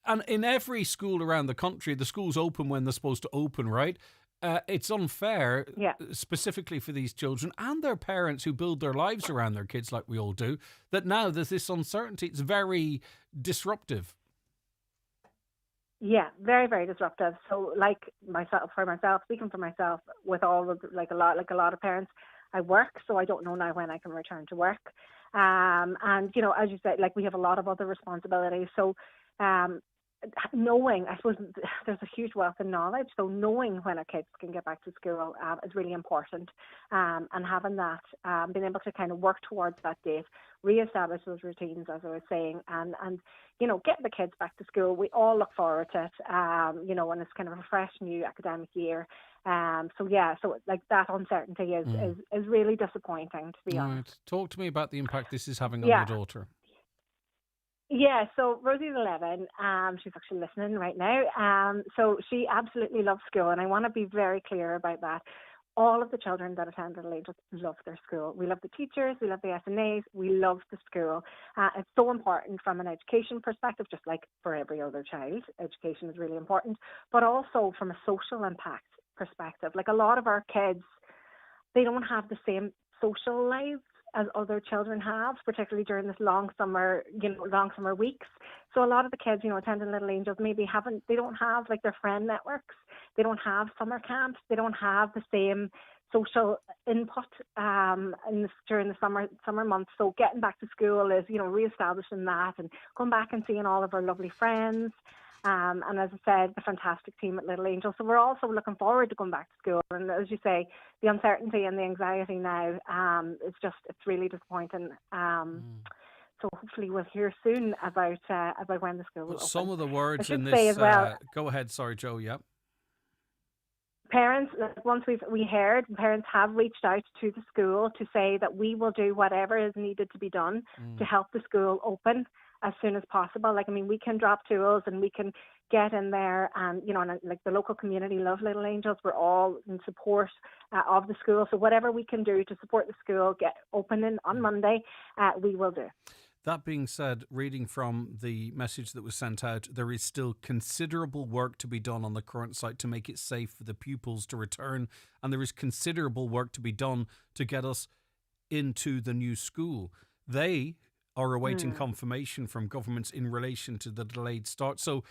And in every school around the country, the schools open when they're supposed to open, right? It's unfair, specifically for these children and their parents who build their lives around their kids like we all do, that now there's this uncertainty. It's very disruptive. Yeah, very, very disruptive. So speaking for myself, with all of a lot of parents, I work, so I don't know now when I can return to work. And, as you said, we have a lot of other responsibilities. So, knowing, I suppose there's a huge wealth of knowledge, so knowing when our kids can get back to school is really important, and having that, being able to kind of work towards that date, re-establish those routines, as I was saying, and get the kids back to school. We all look forward to it, when it's kind of a fresh new academic year. So that uncertainty is really disappointing, to be honest. Talk to me about the impact this is having on your daughter. Yeah, so Rosie's 11. She's actually listening right now. So she absolutely loves school, and I want to be very clear about that. all of the children that attend Little Angels love their school. We love the teachers, we love the SNAs, we love the school. It's so important from an education perspective, just like for every other child. Education is really important, but also from a social impact perspective. Like a lot of our kids, they don't have the same social lives as other children have, particularly during this long summer weeks. So a lot of the kids, attending Little Angels they don't have like their friend networks. They don't have summer camps. They don't have the same social input during the summer months. So getting back to school is, reestablishing that and going back and seeing all of our lovely friends. And as I said, the fantastic team at Little Angels. So we're also looking forward to going back to school. And as you say, the uncertainty and the anxiety now, it's really disappointing. So hopefully we'll hear soon about when the school will open. Some of the words in this... as well, go ahead, sorry, Joe, yeah. Parents, once we heard, parents have reached out to the school to say that we will do whatever is needed to be done to help the school open as soon as possible. We can drop tools and we can get in there and, like the local community love Little Angels. We're all in support of the school. So whatever we can do to support the school get opening on Monday, we will do. That being said, reading from the message that was sent out, there is still considerable work to be done on the current site to make it safe for the pupils to return. And there is considerable work to be done to get us into the new school. They are awaiting confirmation from governments in relation to the delayed start. So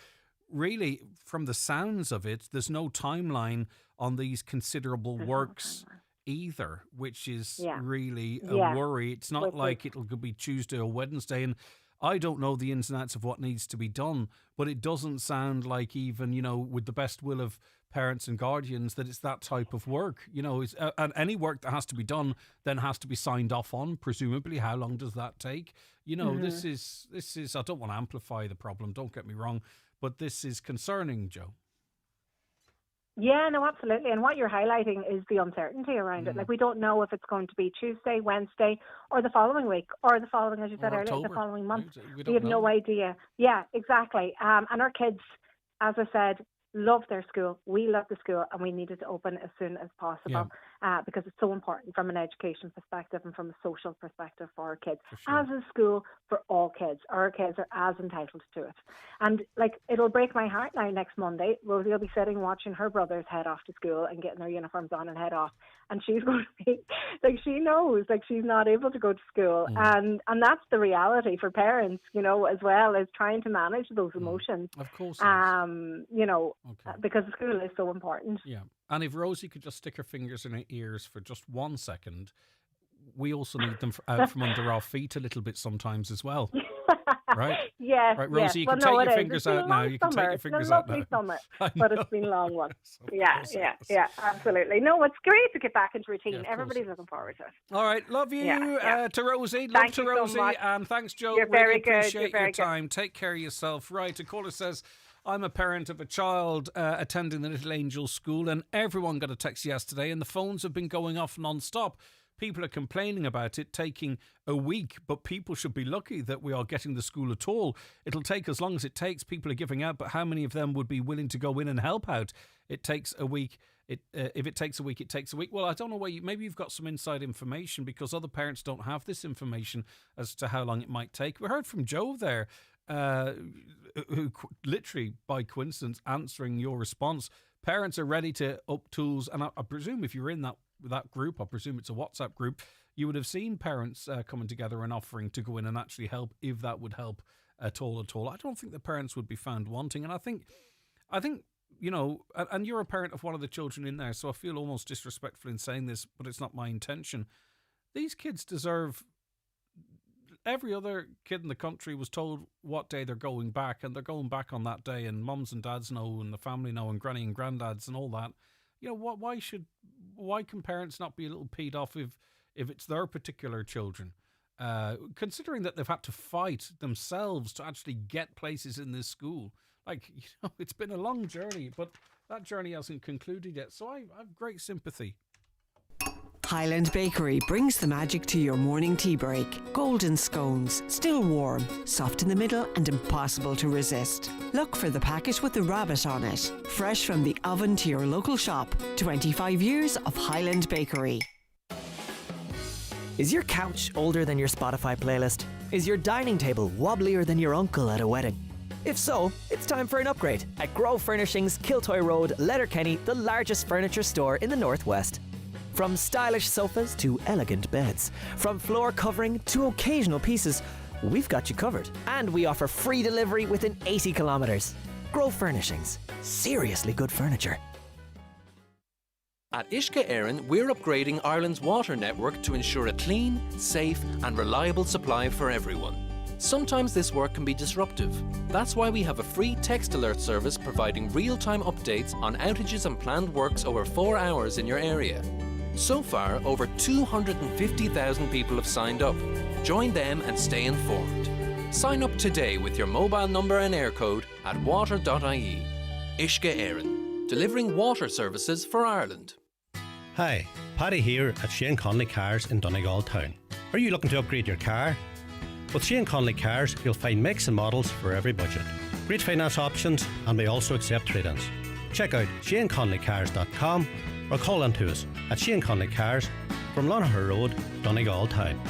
really, from the sounds of it, there's no timeline on these considerable works either, which is really a worry. It's not like it'll be Tuesday or Wednesday, and I don't know the ins and outs of what needs to be done, but it doesn't sound like even, with the best will of parents and guardians, that it's that type of work. And any work that has to be done then has to be signed off on, presumably. How long does that take? This is I don't want to amplify the problem, don't get me wrong, but this is concerning, Joe. Yeah, no, absolutely. And what you're highlighting is the uncertainty around it. Like, we don't know if it's going to be Tuesday, Wednesday, or the following week, or the following, as you said earlier, the following month. We have no idea. Yeah, exactly. And our kids, as I said, love their school. We love the school, and we need it to open as soon as possible because it's so important from an education perspective and from a social perspective for our kids. As a school for all kids. Our kids are as entitled to it. And it'll break my heart now next Monday. Rosie will be sitting watching her brothers head off to school and getting their uniforms on and head off. And she's going to be, she knows, she's not able to go to school. And that's the reality for parents, as well, as trying to manage those emotions. Of course. Because the school is so important. Yeah. And if Rosie could just stick her fingers in her ears for just 1 second, we also need them out from under our feet a little bit sometimes as well. Right? Yes. Right, Rosie, you can take your fingers out now. You can take your fingers out now. It's been a lovely summer, but it's been a long one. Yeah, absolutely. No, it's great to get back into routine. Everybody's looking forward to it. All right, love you to Rosie. Love to Rosie. So much. And thanks, Joe. You're very good. Appreciate your time. Take care of yourself. Right, a caller says, I'm a parent of a child attending the Little Angels school, and everyone got a text yesterday, and the phones have been going off non-stop. People are complaining about it taking a week, but people should be lucky that we are getting the school at all. It'll take as long as it takes. People are giving out, but how many of them would be willing to go in and help out? It takes a week. If it takes a week, it takes a week. Well, I don't know where maybe you've got some inside information, because other parents don't have this information as to how long it might take. We heard from Joe there, who literally by coincidence answering your response. Parents are ready to up tools, and I presume if you're in that group, I presume it's a WhatsApp group, you would have seen parents coming together and offering to go in and actually help, if that would help at all. I don't think the parents would be found wanting, and I think and you're a parent of one of the children in there, so I feel almost disrespectful in saying this, but it's not my intention. These kids deserve... Every other kid in the country was told what day they're going back, and they're going back on that day, and mums and dads know, and the family know, and granny and granddads and all that. Why can parents not be a little peed off if it's their particular children? Considering that they've had to fight themselves to actually get places in this school. It's been a long journey, but that journey hasn't concluded yet. So I have great sympathy. Highland Bakery brings the magic to your morning tea break. Golden scones, still warm, soft in the middle and impossible to resist. Look for the packet with the rabbit on it. Fresh from the oven to your local shop. 25 years of Highland Bakery. Is your couch older than your Spotify playlist? Is your dining table wobblier than your uncle at a wedding? If so, it's time for an upgrade at Grove Furnishings, Kiltoy Road, Letterkenny, the largest furniture store in the Northwest. From stylish sofas to elegant beds, from floor covering to occasional pieces, we've got you covered. And we offer free delivery within 80 kilometres. Grove Furnishings. Seriously good furniture. At Uisce Éireann, we're upgrading Ireland's water network to ensure a clean, safe and reliable supply for everyone. Sometimes this work can be disruptive. That's why we have a free text alert service providing real-time updates on outages and planned works over 4 hours in your area. So far, over 250,000 people have signed up. Join them and stay informed. Sign up today with your mobile number and air code at water.ie. Uisce Éireann, delivering water services for Ireland. Hi, Paddy here at Shane Conley Cars in Donegal Town. Are you looking to upgrade your car? With Shane Conley Cars, you'll find makes and models for every budget. Great finance options, and we also accept trade-ins. Check out shaneconleycars.com or call in to us at Shane Conley Cars from Lough Road, Donegal Town.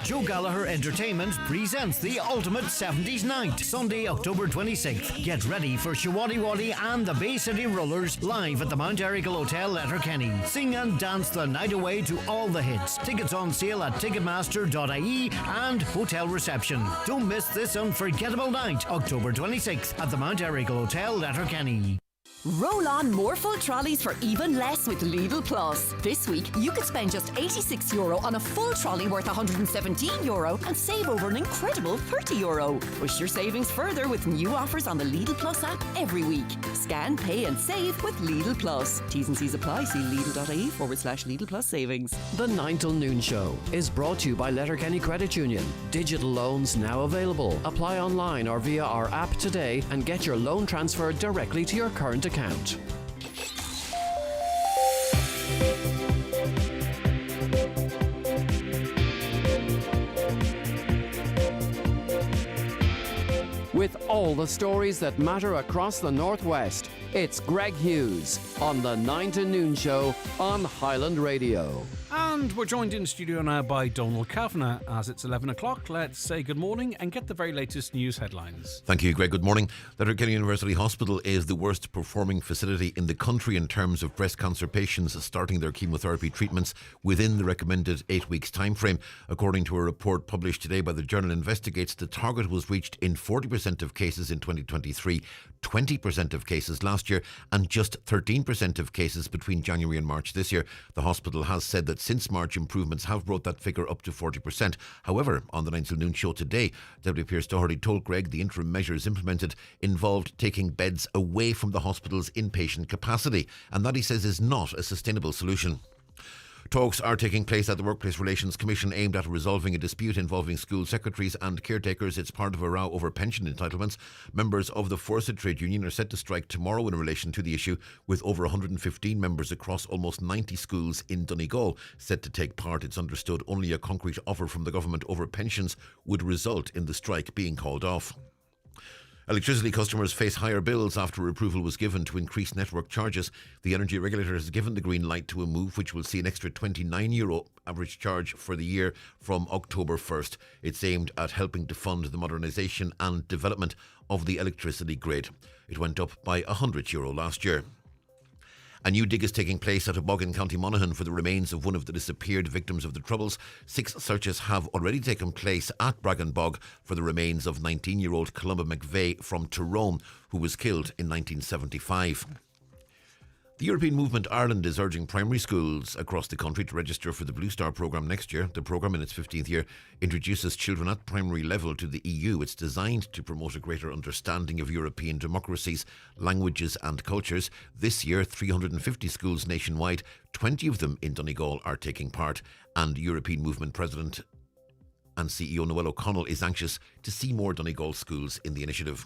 Joe Gallagher Entertainment presents the Ultimate 70s Night, Sunday, October 26th. Get ready for Shawadi Wadi and the Bay City Rollers live at the Mount Erigal Hotel, Letterkenny. Sing and dance the night away to all the hits. Tickets on sale at ticketmaster.ie and hotel reception. Don't miss this unforgettable night, October 26th at the Mount Erigal Hotel, Letterkenny. Roll on more full trolleys for even less with Lidl Plus. This week, you could spend just €86 on a full trolley worth €117 and save over an incredible €30. Push your savings further with new offers on the Lidl Plus app every week. Scan, pay and save with Lidl Plus. T's and C's apply. See Lidl.ie/Lidl Plus savings. The 9 till noon show is brought to you by Letterkenny Credit Union. Digital loans now available. Apply online or via our app today and get your loan transferred directly to your current account. With all the stories that matter across the Northwest, it's Greg Hughes on the 9 to Noon show on Highland Radio. And we're joined in studio now by Donald Kavanagh. As it's 11 o'clock, let's say good morning and get the very latest news headlines. Thank you, Greg. Good morning. Letterkenny University Hospital is the worst performing facility in the country in terms of breast cancer patients starting their chemotherapy treatments within the recommended 8 weeks time frame. According to a report published today by the journal Investigates, the target was reached in 40% of cases in 2023, 20% of cases last year, and just 13% of cases between January and March this year. The hospital has said that since March, improvements have brought that figure up to 40%. However, on the 9 till noon show today, Deputy Pearse Doherty told Greg the interim measures implemented involved taking beds away from the hospital's inpatient capacity, and that, he says, is not a sustainable solution. Talks are taking place at the Workplace Relations Commission aimed at resolving a dispute involving school secretaries and caretakers. It's part of a row over pension entitlements. Members of the Forsyth Trade Union are set to strike tomorrow in relation to the issue, with over 115 members across almost 90 schools in Donegal set to take part. It's understood only a concrete offer from the government over pensions would result in the strike being called off. Electricity customers face higher bills after approval was given to increase network charges. The energy regulator has given the green light to a move which will see an extra €29 average charge for the year from October 1st. It's aimed at helping to fund the modernisation and development of the electricity grid. It went up by €100 last year. A new dig is taking place at a bog in County Monaghan for the remains of one of the disappeared victims of the Troubles. 6 searches have already taken place at Bragan Bog for the remains of 19-year-old Columba McVeigh from Tyrone, who was killed in 1975. The European Movement Ireland is urging primary schools across the country to register for the Blue Star programme next year. The programme, in its 15th year, introduces children at primary level to the EU. It's designed to promote a greater understanding of European democracies, languages and cultures. This year, 350 schools nationwide, 20 of them in Donegal, are taking part. And European Movement President and CEO Noel O'Connell is anxious to see more Donegal schools in the initiative.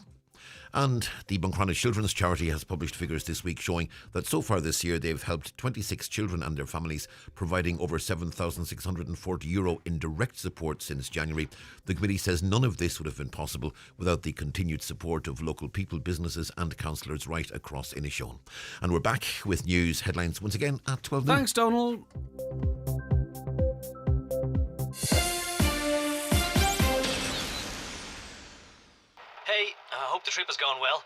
And the Buncrana Children's Charity has published figures this week showing that so far this year they've helped 26 children and their families, providing over €7,640 in direct support since January. The committee says none of this would have been possible without the continued support of local people, businesses and councillors right across Inishowen. And we're back with news headlines once again at 12 noon. Thanks, Donald. Hey, I hope the trip has gone well.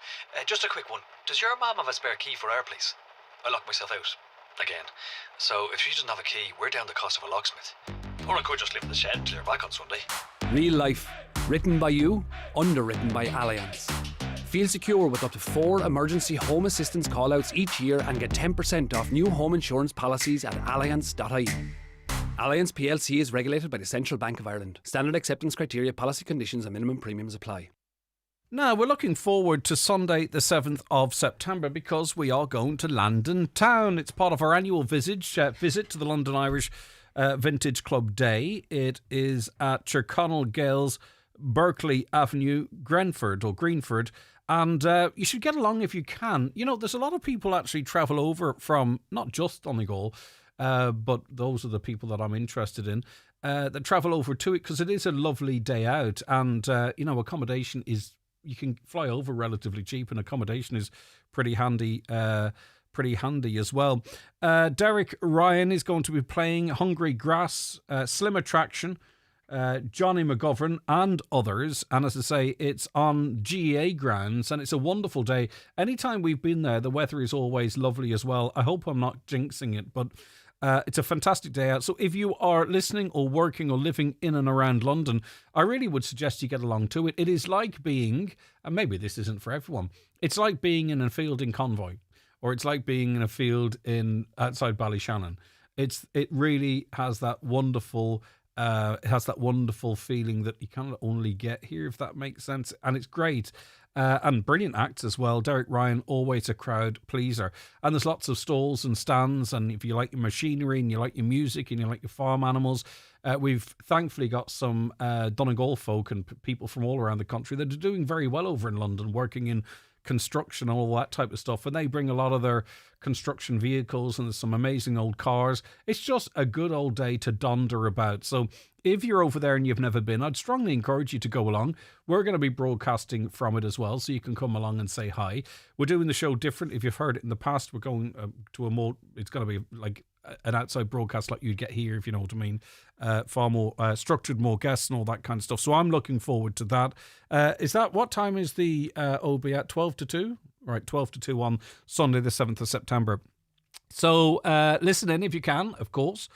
Just a quick one. Does your mum have a spare key for our place? I locked myself out. Again. So if she doesn't have a key, we're down the cost of a locksmith. Or I could just live in the shed and clear back on Sunday. Real life. Written by you, underwritten by Allianz. Feel secure with up to 4 emergency home assistance callouts each year and get 10% off new home insurance policies at allianz.ie. Allianz plc is regulated by the Central Bank of Ireland. Standard acceptance criteria, policy conditions and minimum premiums apply. Now, we're looking forward to Sunday the 7th of September because we are going to London Town. It's part of our annual visit to the London Irish Vintage Club Day. It is at Tyrconnell Gales, Berkeley Avenue, Greenford. And you should get along if you can. You know, there's a lot of people actually travel over from not just Donegal, but those are the people that I'm interested in, that travel over to it because it is a lovely day out. And, accommodation is, you can fly over relatively cheap and accommodation is pretty handy as well. Derek Ryan is going to be playing Hungry Grass, Slim Attraction, Johnny McGovern and others. And as I say, it's on GEA grounds and it's a wonderful day. Anytime we've been there, the weather is always lovely as well. I hope I'm not jinxing it, but it's a fantastic day out. So if you are listening or working or living in and around London, I really would suggest you get along to it. It is like being, and maybe this isn't for everyone, it's like being in a field in Convoy, or it's like being in a field outside Ballyshannon. It really has that wonderful feeling that you kind of only get here, if that makes sense. And it's great. And brilliant acts as well. Derek Ryan, always a crowd pleaser. And there's lots of stalls and stands. And if you like your machinery and you like your music and you like your farm animals, we've thankfully got some Donegal folk and people from all around the country that are doing very well over in London, working in construction and all that type of stuff. And they bring a lot of their construction vehicles and there's some amazing old cars. It's just a good old day to donder about. So if you're over there and you've never been, I'd strongly encourage you to go along. We're going to be broadcasting from it as well, so you can come along and say hi. We're doing the show different. If you've heard it in the past, we're going to a more, it's going to be like an outside broadcast like you'd get here, if you know what I mean. Far more structured, more guests and all that kind of stuff. So I'm looking forward to that. What time is the OB at? 12 to 2? Right, 12 to 2 on Sunday the 7th of September. So listen in if you can, of course.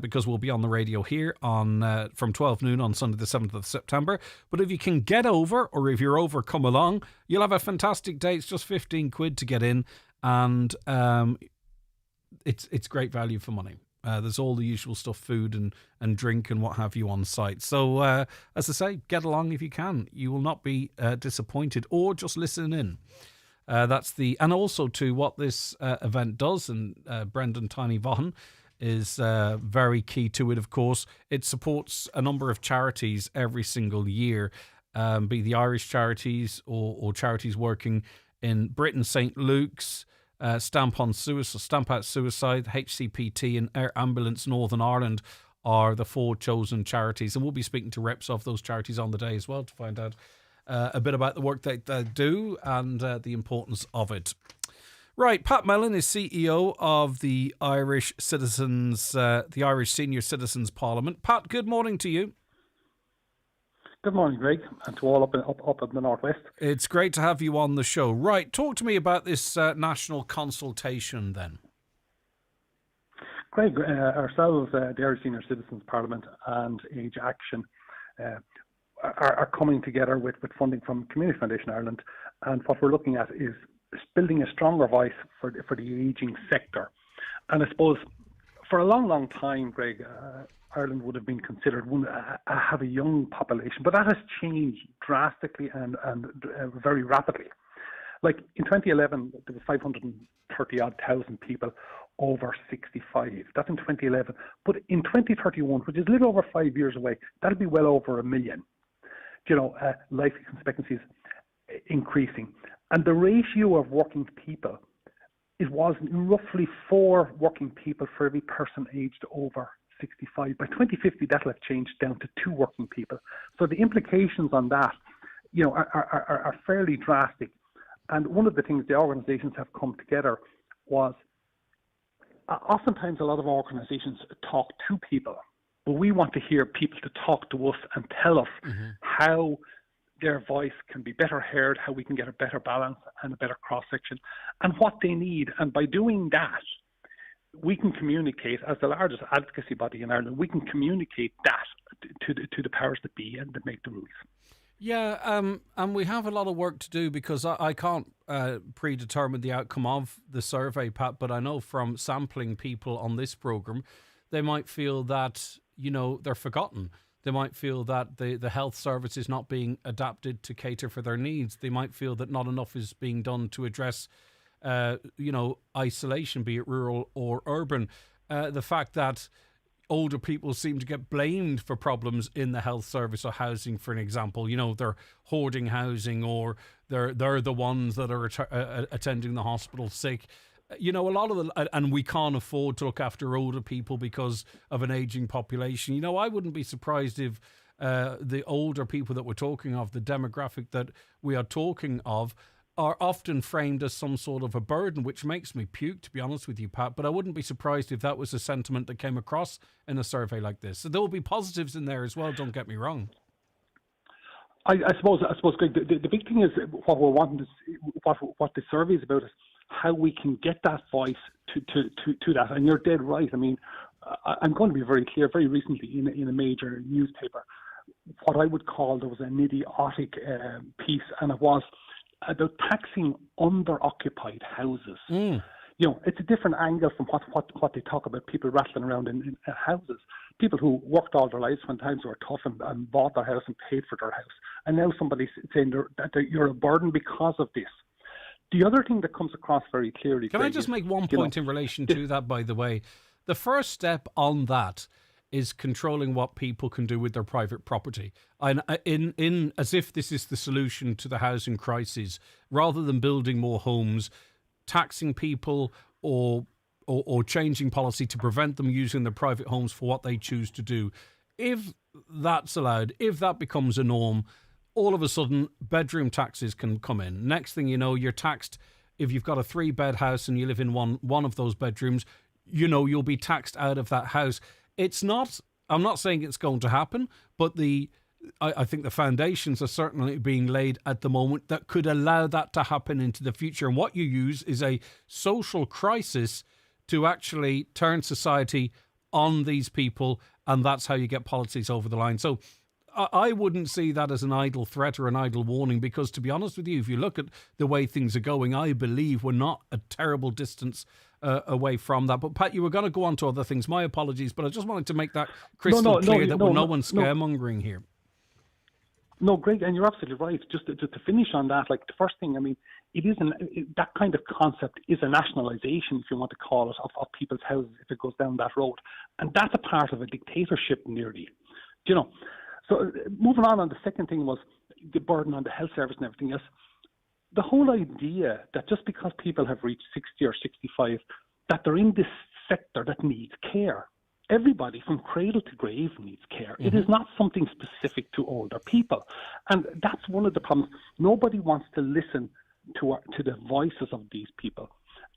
Because we'll be on the radio here on from 12 noon on Sunday the 7th of September. But if you can get over, or if you're over, come along. You'll have a fantastic day. It's just 15 quid to get in, and it's great value for money. There's all the usual stuff, food and drink and what have you on site. So as I say, get along if you can. You will not be disappointed, or just listen in. And also to what this event does, and Brendan Tiny Vaughan is very key to it, of course. It supports a number of charities every single year, be the Irish charities or charities working in Britain, St. Luke's, Stamp Out Suicide, HCPT and Air Ambulance Northern Ireland are the 4 chosen charities. And we'll be speaking to reps of those charities on the day as well to find out a bit about the work they do and the importance of it. Right, Pat Mellon is CEO of the Irish Senior Citizens Parliament. Pat, good morning to you. Good morning, Greg, and to all up in the Northwest. It's great to have you on the show. Right, talk to me about this national consultation then. Greg, ourselves, the Irish Senior Citizens Parliament and Age Action are coming together with funding from Community Foundation Ireland, and what we're looking at is building a stronger voice for the ageing sector. And I suppose for a long time, Greg, Ireland would have been considered have a young population, but that has changed drastically and very rapidly. Like in 2011, there was 530,000 people over 65. That's in 2011. But in 2031, which is a little over 5 years away, that'll be well over 1 million. Life expectancies increasing. And the ratio of working people, it was roughly 4 working people for every person aged over 65. By 2050, that'll have changed down to 2 working people. So the implications on that, are fairly drastic. And one of the things the organisations have come together was, oftentimes a lot of organisations talk to people, but we want to hear people to talk to us and tell us how their voice can be better heard, how we can get a better balance and a better cross-section, and what they need. And by doing that, we can communicate, as the largest advocacy body in Ireland, we can communicate that to the powers that be and to make the rules. Yeah, and we have a lot of work to do, because I can't predetermine the outcome of the survey, Pat, but I know from sampling people on this programme, they might feel that, they're forgotten. They might feel that the health service is not being adapted to cater for their needs. They might feel that not enough is being done to address, isolation, be it rural or urban. The fact that older people seem to get blamed for problems in the health service or housing, for an example. They're hoarding housing, or they're the ones that are attending the hospital sick. A lot of and we can't afford to look after older people because of an aging population. I wouldn't be surprised if the older people that we're talking of, the demographic that we are talking of, are often framed as some sort of a burden, which makes me puke, to be honest with you, Pat. But I wouldn't be surprised if that was a sentiment that came across in a survey like this. So there will be positives in there as well, don't get me wrong. I suppose, Greg, the big thing is what we're wanting to see, what the survey is about is how we can get that voice to that. And you're dead right. I mean, I'm going to be very clear. Very recently in a major newspaper, what I would call, there was an idiotic piece, and it was about taxing under-occupied houses. It's a different angle from what they talk about, people rattling around in houses. People who worked all their lives when times were tough and bought their house and paid for their house. And now somebody's saying that you're a burden because of this. The other thing that comes across very clearly... Can I just make one point in relation to that, by the way? The first step on that is controlling what people can do with their private property. And in as if this is the solution to the housing crisis, rather than building more homes, taxing people or changing policy to prevent them using their private homes for what they choose to do. If that's allowed, if that becomes a norm, all of a sudden bedroom taxes can come in. Next thing you know, you're taxed if you've got a 3-bed house and you live in one of those bedrooms, you'll be taxed out of that house. It's not, I'm not saying it's going to happen, but I think the foundations are certainly being laid at the moment that could allow that to happen into the future. And what you use is a social crisis to actually turn society on these people, and that's how you get policies over the line. So I wouldn't see that as an idle threat or an idle warning, because, to be honest with you, if you look at the way things are going, I believe we're not a terrible distance away from that. But Pat, you were going to go on to other things. My apologies, but I just wanted to make that crystal clear that no one's scaremongering here. No, Greg, and you're absolutely right. Just to finish on that, like the first thing, I mean, that kind of concept is a nationalisation, if you want to call it, of people's houses if it goes down that road. And that's a part of a dictatorship, nearly. So moving on, the second thing was the burden on the health service and everything else. The whole idea that just because people have reached 60 or 65, that they're in this sector that needs care. Everybody from cradle to grave needs care. Mm-hmm. It is not something specific to older people. And that's one of the problems. Nobody wants to listen to the voices of these people.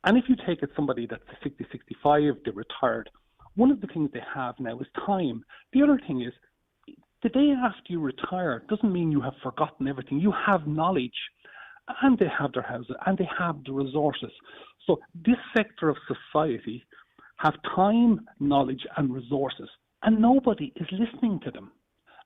And if you take it somebody that's 60, 65, they're retired, one of the things they have now is time. The other thing is, the day after you retire doesn't mean you have forgotten everything. You have knowledge, and they have their houses, and they have the resources. So this sector of society have time, knowledge, and resources, and nobody is listening to them.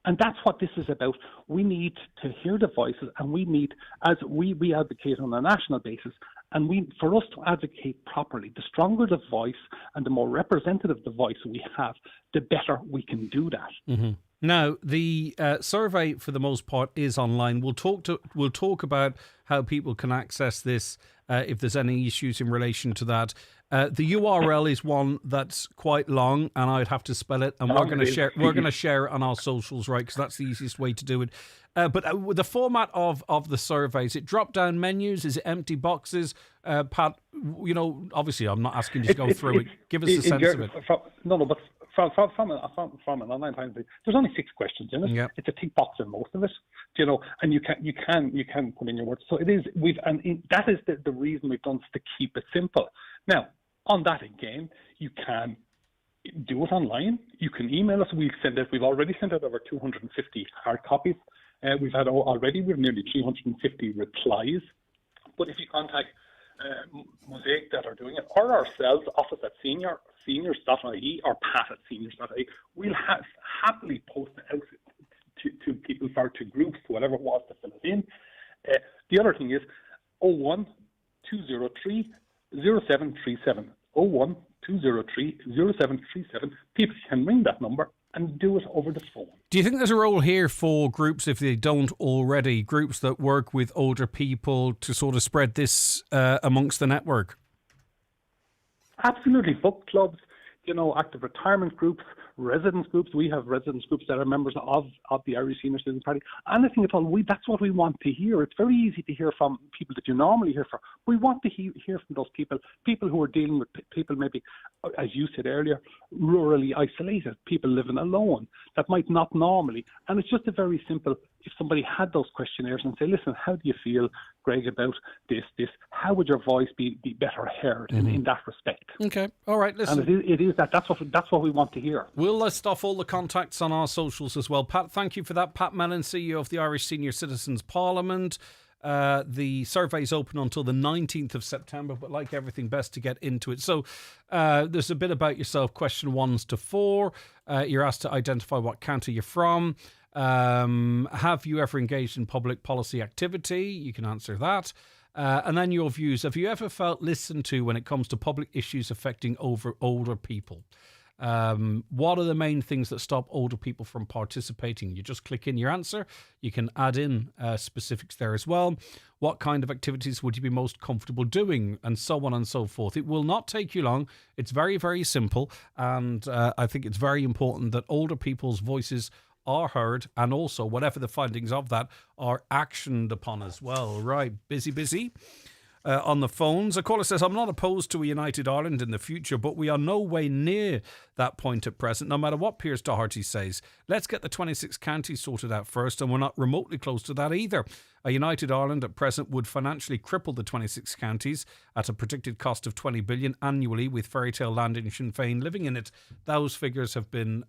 And that's what this is about. We need to hear the voices, and we need, as we advocate on a national basis, and for us to advocate properly, the stronger the voice and the more representative the voice we have, the better we can do that. Mm-hmm. Now, the survey, for the most part, is online. We'll talk about how people can access this if there's any issues in relation to that. The URL is one that's quite long, and I'd have to spell it, and we're going to share it on our socials, right? Because that's the easiest way to do it. But with the format of the surveys, it drop-down menus, is it empty boxes? Pat, obviously I'm not asking you to go through it. Give us a sense of it. But from an online point of view, there's only 6 questions in it. Yep. It's a tick box in most of it, and you can put in your words. So it is. That is the reason we've done to keep it simple. Now, on that again, you can do it online. You can email us. We've already sent out over 250 hard copies. We've nearly 350 replies. But if you contact Mosaic that are doing it, or ourselves, office at seniors.ie or Pat at seniors.ie, we'll happily post it out to people, to groups, to whatever it was to fill it in. The other thing is 01 203 0737. 01 203 0737. People can ring that number and do it over the phone. Do you think there's a role here for groups, if they don't already, groups that work with older people to sort of spread this amongst the network? Absolutely. Book clubs, active retirement groups, residence groups. We have residence groups that are members of the Irish Senior Citizens Party. Anything at all, that's what we want to hear. It's very easy to hear from people that you normally hear from. We want to hear from those people who are dealing with people maybe, as you said earlier, rurally isolated, people living alone, that might not normally. And it's just a very simple, if somebody had those questionnaires and say, listen, how do you feel, Greg, about this, how would your voice be better heard in that respect? Okay, all right, listen. And it is that's what we want to hear. We'll list off all the contacts on our socials as well. Pat, thank you for that. Pat Mellon, CEO of the Irish Senior Citizens Parliament. The survey's open until the 19th of September, but like everything, best to get into it. So there's a bit about yourself, question 1s to 4. You're asked to identify what county you're from. Have you ever engaged in public policy activity? You can answer that. And then your views. Have you ever felt listened to when it comes to public issues affecting older people? What are the main things that stop older people from participating? You just click in your answer. You can add in specifics there as well. What kind of activities would you be most comfortable doing? And so on and so forth. It will not take you long. It's very, very simple. And I think it's very important that older people's voices are heard, and also whatever the findings of that are actioned upon as well. Right, busy. On the phones, a caller says, I'm not opposed to a united Ireland in the future, but we are no way near that point at present, no matter what Piers Doherty says. Let's get the 26 counties sorted out first, and we're not remotely close to that either. A united Ireland at present would financially cripple the 26 counties at a predicted cost of 20 billion annually, with fairy tale land in Sinn Féin living in it. Those figures have been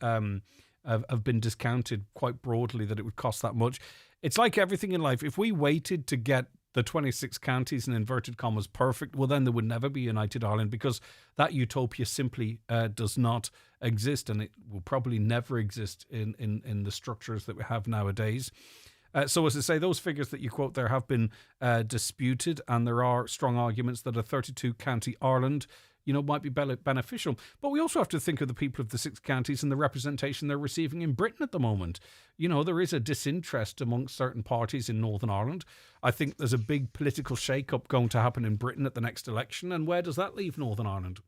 discounted quite broadly, that it would cost that much. It's like everything in life. If we waited to get the 26 counties in inverted commas perfect, well, then there would never be United Ireland, because that utopia simply does not exist, and it will probably never exist in the structures that we have nowadays. So as I say, those figures that you quote there have been disputed, and there are strong arguments that a 32 county Ireland might be beneficial. But we also have to think of the people of the 6 counties and the representation they're receiving in Britain at the moment. There is a disinterest amongst certain parties in Northern Ireland. I think there's a big political shake-up going to happen in Britain at the next election, and where does that leave Northern Ireland?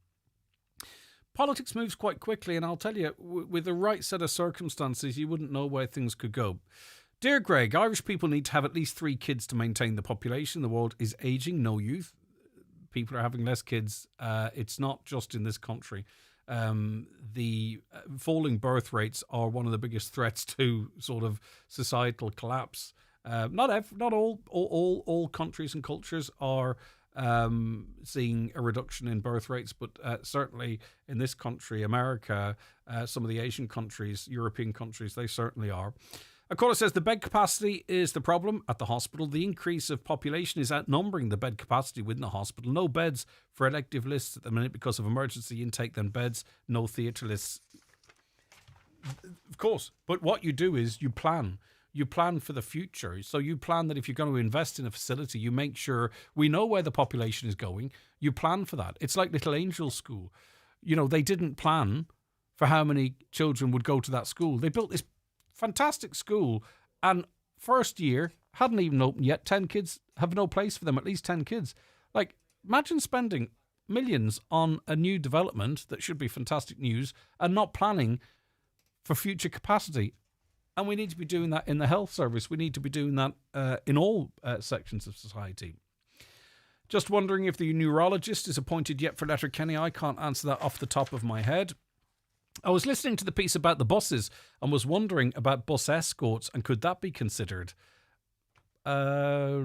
Politics moves quite quickly, and I'll tell you, with the right set of circumstances, you wouldn't know where things could go. Dear Greg, Irish people need to have at least 3 kids to maintain the population. The world is ageing, no youth. People are having less kids. It's not just in this country. The falling birth rates are one of the biggest threats to sort of societal collapse. Not all countries and cultures are seeing a reduction in birth rates, but certainly in this country, America, some of the Asian countries, European countries, they certainly are. A caller says the bed capacity is the problem at the hospital. The increase of population is outnumbering the bed capacity within the hospital. No beds for elective lists at the minute because of emergency intake, then beds, no theatre lists. Of course, but what you do is you plan. You plan for the future. So you plan that if you're going to invest in a facility, you make sure we know where the population is going. You plan for that. It's like Little Angel School. They didn't plan for how many children would go to that school. They built this fantastic school, and first year hadn't even opened yet. 10 kids have no place for them, at least 10 kids. Like, imagine spending millions on a new development that should be fantastic news and not planning for future capacity. And we need to be doing that in the health service. We need to be doing that in all sections of society. Just wondering if the neurologist is appointed yet for Letterkenny. I can't answer that off the top of my head. I was listening to the piece about the buses and was wondering about bus escorts and could that be considered? Bus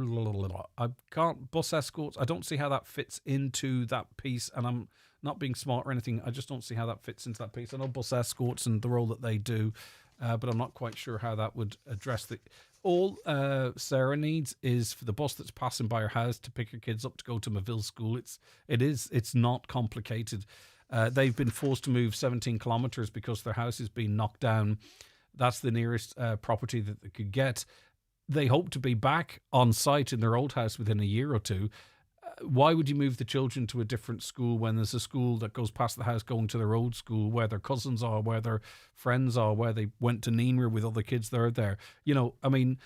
escorts, I don't see how that fits into that piece, and I'm not being smart or anything. I just don't see how that fits into that piece. I know bus escorts and the role that they do, but I'm not quite sure how that would address the... All Sarah needs is for the bus that's passing by her house to pick her kids up to go to Maville School. It's not complicated. They've been forced to move 17 kilometres because their house has been knocked down. That's the nearest property that they could get. They hope to be back on site in their old house within a year or two. Why would you move the children to a different school when there's a school that goes past the house going to their old school where their cousins are, where their friends are, where they went to Neener with other kids that are there? You know, I mean,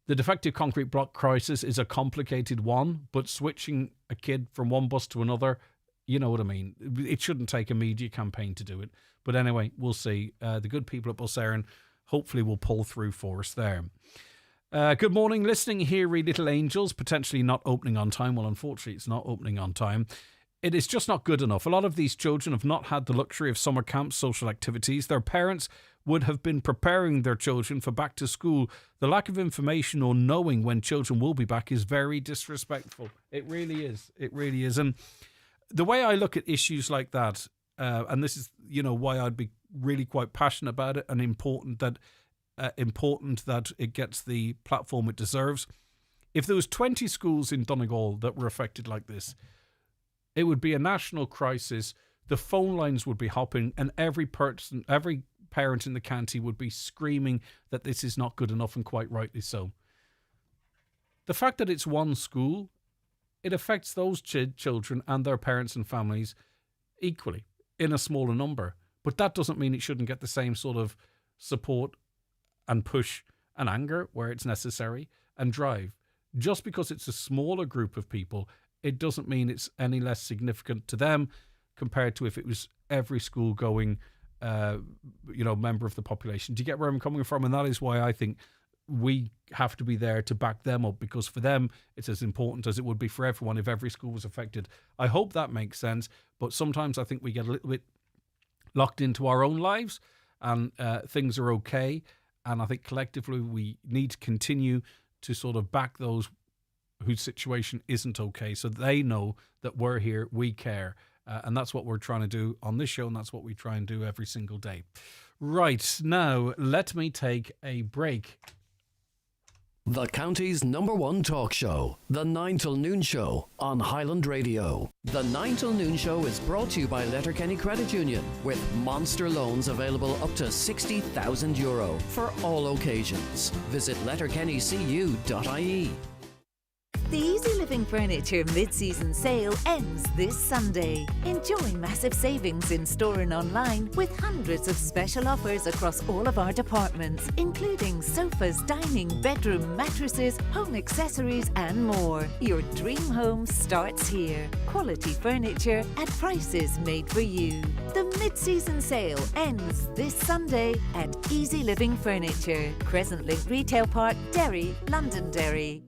the defective concrete block crisis is a complicated one, but switching a kid from one bus to another, you know what I mean? It shouldn't take a media campaign to do it. But anyway, we'll see. The good people at Bus Éireann hopefully will pull through for us there. Good morning. Listening here, read Little Angels, potentially not opening on time. Well, unfortunately, it's not opening on time. It is just not good enough. A lot of these children have not had the luxury of summer camps, social activities. Their parents would have been preparing their children for back to school. The lack of information or knowing when children will be back is very disrespectful. It really is. It really is. And the way I look at issues like that, and this is, you know, why I'd be really quite passionate about it and important that it gets the platform it deserves. If there was 20 schools in Donegal that were affected like this, it would be a national crisis. The phone lines would be hopping, and every parent in the county would be screaming that this is not good enough, and quite rightly so. The fact that it's one school, it affects those children and their parents and families equally in a smaller number. But that doesn't mean it shouldn't get the same sort of support and push and anger where it's necessary and drive. Just because it's a smaller group of people, it doesn't mean it's any less significant to them compared to if it was every school going, member of the population. Do you get where I'm coming from? And that is why I think we have to be there to back them up, because for them, it's as important as it would be for everyone if every school was affected. I hope that makes sense. But sometimes I think we get a little bit locked into our own lives and things are okay. And I think collectively we need to continue to sort of back those whose situation isn't okay, so they know that we're here, we care. And that's what we're trying to do on this show, and that's what we try and do every single day. Right, now let me take a break. The county's #1 talk show, The 9 till Noon Show on Highland Radio. The 9 till Noon Show is brought to you by Letterkenny Credit Union, with monster loans available up to €60,000 for all occasions. Visit letterkennycu.ie. The Easy Living Furniture mid-season sale ends this Sunday. Enjoy massive savings in store and online with hundreds of special offers across all of our departments, including sofas, dining, bedroom, mattresses, home accessories and more. Your dream home starts here. Quality furniture at prices made for you. The mid-season sale ends this Sunday at Easy Living Furniture, Crescent Link Retail Park, Derry, Londonderry.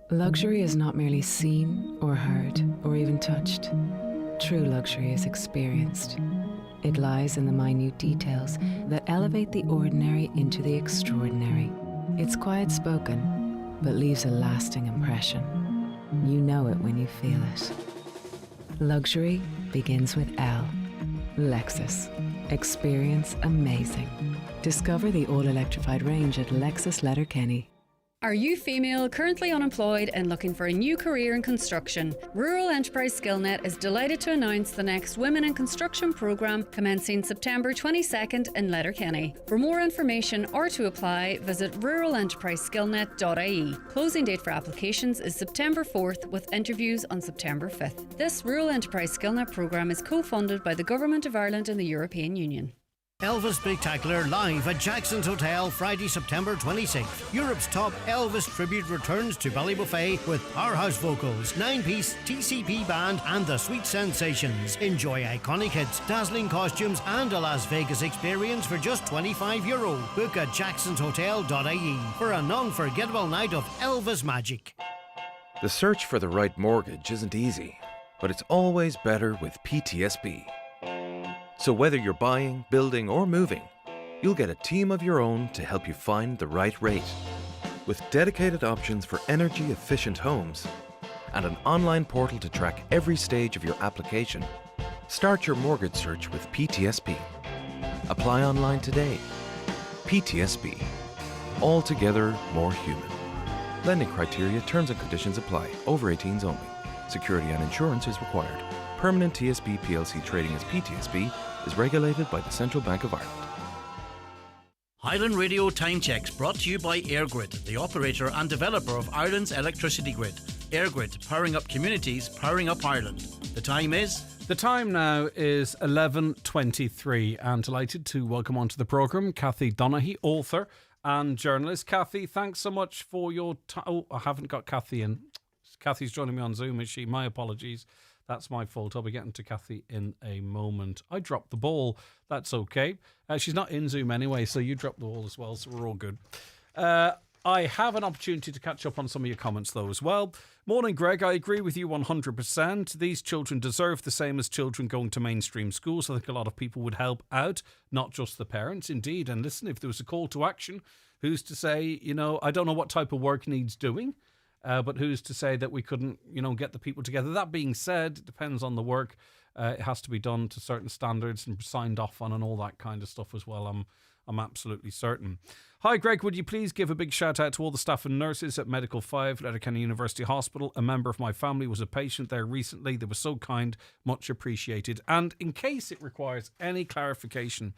Luxury is not merely seen or heard or even touched. True luxury is experienced. It lies in the minute details that elevate the ordinary into the extraordinary. It's quiet spoken, but leaves a lasting impression. You know it when you feel it. Luxury begins with L. Lexus. Experience amazing. Discover the all-electrified range at Lexus Letterkenny. Are you female, currently unemployed and looking for a new career in construction? Rural Enterprise SkillNet is delighted to announce the next Women in Construction programme commencing September 22nd in Letterkenny. For more information or to apply, visit ruralenterpriseskillnet.ie. Closing date for applications is September 4th with interviews on September 5th. This Rural Enterprise SkillNet programme is co-funded by the Government of Ireland and the European Union. Elvis Spectacular live at Jackson's Hotel Friday, September 26th. Europe's top Elvis tribute returns to Ballybuffet with powerhouse vocals, 9-piece TCP band and the Sweet Sensations. Enjoy iconic hits, dazzling costumes and a Las Vegas experience for just €25. Book at jacksonshotel.ie for an unforgettable night of Elvis magic. The search for the right mortgage isn't easy, but it's always better with PTSB. So whether you're buying, building or moving, you'll get a team of your own to help you find the right rate. With dedicated options for energy-efficient homes and an online portal to track every stage of your application, start your mortgage search with PTSB. Apply online today. PTSB. Altogether more human. Lending criteria, terms and conditions apply. Over 18s only. Security and insurance is required. Permanent TSB plc trading as PTSB is regulated by the Central Bank of Ireland. Highland Radio Time Checks brought to you by EirGrid, the operator and developer of Ireland's electricity grid. EirGrid, powering up communities, powering up Ireland. The time is... The time now is 11:23, and delighted to welcome onto the programme Kathy Donaghy, author and journalist. Kathy, thanks so much for your time. Oh, I haven't got Kathy in. Kathy's joining me on Zoom, is she? My apologies. That's my fault. I'll be getting to Kathy in a moment. I dropped the ball. That's okay. She's not in Zoom anyway, so you dropped the ball as well, so we're all good. I have an opportunity to catch up on some of your comments, though, as well. Morning, Greg. I agree with you 100%. These children deserve the same as children going to mainstream schools. I think a lot of people would help out, not just the parents, indeed. And listen, if there was a call to action, who's to say, I don't know what type of work needs doing. But who's to say that we couldn't, get the people together? That being said, it depends on the work. It has to be done to certain standards and signed off on and all that kind of stuff as well. I'm absolutely certain. Hi, Greg. Would you please give a big shout out to all the staff and nurses at Medical 5 at Letterkenny University Hospital? A member of my family was a patient there recently. They were so kind, much appreciated. And in case it requires any clarification,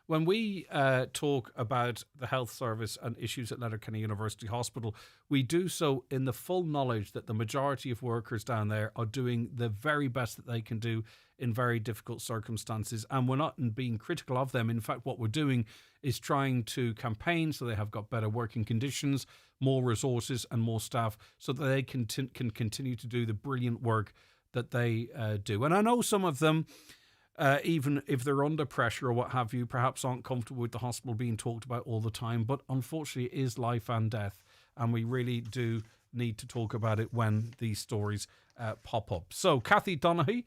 when we talk about the health service and issues at Letterkenny University Hospital, we do so in the full knowledge that the majority of workers down there are doing the very best that they can do in very difficult circumstances. And we're not being critical of them. In fact, what we're doing is trying to campaign so they have got better working conditions, more resources and more staff so that they can continue to do the brilliant work that they do. And I know some of them, even if they're under pressure or what have you, perhaps aren't comfortable with the hospital being talked about all the time. But unfortunately, it is life and death. And we really do need to talk about it when these stories pop up. So Kathy Donaghy,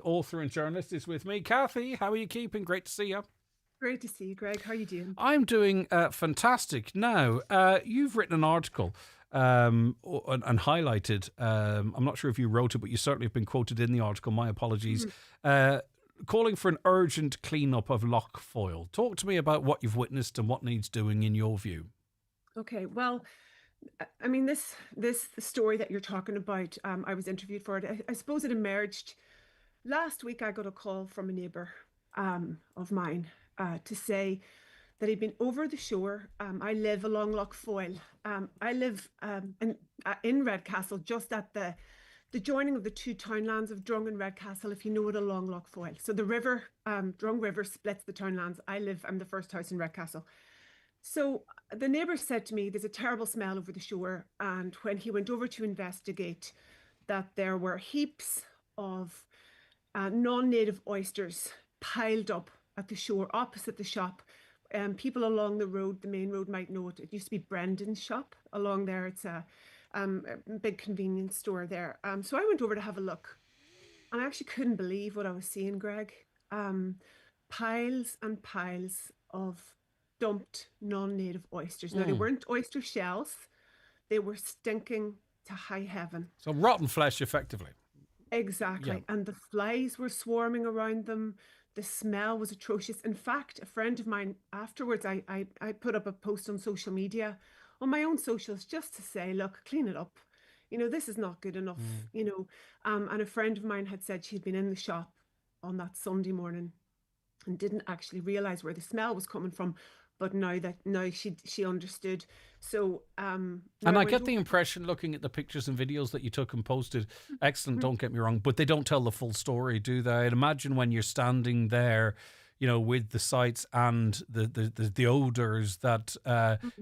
author and journalist, is with me. Kathy, how are you keeping? Great to see you. Great to see you, Greg. How are you doing? I'm doing fantastic. Now, you've written an article and highlighted, I'm not sure if you wrote it, but you certainly have been quoted in the article, my apologies, calling for an urgent clean-up of Lough Foyle. Talk to me about what you've witnessed and what needs doing in your view. Okay, well, I mean, this story that you're talking about, I was interviewed for it. I suppose it emerged last week. I got a call from a neighbour of mine to say that he'd been over the shore. I live along Lough Foyle. I live in Redcastle, just at the joining of the two townlands of Drung and Redcastle, if you know it, along Lough Foyle. So the river, Drung River, splits the townlands. I'm the first house in Redcastle. So the neighbour said to me, there's a terrible smell over the shore. And when he went over to investigate, that there were heaps of non-native oysters piled up at the shore opposite the shop. People along the road, the main road, might know it. It used to be Brendan's shop along there. It's a big convenience store there. So I went over to have a look, and I actually couldn't believe what I was seeing, Greg. Piles and piles of dumped non-native oysters. Now, they weren't oyster shells. They were stinking to high heaven. So rotten flesh, effectively. Exactly. Yeah. And the flies were swarming around them. The smell was atrocious. In fact, a friend of mine, afterwards, I put up a post on social media, on my own socials, just to say, look, clean it up. This is not good enough, And a friend of mine had said she'd been in the shop on that Sunday morning and didn't actually realise where the smell was coming from. But now she understood. So and I get the impression, looking at the pictures and videos that you took and posted, excellent, don't get me wrong, but they don't tell the full story, do they? I'd imagine when you're standing there, with the sights and the odours, that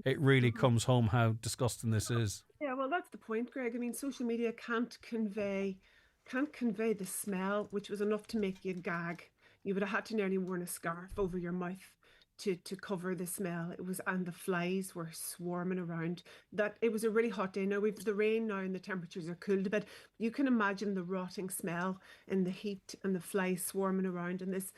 it really comes home how disgusting this is. Yeah, well, that's the point, Greg. I mean, social media can't convey the smell, which was enough to make you gag. You would have had to nearly worn a scarf over your mouth to cover the smell. And the flies were swarming around. That it was a really hot day. Now we've the rain now and the temperatures are cooled a bit. You can imagine the rotting smell and the heat and the flies swarming around and this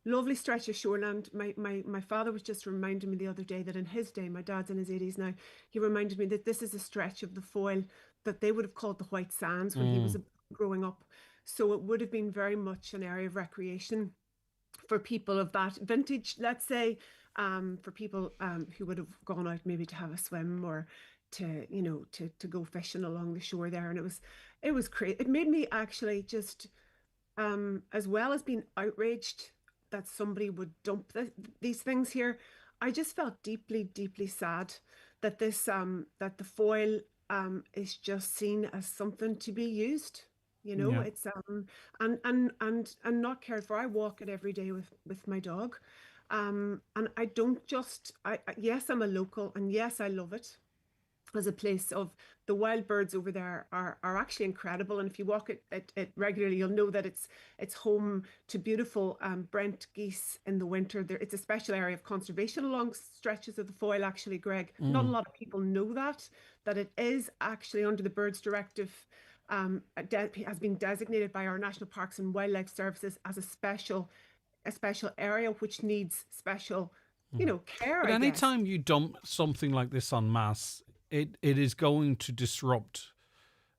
lovely stretch of shoreland. My father was just reminding me the other day that in his day, my dad's in his 80s now, he reminded me that this is a stretch of the Foyle that they would have called the White Sands when he was growing up. So it would have been very much an area of recreation for people of that vintage, let's say, for people who would have gone out maybe to have a swim or to go fishing along the shore there. And it was crazy. It made me actually just as well as being outraged that somebody would dump these things here, I just felt deeply, deeply sad that this that the Foyle is just seen as something to be used. Yeah. It's and not cared for. I walk it every day with my dog, and I don't just. Yes, I'm a local, and yes, I love it as a place of the wild birds over there are actually incredible. And if you walk it regularly, you'll know that it's home to beautiful Brent geese in the winter. It's a special area of conservation along stretches of the Foyle, actually, Greg. Not a lot of people know that it is actually under the Birds Directive, has been designated by our National Parks and Wildlife Services as a special area which needs special care. But anytime you dump something like this en masse, it is going to disrupt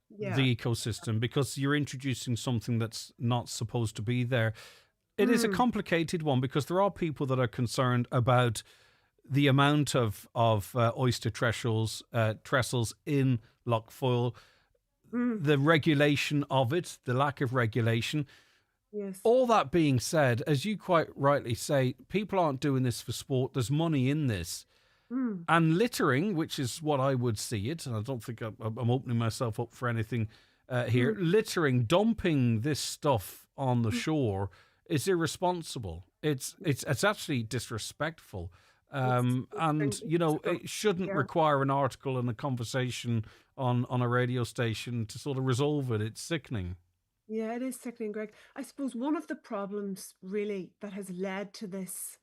the ecosystem because you're introducing something that's not supposed to be there. It is a complicated one because there are people that are concerned about the amount of oyster trestles in Lough Foyle, the regulation of it, the lack of regulation. Yes. All that being said, as you quite rightly say, people aren't doing this for sport. There's money in this. And littering, which is what I would see it, and I don't think I'm opening myself up for anything here, littering, dumping this stuff on the shore is irresponsible. It's actually disrespectful. And, it shouldn't require an article and a conversation on a radio station to sort of resolve it. It's sickening. Yeah, it is sickening, Greg. I suppose one of the problems really that has led to this,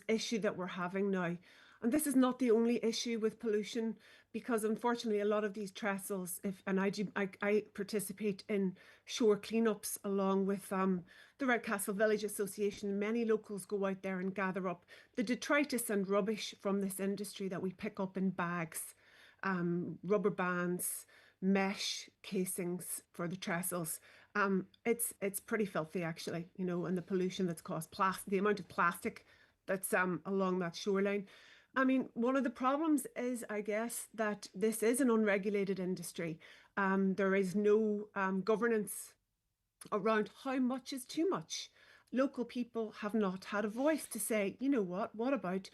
issue that we're having now, and this is not the only issue with pollution, because unfortunately a lot of these trestles, I participate in shore cleanups along with the Redcastle Village Association. Many locals go out there and gather up the detritus and rubbish from this industry that we pick up in bags, rubber bands, mesh casings for the trestles. It's pretty filthy, actually, and the pollution that's caused, the amount of plastic that's along that shoreline. I mean, one of the problems is, I guess, that this is an unregulated industry. There is no governance around how much is too much. Local people have not had a voice to say, what about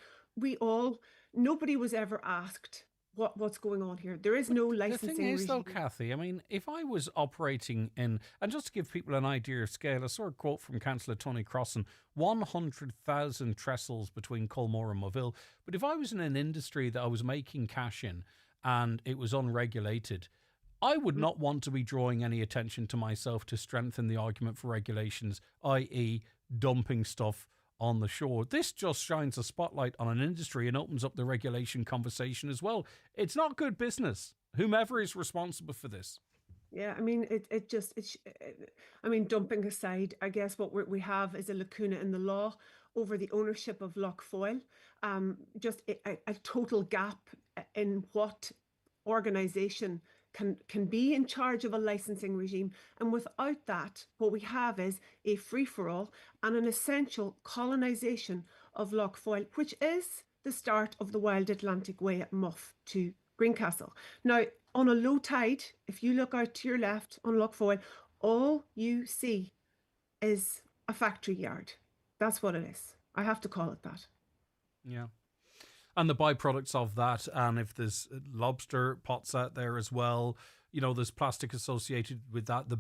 nobody was ever asked what's going on here. There is no licensing The thing is, though, regime. Kathy, I mean, if I was operating in, and just to give people an idea of scale, I saw a quote from Councillor Tony Crossan, 100,000 trestles between Culmore and Moville. But if I was in an industry that I was making cash in and it was unregulated, I would not want to be drawing any attention to myself to strengthen the argument for regulations, i.e. dumping stuff on the shore. This just shines a spotlight on an industry and opens up the regulation conversation as well. It's not good business, whomever is responsible for this. Yeah, I mean, dumping aside, I guess what we have is a lacuna in the law over the ownership of Lough Foyle. Just a total gap in what organisation can be in charge of a licensing regime. And without that, what we have is a free-for-all and an essential colonisation of Lough Foyle, which is the start of the Wild Atlantic Way at Muff to Greencastle. Now, on a low tide, if you look out to your left on Lough Foyle, all you see is a factory yard. That's what it is. I have to call it that. Yeah. And the byproducts of that, and if there's lobster pots out there as well, there's plastic associated with that, the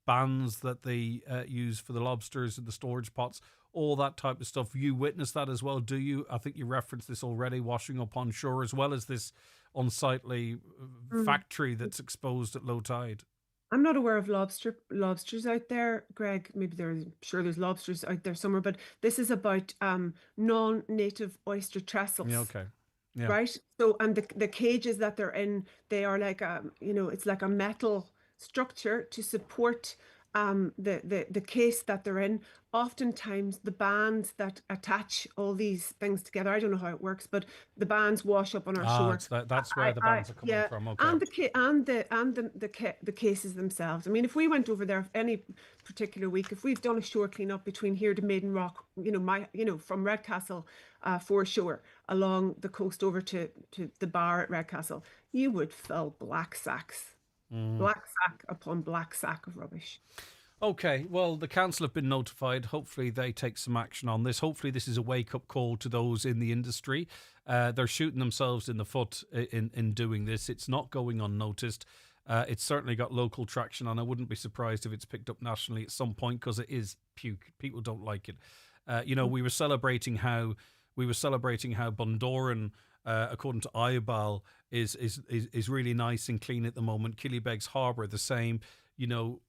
bands that they use for the lobsters and the storage pots, all that type of stuff. You witness that as well, do you? I think you referenced this already, washing up on shore, as well as this unsightly factory that's exposed at low tide. I'm not aware of lobsters out there, Greg. Maybe there's lobsters out there somewhere, but this is about non-native oyster trestles. Yeah, okay. Yeah. Right. So, and the cages that they're in, they are like it's like a metal structure to support the case that they're in. Oftentimes the bands that attach all these things together, I don't know how it works, but the bands wash up on our shore. That's where the bands are coming from. Okay. And the cases themselves. I mean, if we went over there any particular week, if we've done a shore cleanup between here to Maiden Rock, from Redcastle foreshore along the coast over to the bar at Redcastle, you would fill black sacks. Black sack upon black sack of rubbish. Okay, well, the council have been notified. Hopefully they take some action on this. Hopefully this is a wake-up call to those in the industry. They're shooting themselves in the foot in doing this. It's not going unnoticed. It's certainly got local traction, and I wouldn't be surprised if it's picked up nationally at some point, because it is puke. People don't like it. We were celebrating how Bundoran, according to IABAL, is really nice and clean at the moment. Killybegs Harbour, the same. The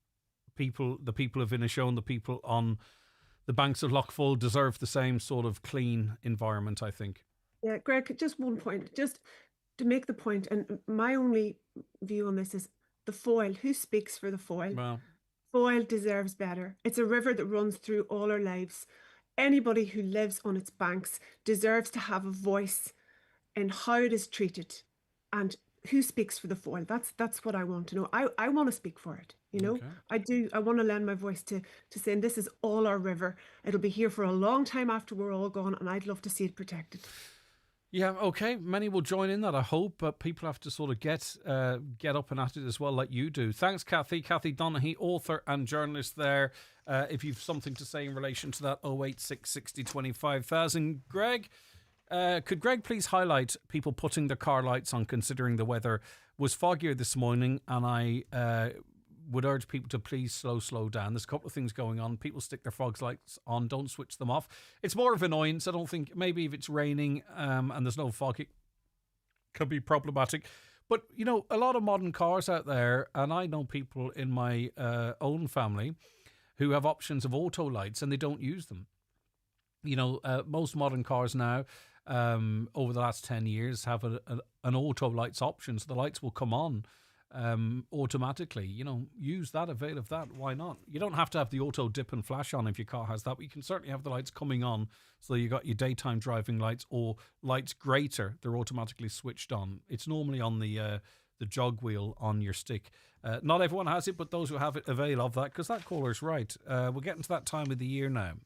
people of Inishowen, the people on the banks of Lough Foyle deserve the same sort of clean environment, I think. Yeah, Greg, just one point, just to make the point, and my only view on this is the Foyle. Who speaks for the Foyle? Well, Foyle deserves better. It's a river that runs through all our lives. Anybody who lives on its banks deserves to have a voice in how it is treated, and who speaks for the Foyle. That's what I want to know. I want to speak for it. Okay. I do. I want to lend my voice to saying this is all our river. It'll be here for a long time after we're all gone, and I'd love to see it protected. Yeah, okay. Many will join in that, I hope, but people have to sort of get up and at it as well, like you do. Thanks, Kathy. Kathy Donaghy, author and journalist there. If you've something to say in relation to that, 086 60 25,000. Greg, could Greg please highlight people putting their car lights on, considering the weather was foggier this morning, and I would urge people to please slow down. There's a couple of things going on. People stick their fog lights on, don't switch them off. It's more of an annoyance. I don't think, maybe if it's raining and there's no fog, it could be problematic. But, a lot of modern cars out there, and I know people in my own family who have options of auto lights and they don't use them. Most modern cars now, over the last 10 years, have an auto lights option, so the lights will come on automatically. Use that, avail of that. Why not? You don't have to have the auto dip and flash on if your car has that, but you can certainly have the lights coming on, so you got your daytime driving lights or lights greater. They're automatically switched on. It's normally on the jog wheel on your stick. Not everyone has it, but those who have it avail of that, because that caller's right. We're getting to that time of the year now.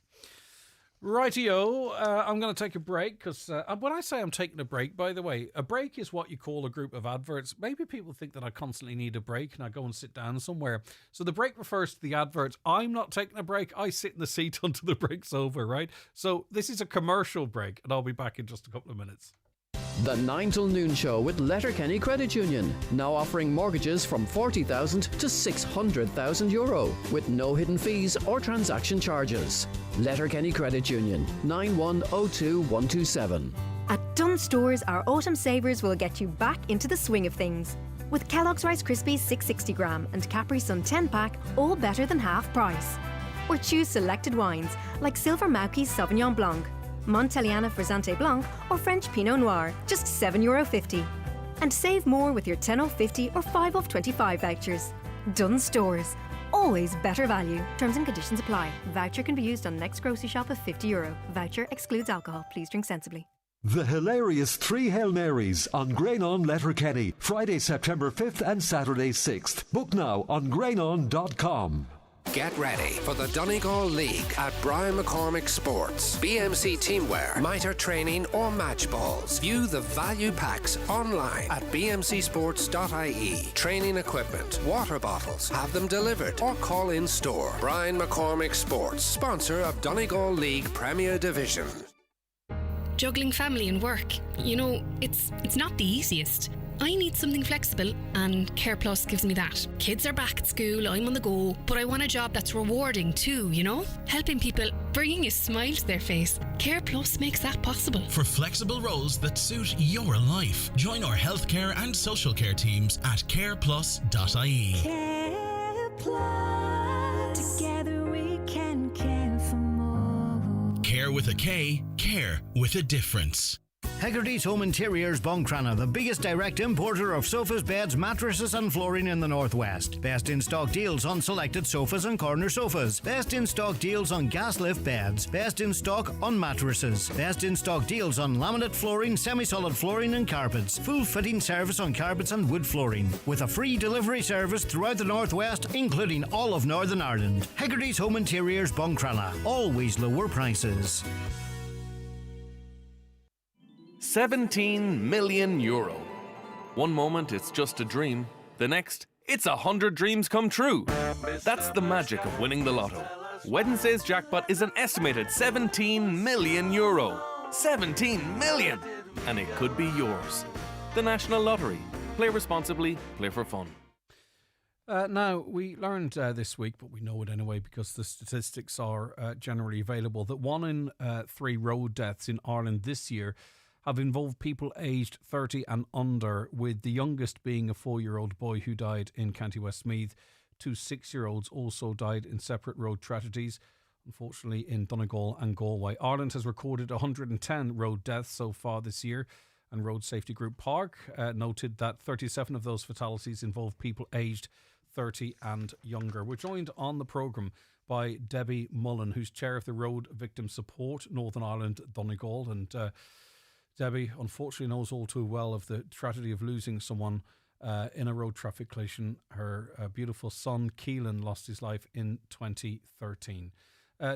Rightio, I'm going to take a break, because when I say I'm taking a break, by the way, a break is what you call a group of adverts. Maybe people think that I constantly need a break and I go and sit down somewhere. So the break refers to the adverts. I'm not taking a break. I sit in the seat until the break's over, right? So this is a commercial break, and I'll be back in just a couple of minutes. The 9 till noon show with Letterkenny Credit Union, now offering mortgages from €40,000 to €600,000 with no hidden fees or transaction charges. Letterkenny Credit Union, 9102127. At Dunn Stores, our autumn savers will get you back into the swing of things. With Kellogg's Rice Krispies 660 gram and Capri Sun 10 pack, all better than half price. Or choose selected wines like Silver Mauky's Sauvignon Blanc, Monteliana Frizzante Blanc or French Pinot Noir, just €7.50. And save more with your 10 off 50 or 5 off 25 vouchers. Dunn Stores, always better value. Terms and conditions apply. Voucher can be used on next grocery shop of €50. Voucher excludes alcohol. Please drink sensibly. The hilarious 3 Hail Marys on Grainon Letterkenny, Friday, September 5th and Saturday 6th. Book now on grainon.com. Get ready for the Donegal League at Brian McCormick Sports. BMC teamwear, mitre training or match balls. View the value packs online at bmcsports.ie. Training equipment, water bottles, have them delivered or call in store. Brian McCormick Sports, sponsor of Donegal League Premier Division. juggling family and work. You know, it's not the easiest. I need something flexible, and Care Plus gives me that. Kids are back at school, I'm on the go, but I want a job that's rewarding too, you know? Helping people, bringing a smile to their face. Care Plus makes that possible. For flexible roles that suit your life, join our healthcare and social care teams at careplus.ie. Care Plus. Together we can care for more. Care with a K, care with a difference. Hegarty's Home Interiors Buncrana, the biggest direct importer of sofas, beds, mattresses and flooring in the Northwest. Best in stock deals on selected sofas and corner sofas. Best in stock deals on gas lift beds. Best in stock on mattresses. Best in stock deals on laminate flooring, semi-solid flooring and carpets. Full fitting service on carpets and wood flooring. With a free delivery service throughout the Northwest, including all of Northern Ireland. Hegarty's Home Interiors Buncrana. Always lower prices. 17 million euro. One moment it's just a dream, the next it's 100 dreams come true. That's the magic of winning the lotto. Wednesday's jackpot is an estimated 17 million euro. 17 million! And it could be yours. The National Lottery. Play responsibly, play for fun. Now, we learned this week, but we know it anyway because the statistics are generally available, that 1 in 3 road deaths in Ireland this year have involved people aged 30 and under, with the youngest being a 4-year-old boy who died in County Westmeath. 2 6-year-olds also died in separate road tragedies, unfortunately in Donegal and Galway. Ireland has recorded 110 road deaths so far this year, and Road Safety Group Park noted that 37 of those fatalities involved people aged 30 and younger. We're joined on the programme by Debbie Mullen, who's chair of the Road Victim Support Northern Ireland Donegal, and Debbie unfortunately knows all too well of the tragedy of losing someone in a road traffic collision. Her beautiful son, Keelan, lost his life in 2013.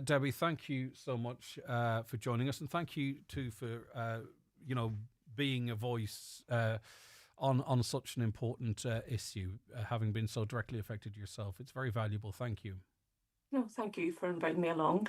Debbie, thank you so much for joining us, and thank you too for, being a voice on such an important issue, having been so directly affected yourself. It's very valuable. Thank you. No, thank you for inviting me along.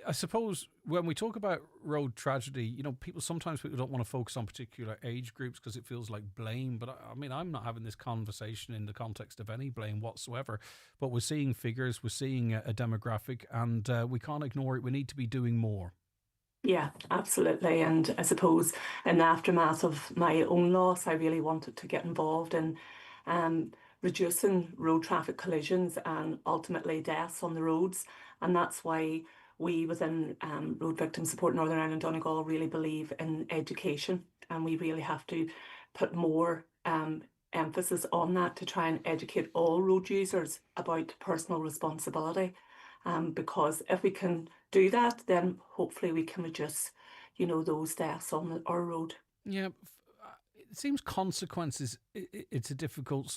I suppose when we talk about road tragedy, people don't want to focus on particular age groups because it feels like blame. But I mean, I'm not having this conversation in the context of any blame whatsoever. But we're seeing figures, we're seeing a demographic, and we can't ignore it. We need to be doing more. Yeah, absolutely. And I suppose in the aftermath of my own loss, I really wanted to get involved in reducing road traffic collisions and ultimately deaths on the roads. And that's why we within Road Victim Support Northern Ireland Donegal really believe in education, and we really have to put more emphasis on that to try and educate all road users about personal responsibility. Because if we can do that, then hopefully we can reduce, those deaths on our road. Yeah, it seems consequences. It's a difficult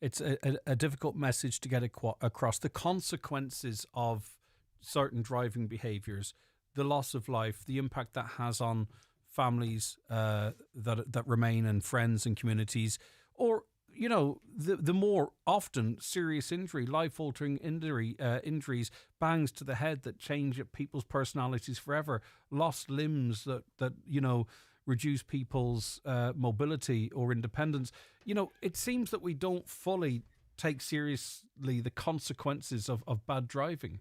it's a difficult message to get across. The consequences of certain driving behaviours, the loss of life, the impact that has on families that remain and friends and communities, or the more often serious injury, life-altering injuries, bangs to the head that change people's personalities forever, lost limbs that reduce people's mobility or independence. It seems that we don't fully take seriously the consequences of bad driving.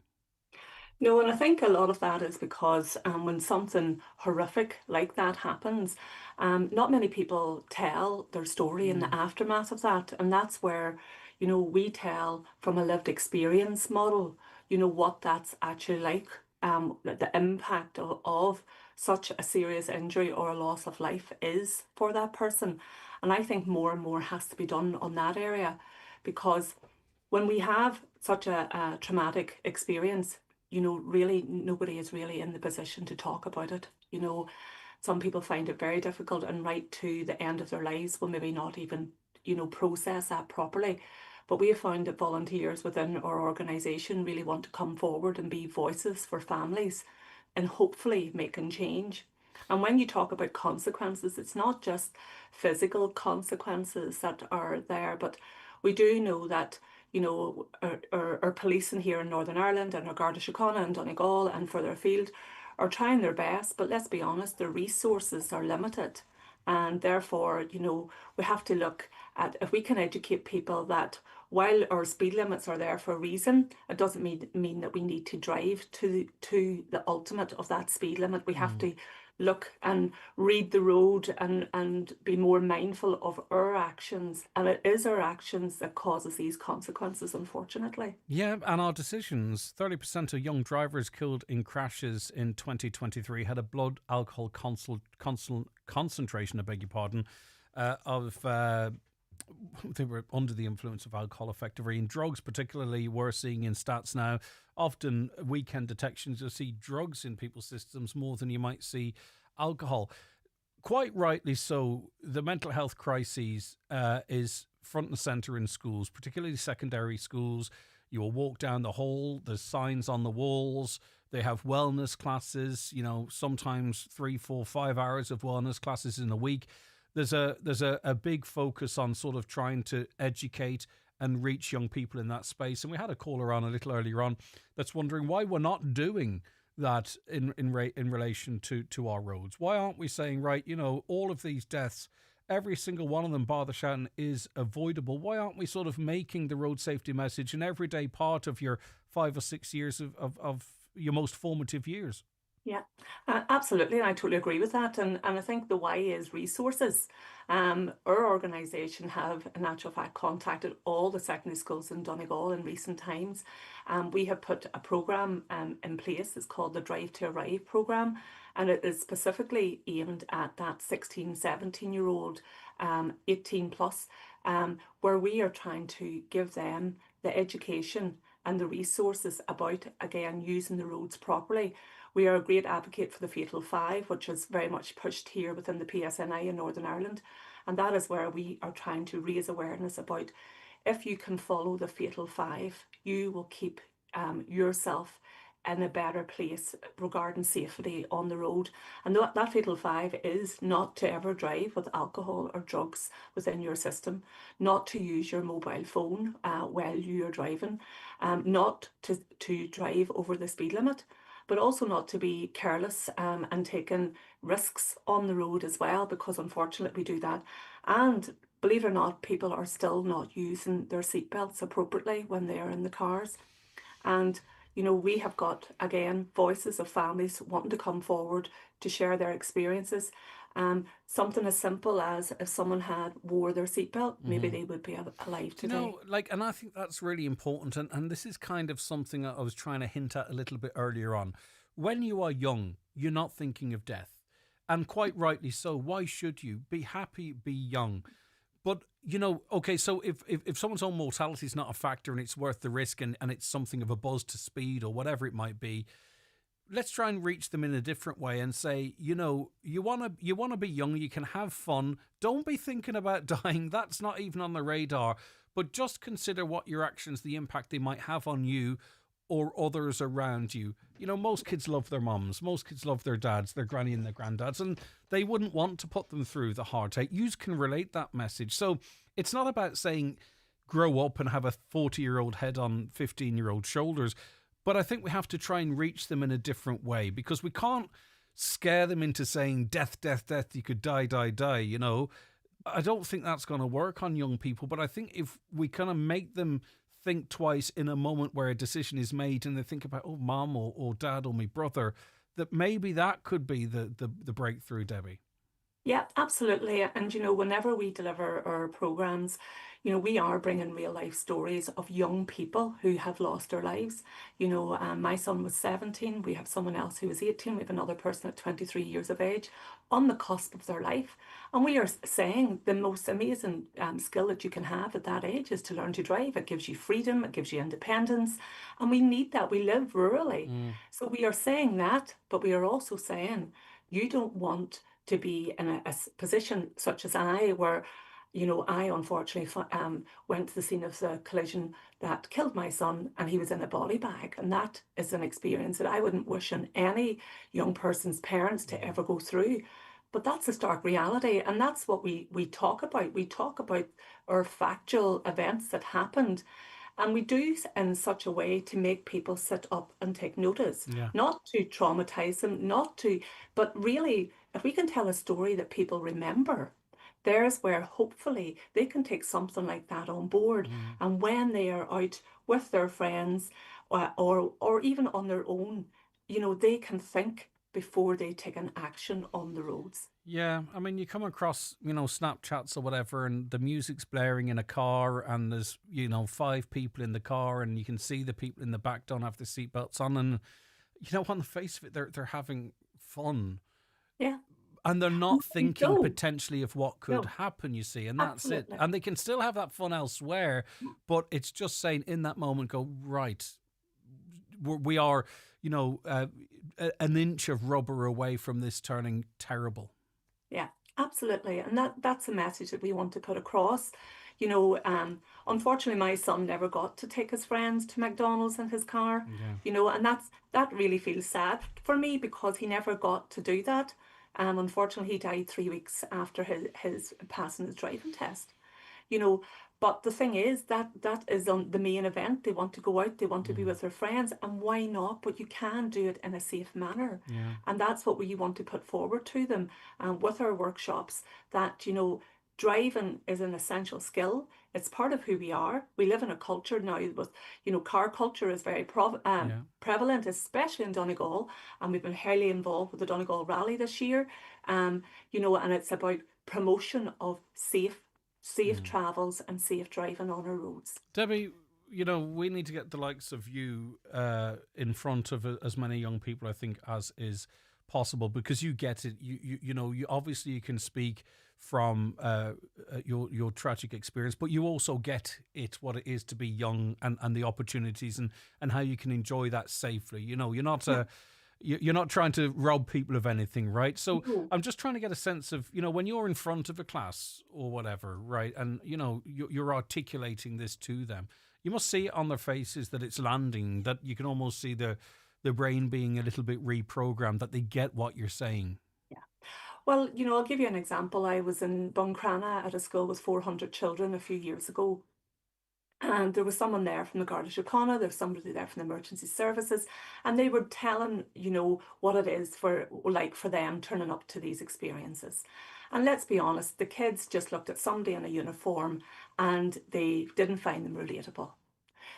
No, and I think a lot of that is because when something horrific like that happens, not many people tell their story in the aftermath of that. And that's where, we tell from a lived experience model, what that's actually like, the impact of such a serious injury or a loss of life is for that person. And I think more and more has to be done on that area, because when we have such a traumatic experience, really nobody is really in the position to talk about it. Some people find it very difficult, and right to the end of their lives will maybe not even, process that properly. But we have found that volunteers within our organisation really want to come forward and be voices for families and hopefully making change. And when you talk about consequences, it's not just physical consequences that are there, but we do know that our policing here in Northern Ireland and our Garda Síochána and Donegal and further afield are trying their best, but let's be honest, the resources are limited. And therefore, we have to look at if we can educate people that while our speed limits are there for a reason, it doesn't mean that we need to drive to the ultimate of that speed limit. We have to look and read the road and be more mindful of our actions. And it is our actions that causes these consequences, unfortunately. Yeah, and our decisions. 30% of young drivers killed in crashes in 2023 had a blood alcohol concentration, I beg your pardon, they were under the influence of alcohol, effectively. And drugs, particularly, we're seeing in stats now, often weekend detections, you'll see drugs in people's systems more than you might see alcohol. Quite rightly so, the mental health crisis is front and centre in schools, particularly secondary schools. You will walk down the hall, there's signs on the walls, they have wellness classes, sometimes 3, 4, 5 hours of wellness classes in a week. There's a big focus on sort of trying to educate and reach young people in that space. And we had a caller on a little earlier on that's wondering why we're not doing that in relation to our roads. Why aren't we saying, right, all of these deaths, every single one of them, bar the shouting, is avoidable? Why aren't we sort of making the road safety message an everyday part of your 5 or 6 years of your most formative years? Yeah, absolutely. And I totally agree with that. And I think the why is resources. Our organisation have, in actual fact, contacted all the secondary schools in Donegal in recent times. We have put a programme in place. It's called the Drive to Arrive programme. And it is specifically aimed at that 16, 17-year-old, 18 plus, where we are trying to give them the education and the resources about, again, using the roads properly. We are a great advocate for the Fatal Five, which is very much pushed here within the PSNI in Northern Ireland. And that is where we are trying to raise awareness about if you can follow the Fatal Five, you will keep yourself in a better place regarding safety on the road. And that Fatal Five is not to ever drive with alcohol or drugs within your system, not to use your mobile phone while you're driving, not to drive over the speed limit, but also not to be careless and taking risks on the road as well, because unfortunately we do that. And believe it or not, people are still not using their seatbelts appropriately when they are in the cars. And we have got, again, voices of families wanting to come forward to share their experiences. Something as simple as if someone had wore their seatbelt, maybe they would be alive today. And I think that's really important. And this is kind of something I was trying to hint at a little bit earlier on. When you are young, you're not thinking of death. And quite rightly so. Why should you? Be happy, be young. But, okay, so if someone's own mortality is not a factor and it's worth the risk and it's something of a buzz to speed or whatever it might be, let's try and reach them in a different way and say, you want to be young, you can have fun. Don't be thinking about dying. That's not even on the radar. But just consider what your actions, the impact they might have on you or others around you. Most kids love their mums. Most kids love their dads, their granny and their granddads, and they wouldn't want to put them through the heartache. You can relate that message. So it's not about saying grow up and have a 40-year-old head on 15-year-old shoulders. But I think we have to try and reach them in a different way, because we can't scare them into saying death, death, death, you could die, die, die, I don't think that's going to work on young people. But I think if we kind of make them think twice in a moment where a decision is made and they think about, oh, mom or dad or my brother, that maybe that could be the breakthrough, Debbie. Yeah, absolutely. And, whenever we deliver our programs, we are bringing real life stories of young people who have lost their lives. My son was 17. We have someone else who was 18. We have another person at 23 years of age on the cusp of their life. And we are saying the most amazing skill that you can have at that age is to learn to drive. It gives you freedom. It gives you independence. And we need that. We live rurally. So we are saying that, but we are also saying you don't want to be in a position such as I, where, I unfortunately went to the scene of the collision that killed my son, and he was in a body bag. And that is an experience that I wouldn't wish on any young person's parents to ever go through. But that's a stark reality. And that's what we talk about. We talk about our factual events that happened. And we do in such a way to make people sit up and take notice, Yeah. not to traumatize them, but really, if we can tell a story that people remember, there's where hopefully they can take something like that on board. And when they are out with their friends or even on their own, they can think before they take an action on the roads. Yeah, I mean, you come across, Snapchats or whatever, and the music's blaring in a car, and there's, 5 people in the car, and you can see the people in the back don't have their seatbelts on, and, on the face of it, they're having fun. Yeah. And they're not thinking No. potentially of what could No. happen, you see, and that's Absolutely. it. And they can still have that fun elsewhere, but it's just saying in that moment, go, right, we are, an inch of rubber away from this turning terrible. Yeah, absolutely. And that's a message that we want to put across. Unfortunately, my son never got to take his friends to McDonald's in his car, and that really feels sad for me because he never got to do that. Unfortunately, he died 3 weeks after his passing his driving test. But the thing is that is on the main event. They want to go out, they want to be with their friends, and why not? But you can do it in a safe manner. Yeah. And that's what we want to put forward to them with our workshops, that, driving is an essential skill. It's part of who we are. We live in a culture now with, car culture is very prevalent, especially in Donegal. And we've been highly involved with the Donegal Rally this year. And it's about promotion of safe travels and safe driving on our roads. Debbie, we need to get the likes of you in front of as many young people, I think, as is possible, because you get it. You obviously you can speak from your tragic experience, but you also get what it is to be young and the opportunities and how you can enjoy that safely. You're not you're not trying to rob people of anything, right? So I'm just trying to get a sense of, when you're in front of a class or whatever, right, and, you're articulating this to them, you must see it on their faces that it's landing, that you can almost see the brain being a little bit reprogrammed, that they get what you're saying. Yeah. Well, I'll give you an example. I was in Buncrana at a school with 400 children a few years ago. And there was someone there from the Garda Síochána, there was somebody there from the emergency services, and they were telling, what it is for them turning up to these experiences. And let's be honest, the kids just looked at somebody in a uniform and they didn't find them relatable.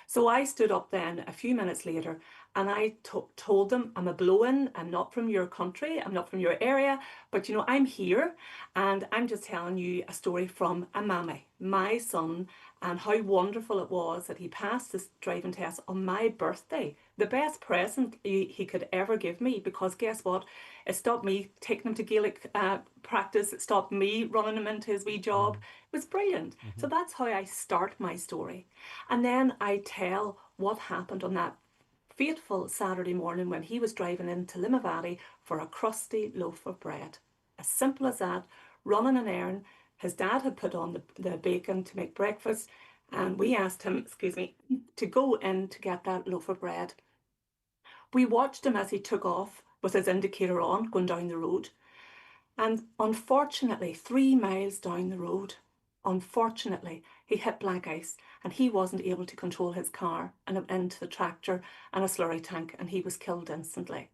So I stood up then a few minutes later and I told them, I'm a blow-in, I'm not from your country, I'm not from your area, but I'm here and I'm just telling you a story from a mammy, my son, and how wonderful it was that he passed this driving test on my birthday. The best present he could ever give me, because guess what? It stopped me taking him to Gaelic practice. It stopped me running him into his wee job. It was brilliant. So that's how I start my story. And then I tell what happened on that fateful Saturday morning when he was driving into Limavady for a crusty loaf of bread. As simple as that, running an errand. His dad had put on the bacon to make breakfast, and we asked him, to go in to get that loaf of bread. We watched him as he took off with his indicator on, going down the road. And unfortunately, 3 miles down the road, unfortunately, he hit black ice and he wasn't able to control his car and into the tractor and a slurry tank, and he was killed instantly.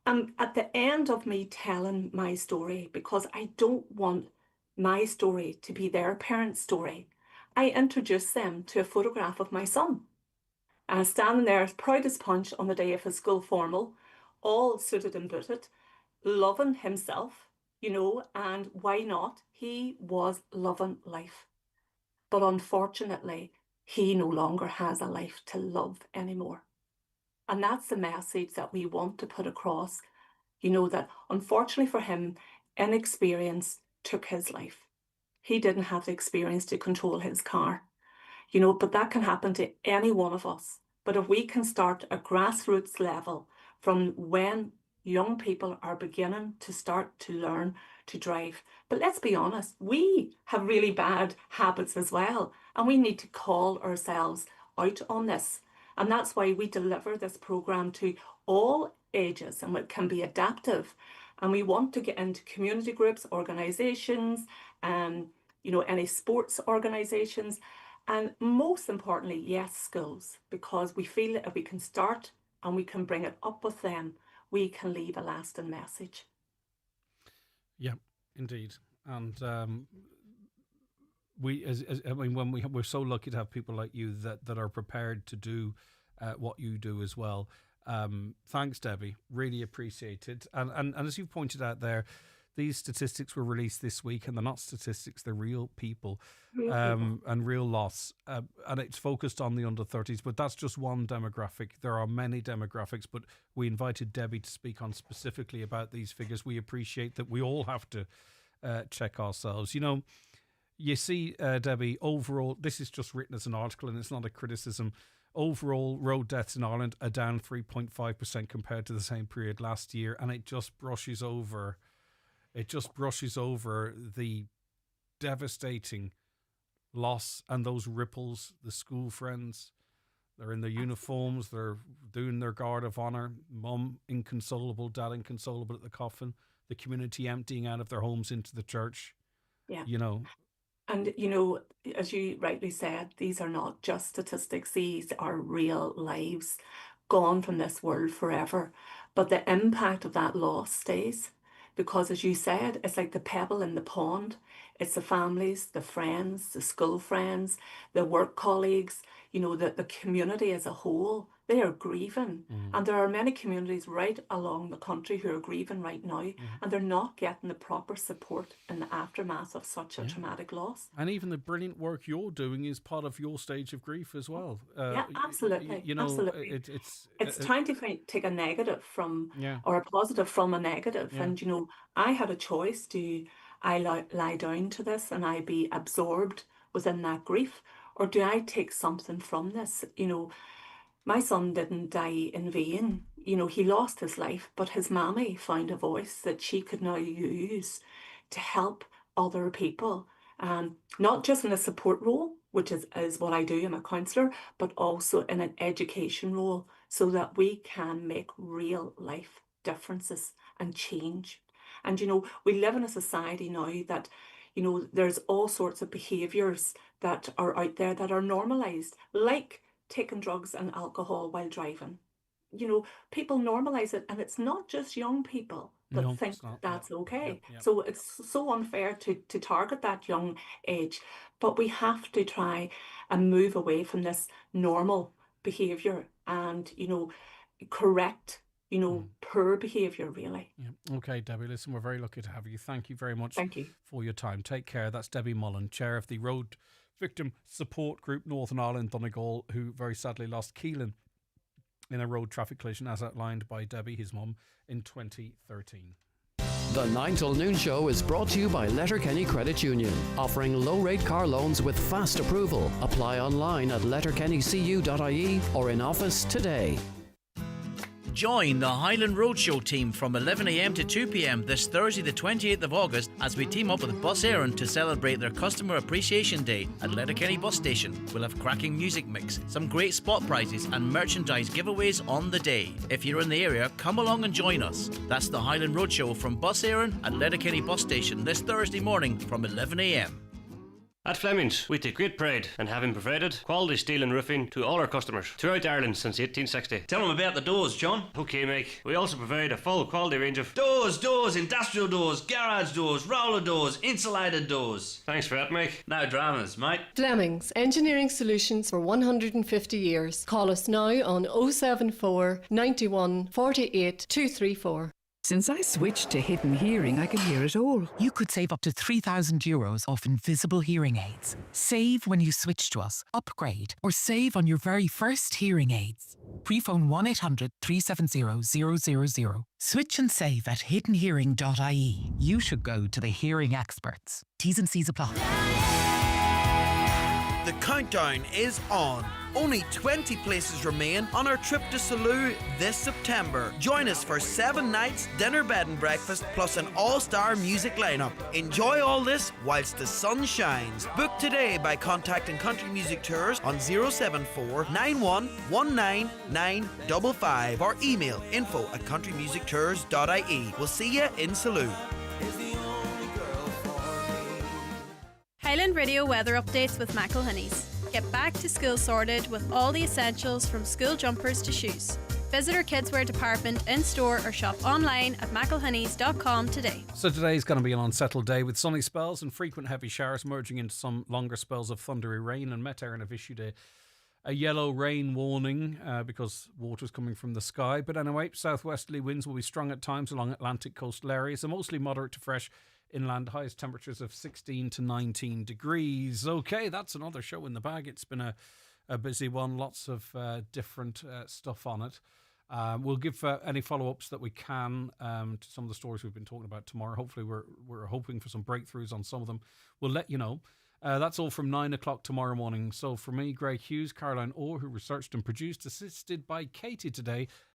And at the end of me telling my story, because I don't want my story to be their parents' story, I introduced them to a photograph of my son. Standing there as proud as punch on the day of his school formal, all suited and booted, loving himself, and why not? He was loving life. But unfortunately, he no longer has a life to love anymore. And that's the message that we want to put across, that unfortunately for him, inexperience took his life. He didn't have the experience to control his car, but that can happen to any one of us. But if we can start at grassroots level from when young people are beginning to start to learn to drive. But let's be honest, we have really bad habits as well, and we need to call ourselves out on this. And that's why we deliver this program to all ages, and it can be adaptive. And we want to get into community groups, organizations, any sports organizations, And most importantly, yes, schools, because we feel that if we can start and we can bring it up with them, we can leave a lasting message. Yeah, indeed. And we're so lucky to have people like you that are prepared to do what you do as well. Thanks, Debbie. Really appreciated. And as you pointed out there, these statistics were released this week, and they're not statistics; they're real people, and real loss. And it's focused on the under 30s, but that's just one demographic. There are many demographics, but we invited Debbie to speak on specifically about these figures. We appreciate that we all have to check ourselves. You know, you see, Debbie, overall, this is just written as an article, and it's not a criticism. Overall, road deaths in Ireland are down 3.5% compared to the same period last year, and it just brushes over the devastating loss and those ripples. The school friends, they're in their uniforms, they're doing their guard of honour, mum inconsolable, dad inconsolable at the coffin, the community emptying out of their homes into the church. Yeah. You know. And, you know, as you rightly said, these are not just statistics. These are real lives gone from this world forever. But the impact of that loss stays. Because, as you said, it's like the pebble in the pond. It's the families, the friends, the school friends, the work colleagues, you know, the community as a whole. They are grieving. And there are many communities right along the country who are grieving right now, and they're not getting the proper support in the aftermath of such a traumatic loss. And even the brilliant work you're doing is part of your stage of grief as well. Yeah, absolutely. You know, absolutely. It's trying to take a negative from, or a positive from a negative. Yeah. And, you know, I had a choice. Do I lie down to this and I be absorbed within that grief? Or do I take something from this? You know, my son didn't die in vain. You know, he lost his life, but his mammy found a voice that she could now use to help other people. Not just in a support role, which is what I do, I'm a counsellor, but also in an education role, so that we can make real life differences and change. And, you know, we live in a society now that, you know, there's all sorts of behaviours that are out there that are normalised, like taking drugs and alcohol while driving. You know, people normalise it, and it's not just young people that think that's okay. So it's so unfair to target that young age. But we have to try and move away from this normal behaviour and, you know, correct, you know, poor behaviour, really. Yeah. Okay, Debbie, listen, we're very lucky to have you. Thank you very much for your time. Take care. That's Debbie Mullen, Chair of the Road Victim Support Group Northern Ireland, Donegal, who very sadly lost Keelan in a road traffic collision, as outlined by Debbie, his mum, in 2013. The 9 till noon show is brought to you by Letterkenny Credit Union, offering low-rate car loans with fast approval. Apply online at letterkennycu.ie or in office today. Join the Highland Roadshow team from 11 a.m. to 2 p.m. this Thursday the 28th of August as we team up with Bus Éireann to celebrate their Customer Appreciation Day at Letterkenny Bus Station. We'll have cracking music mix, some great spot prizes and merchandise giveaways on the day. If you're in the area, come along and join us. That's the Highland Roadshow from Bus Éireann at Letterkenny Bus Station this Thursday morning from 11 a.m. At Fleming's, we take great pride in having provided quality steel and roofing to all our customers throughout Ireland since 1860. Tell them about the doors, John. Okay, Mike. We also provide a full quality range of doors, industrial doors, garage doors, roller doors, insulated doors. Thanks for that, Mike. No dramas, mate. Fleming's, engineering solutions for 150 years. Call us now on 074 91 48 234. Since I switched to Hidden Hearing, I can hear it all. You could save up to €3,000 off invisible hearing aids. Save when you switch to us, upgrade, or save on your very first hearing aids. Pre-phone 1-800 370 000. Switch and save at hiddenhearing.ie. You should go to the hearing experts. T's and C's apply. The countdown is on. Only 20 places remain on our trip to Lough this September. Join us for 7 nights, dinner, bed and breakfast, plus an all-star music lineup. Enjoy all this whilst the sun shines. Book today by contacting Country Music Tours on 074 91 19 955 or email info@countrymusictours.ie. We'll see you in Lough. Highland Radio weather updates with Michael Honeys. Get back to school sorted with all the essentials from school jumpers to shoes. Visit our kidswear department in-store or shop online at McElhinney's.com today. So today's going to be an unsettled day with sunny spells and frequent heavy showers merging into some longer spells of thundery rain. And Met Éireann have issued a yellow rain warning because water's coming from the sky. But anyway, southwesterly winds will be strong at times along Atlantic coastal areas. They're mostly moderate to fresh inland, highest temperatures of 16 to 19 degrees. Okay, that's another show in the bag. It's been a busy one, lots of different stuff on it. We'll give any follow-ups that we can to some of the stories we've been talking about tomorrow. Hopefully we're hoping for some breakthroughs on some of them. We'll let you know. That's all from 9 o'clock tomorrow morning. So for me, Greg Hughes, Caroline Orr, who researched and produced, assisted by Katie today.